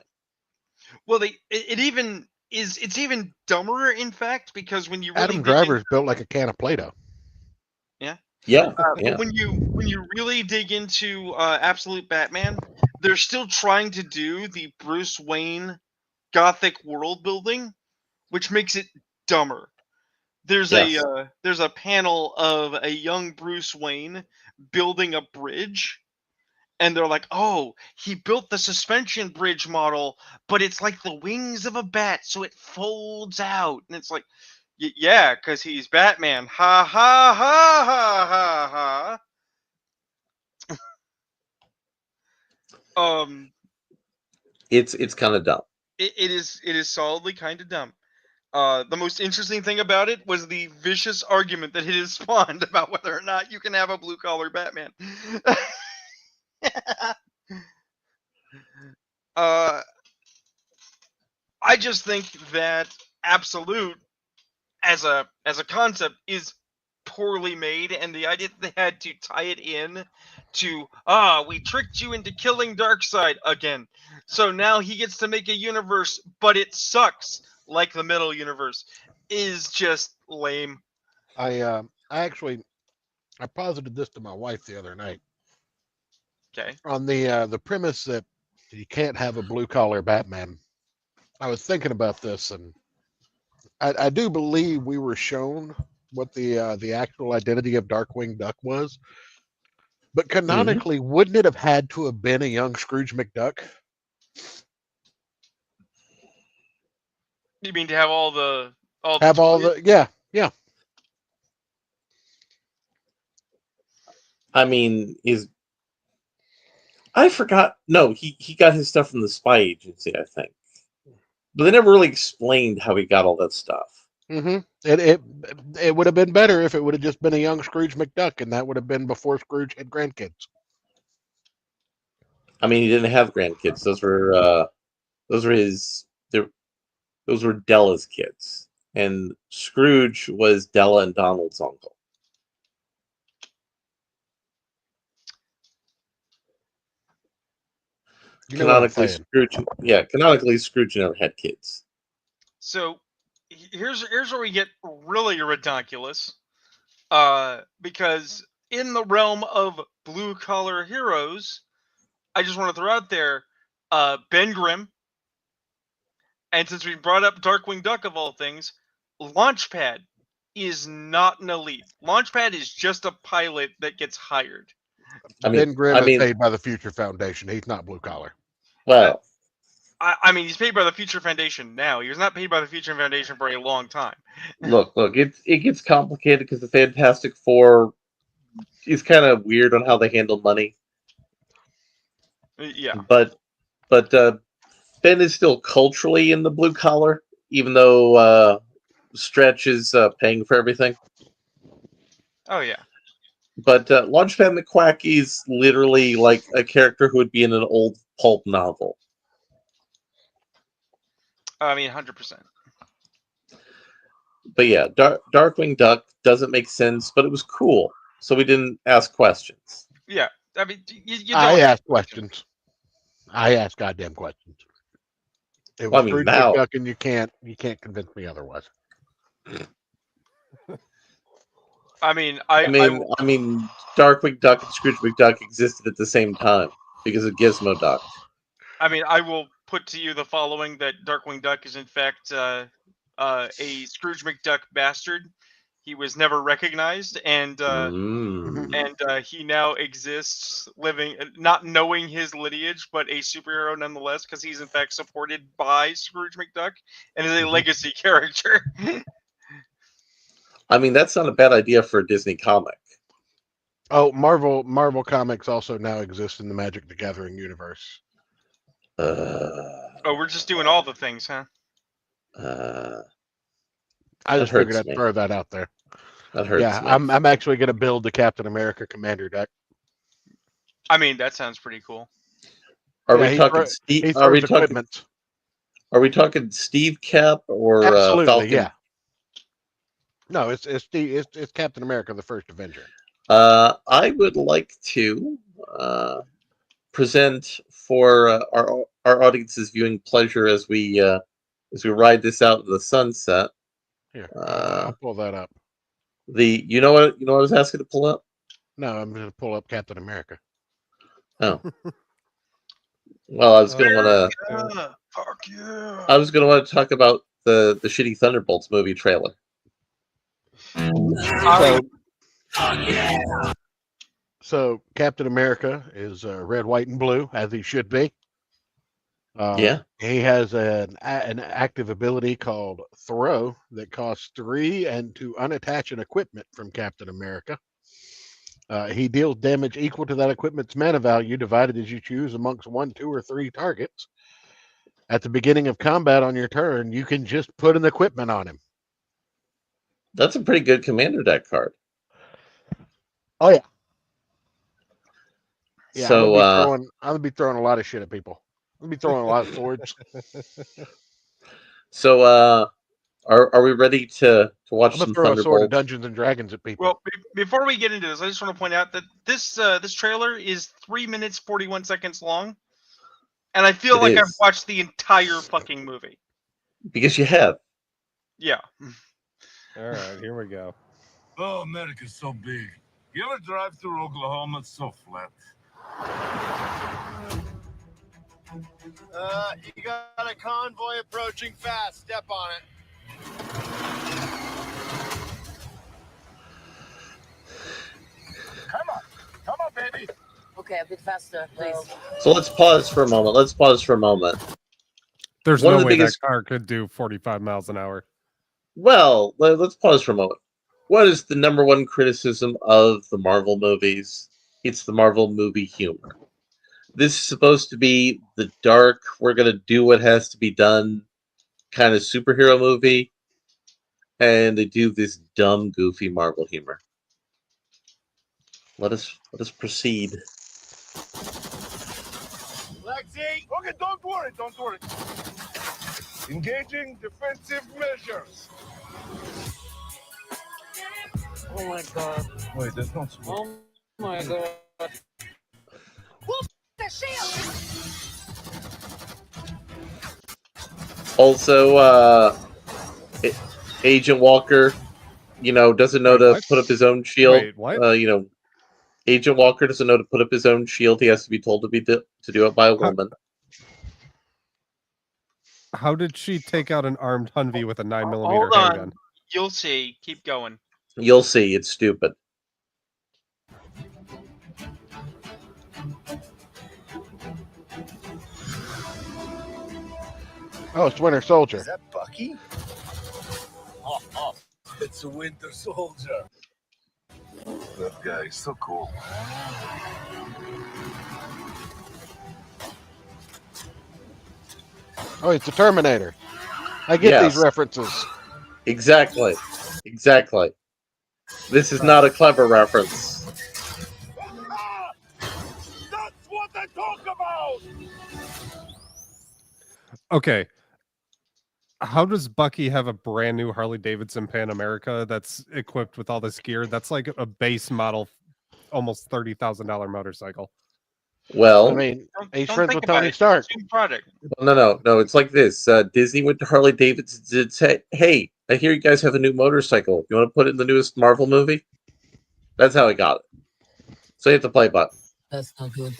Speaker 6: Well, it's even dumber, in fact, because when you really
Speaker 1: Adam Driver's built like a can of Play-Doh.
Speaker 2: Yeah.
Speaker 6: But when you really dig into Absolute Batman, they're still trying to do the Bruce Wayne Gothic world building, which makes it dumber. There's
Speaker 2: Yes.
Speaker 6: a panel of a young Bruce Wayne building a bridge, and they're like, "Oh, he built the suspension bridge model, but it's like the wings of a bat, so it folds out." And it's like, yeah, because he's Batman. Ha ha ha ha ha ha.
Speaker 2: It's kind of dumb.
Speaker 6: It is solidly kind of dumb. The most interesting thing about it was the vicious argument that it has spawned about whether or not you can have a blue collar Batman. I just think that Absolute as a concept is poorly made, and the idea that they had to tie it in to we tricked you into killing Darkseid again, so now he gets to make a universe, but it sucks like the Metal universe, is just lame.
Speaker 1: I posited this to my wife the other night.
Speaker 6: Okay.
Speaker 1: On the premise that you can't have a blue collar Batman. I was thinking about this, and I do believe we were shown what the actual identity of Darkwing Duck was. But canonically, wouldn't it have had to have been a young Scrooge McDuck?
Speaker 6: You mean to have all the
Speaker 1: yeah.
Speaker 2: I mean, I forgot. No, he got his stuff from the spy agency, I think. But they never really explained how he got all that stuff.
Speaker 1: Mm-hmm. It would have been better if it would have just been a young Scrooge McDuck, and that would have been before Scrooge had grandkids.
Speaker 2: I mean, he didn't have grandkids. Those were Della's kids, and Scrooge was Della and Donald's uncle. Canonically, Scrooge never had kids.
Speaker 6: So here's where we get really ridiculous, because in the realm of blue collar heroes, I just want to throw out there Ben Grimm, and since we brought up Darkwing Duck of all things, Launchpad is not an elite. Launchpad is just a pilot that gets hired.
Speaker 1: Ben Grimm is paid by the Future Foundation. He's not blue collar.
Speaker 2: Well,
Speaker 6: I mean, he's paid by the Future Foundation now. He was not paid by the Future Foundation for a long time.
Speaker 2: Look, it gets complicated because the Fantastic Four is kind of weird on how they handle money.
Speaker 6: Yeah.
Speaker 2: But Ben is still culturally in the blue collar, even though Stretch is paying for everything.
Speaker 6: Oh, yeah.
Speaker 2: But Launchpad McQuack is literally like a character who would be in an old pulp novel.
Speaker 6: I mean, 100%.
Speaker 2: But yeah, Darkwing Duck doesn't make sense, but it was cool, so we didn't ask questions.
Speaker 6: Yeah, I mean, you
Speaker 1: I asked questions. I asked goddamn questions. It was Scrooge McDuck, and you can't convince me otherwise.
Speaker 6: I mean,
Speaker 2: I mean, Darkwing Duck and Scrooge McDuck existed at the same time because of Gizmo Duck.
Speaker 6: I mean, I will put to you the following: that Darkwing Duck is in fact a Scrooge McDuck bastard. He was never recognized, and he now exists, living, not knowing his lineage, but a superhero nonetheless, because he's in fact supported by Scrooge McDuck and is a legacy character.
Speaker 2: I mean, that's not a bad idea for a Disney comic.
Speaker 1: Oh, Marvel Comics also now exists in the Magic the Gathering universe.
Speaker 6: Oh, we're just doing all the things, huh?
Speaker 1: I just figured I'd throw that out there.
Speaker 2: That hurts.
Speaker 1: Yeah, I'm actually going to build the Captain America Commander deck.
Speaker 6: I mean, that sounds pretty cool.
Speaker 2: Are we talking Steve? Are we talking Steve Cap or
Speaker 1: Absolutely,
Speaker 2: Falcon?
Speaker 1: Yeah. No, it's Captain America, the first Avenger.
Speaker 2: I would like to present for our audience's viewing pleasure as we ride this out in the sunset.
Speaker 1: Here, I'll pull that up.
Speaker 2: You know what I was asking to pull up?
Speaker 1: No, I'm going to pull up Captain America.
Speaker 2: Oh. Well, I was gonna want to.
Speaker 6: Fuck yeah.
Speaker 2: I was gonna want to talk about the shitty Thunderbolts movie trailer.
Speaker 1: So Captain America is red, white, and blue, as he should be.
Speaker 2: Yeah.
Speaker 1: He has an active ability called Throw that costs 3, and to unattach an equipment from Captain America. He deals damage equal to that equipment's mana value, divided as you choose amongst 1, 2, or 3 targets. At the beginning of combat on your turn, you can just put an equipment on him.
Speaker 2: That's a pretty good commander deck card.
Speaker 1: Oh yeah. Yeah,
Speaker 2: So
Speaker 1: I'm gonna be throwing a lot of shit at people. I'm gonna be throwing a lot of swords.
Speaker 2: So are we ready to watch
Speaker 1: I'm
Speaker 2: some
Speaker 1: gonna throw a sword of
Speaker 2: Thunderbolts?
Speaker 1: Dungeons and Dragons at people.
Speaker 6: Well, before we get into this, I just want to point out that this trailer is 3 minutes 41 seconds long, and I feel
Speaker 2: It
Speaker 6: like
Speaker 2: is.
Speaker 6: I've watched the entire fucking movie.
Speaker 2: Because you have.
Speaker 6: Yeah.
Speaker 3: All right, here we go.
Speaker 8: Oh, America's so big. You ever drive through Oklahoma? It's so flat.
Speaker 11: You got a convoy approaching fast. Step on it.
Speaker 8: Come on, baby.
Speaker 12: Okay, a bit faster, please.
Speaker 2: So let's pause for a moment.
Speaker 3: There's
Speaker 2: One
Speaker 3: no
Speaker 2: of the
Speaker 3: way
Speaker 2: biggest-
Speaker 3: that car could do 45 miles an hour.
Speaker 2: Well, let's pause for a moment. What is the number one criticism of the Marvel movies? It's the Marvel movie humor. This is supposed to be the dark, we're going to do what has to be done kind of superhero movie. And they do this dumb, goofy Marvel humor. Let us proceed.
Speaker 8: Lexi! Okay, don't worry. Engaging defensive measures.
Speaker 12: Oh my god.
Speaker 8: Wait, there's no switch.
Speaker 12: Oh my god.
Speaker 9: The shield!
Speaker 2: Also, Agent Walker, doesn't know to put up his own shield.
Speaker 3: Wait, what?
Speaker 2: Agent Walker doesn't know to put up his own shield. He has to be told to do it by a woman.
Speaker 3: How did she take out an armed Humvee with a 9mm
Speaker 6: Hold on.
Speaker 3: handgun?
Speaker 6: You'll see. Keep going.
Speaker 2: You'll see. It's stupid.
Speaker 1: Oh, it's Winter Soldier.
Speaker 8: Is that Bucky? Oh, it's a Winter Soldier. That guy is so cool.
Speaker 1: Oh, it's a Terminator. I get
Speaker 2: Yes.
Speaker 1: these references.
Speaker 2: Exactly. This is not a clever reference.
Speaker 8: That's what I talk about!
Speaker 3: Okay. How does Bucky have a brand new Harley Davidson Pan America that's equipped with all this gear? That's like a base model, almost $30,000 motorcycle.
Speaker 2: Well,
Speaker 1: I mean, he's
Speaker 6: Don't
Speaker 1: friends
Speaker 6: think
Speaker 1: with
Speaker 6: about
Speaker 1: Tony
Speaker 6: it.
Speaker 1: Stark.
Speaker 6: Same project.
Speaker 2: no. It's like this. Disney went to Harley Davidson and did say, "Hey, I hear you guys have a new motorcycle. You want to put it in the newest Marvel movie?" That's how I got it. So you hit the play button.
Speaker 12: That's not good.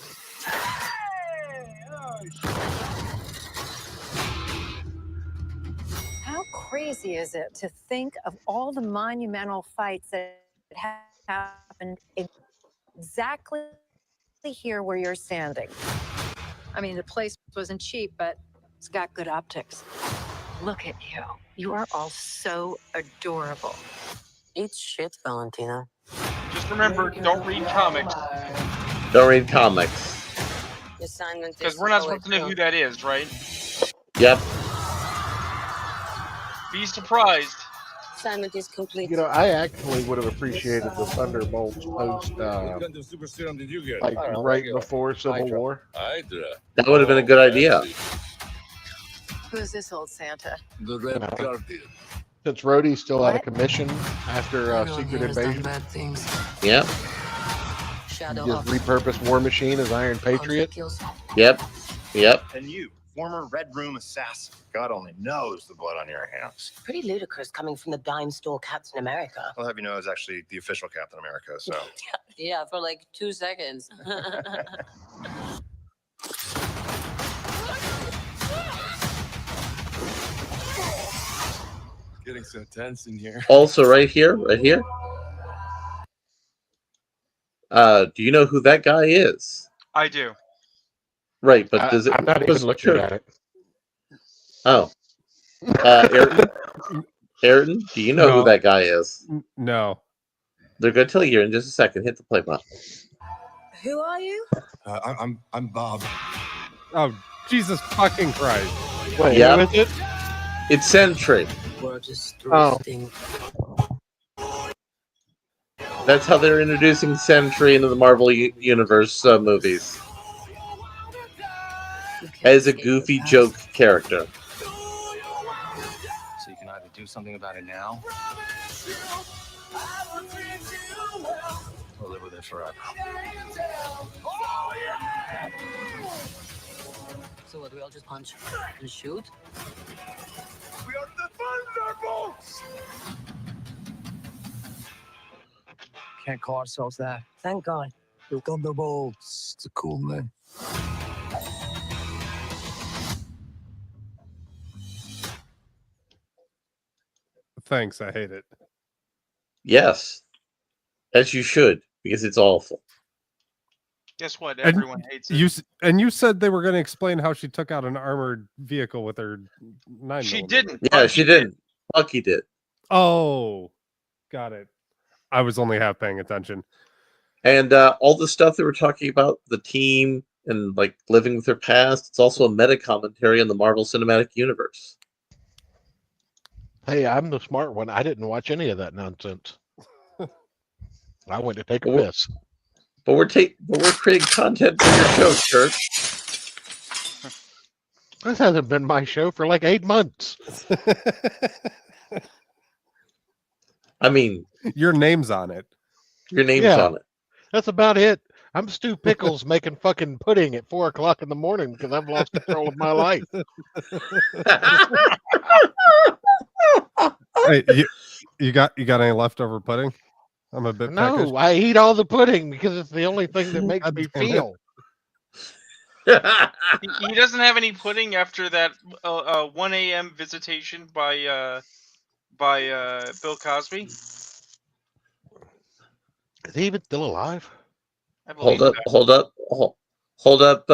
Speaker 13: How crazy is it to think of all the monumental fights that happened exactly here where you're standing? I mean, the place wasn't cheap, but it's got good optics. Look at you. You are all so adorable.
Speaker 12: Eat shit, Valentina.
Speaker 6: Just remember, don't read comics.
Speaker 2: Don't read comics.
Speaker 12: The assignment
Speaker 6: Because
Speaker 12: is
Speaker 6: we're not
Speaker 12: to
Speaker 6: supposed to know who that is, right?
Speaker 2: Yep.
Speaker 6: Be surprised.
Speaker 12: Assignment is complete.
Speaker 1: I actually would have appreciated the Thunderbolts post,
Speaker 8: What kind of super serum did you get?
Speaker 1: like right before Civil War.
Speaker 8: Hydra.
Speaker 2: That would have been a good idea.
Speaker 13: Who's this old Santa?
Speaker 8: The Red Guardian.
Speaker 1: Since Rhodey's still out of
Speaker 13: What?
Speaker 1: commission after
Speaker 12: Everyone
Speaker 1: Secret
Speaker 12: here has done
Speaker 1: Invasion,
Speaker 12: bad things.
Speaker 2: Yep.
Speaker 12: Shadow
Speaker 1: just
Speaker 12: of
Speaker 1: repurposed War Machine as Iron Patriot.
Speaker 12: kills.
Speaker 2: Yep.
Speaker 11: And you, Former Red Room assassin. God only knows the blood on your hands.
Speaker 12: Pretty ludicrous coming from the dime store Captain America.
Speaker 11: I'll have you know, it's actually the official Captain America, so.
Speaker 12: Yeah, for like 2 seconds.
Speaker 8: Getting so tense in here.
Speaker 2: Also, right here. Do you know who that guy is?
Speaker 6: I do.
Speaker 2: Right, but does it?
Speaker 1: I'm not even looking at it.
Speaker 2: Oh, Ayrton, do you know
Speaker 3: No.
Speaker 2: who that guy is?
Speaker 3: No.
Speaker 2: They're going to tell you here in just a second. Hit the play button.
Speaker 12: Who are you?
Speaker 8: I'm Bob.
Speaker 3: Oh, Jesus fucking Christ.
Speaker 1: Wait,
Speaker 2: Yeah.
Speaker 1: who is it?
Speaker 2: It's Sentry.
Speaker 12: We're just
Speaker 1: Oh.
Speaker 12: thrusting.
Speaker 2: That's how they're introducing Sentry into the Marvel Universe movies. As a goofy joke character.
Speaker 8: So you can either do something about it now, or live with it forever.
Speaker 12: So what, we all just punch and shoot?
Speaker 11: We are the Thunderbolts!
Speaker 8: Can't call ourselves that.
Speaker 12: Thank God.
Speaker 8: The Thunderbolts. It's a cool name.
Speaker 3: Thanks, I hate it.
Speaker 2: Yes. As you should, because it's awful.
Speaker 6: Guess what?
Speaker 3: And
Speaker 6: Everyone hates it.
Speaker 3: you said they were going to explain how she took out an armored vehicle with her 9mm.
Speaker 6: She didn't.
Speaker 2: Yeah,
Speaker 6: Bucky
Speaker 2: she didn't. Bucky did.
Speaker 3: Oh, got it. I was only half paying attention.
Speaker 2: And all the stuff they were talking about, the team and like living with their past, it's also a meta commentary on the Marvel Cinematic Universe.
Speaker 1: Hey, I'm the smart one. I didn't watch any of that nonsense. I went to take a
Speaker 2: Well,
Speaker 1: piss.
Speaker 2: But we're creating content for your show, Kurt.
Speaker 1: This hasn't been my show for like 8 months.
Speaker 2: I mean,
Speaker 3: Your name's on it.
Speaker 2: your name's
Speaker 1: Yeah.
Speaker 2: on it.
Speaker 1: That's about it. I'm Stu Pickles making fucking pudding at 4 o'clock in the morning because I've lost control of my life.
Speaker 3: Hey, you got any leftover pudding? I'm a bit peckish.
Speaker 1: No, I eat all the pudding because it's the only thing that makes me
Speaker 3: God damn it.
Speaker 1: feel.
Speaker 6: He doesn't have any pudding after that 1 a.m. visitation by Bill Cosby.
Speaker 1: Is he even still alive?
Speaker 6: I believe
Speaker 2: Hold up,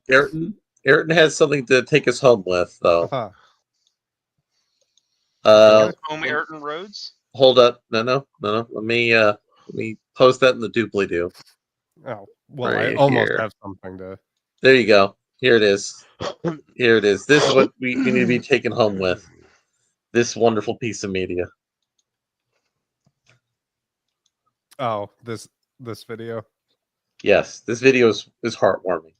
Speaker 2: Ayrton. Ayrton has something to take us home with, though.
Speaker 3: Uh-huh.
Speaker 6: Home Ayrton Rhodes.
Speaker 2: Hold up. No. Let me post that in the doobly-doo.
Speaker 3: Oh, well,
Speaker 2: Right
Speaker 3: I almost
Speaker 2: here.
Speaker 3: have something to.
Speaker 2: There you go. Here it is. Here it is. This is what we need to be taken home with. This wonderful piece of media.
Speaker 3: Oh, this video.
Speaker 2: Yes, this video is heartwarming.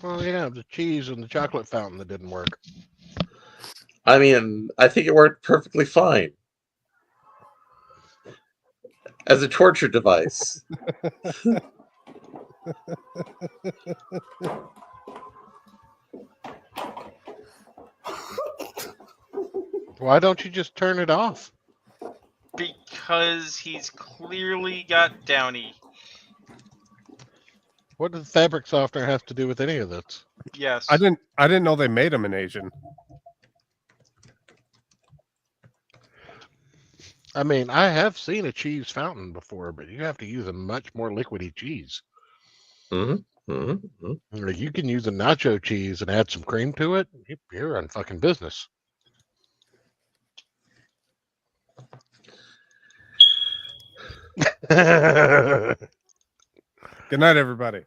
Speaker 1: Well, yeah, the cheese and the chocolate fountain that didn't work.
Speaker 2: I mean, I think it worked perfectly fine. As a torture device.
Speaker 1: Why don't you just turn it off?
Speaker 6: Because he's clearly got Downey.
Speaker 1: What does fabric softener have to do with any of this?
Speaker 6: Yes.
Speaker 3: I didn't know they made them in Asian.
Speaker 1: I mean, I have seen a cheese fountain before, but you have to use a much more liquidy cheese. Like, you can use a nacho cheese and add some cream to it. You're on fucking business.
Speaker 3: Good night, everybody.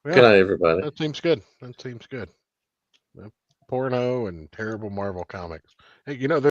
Speaker 1: Yeah,
Speaker 2: Good night, everybody.
Speaker 1: That seems good. That seems good. Porno and terrible Marvel comics. Hey, you know,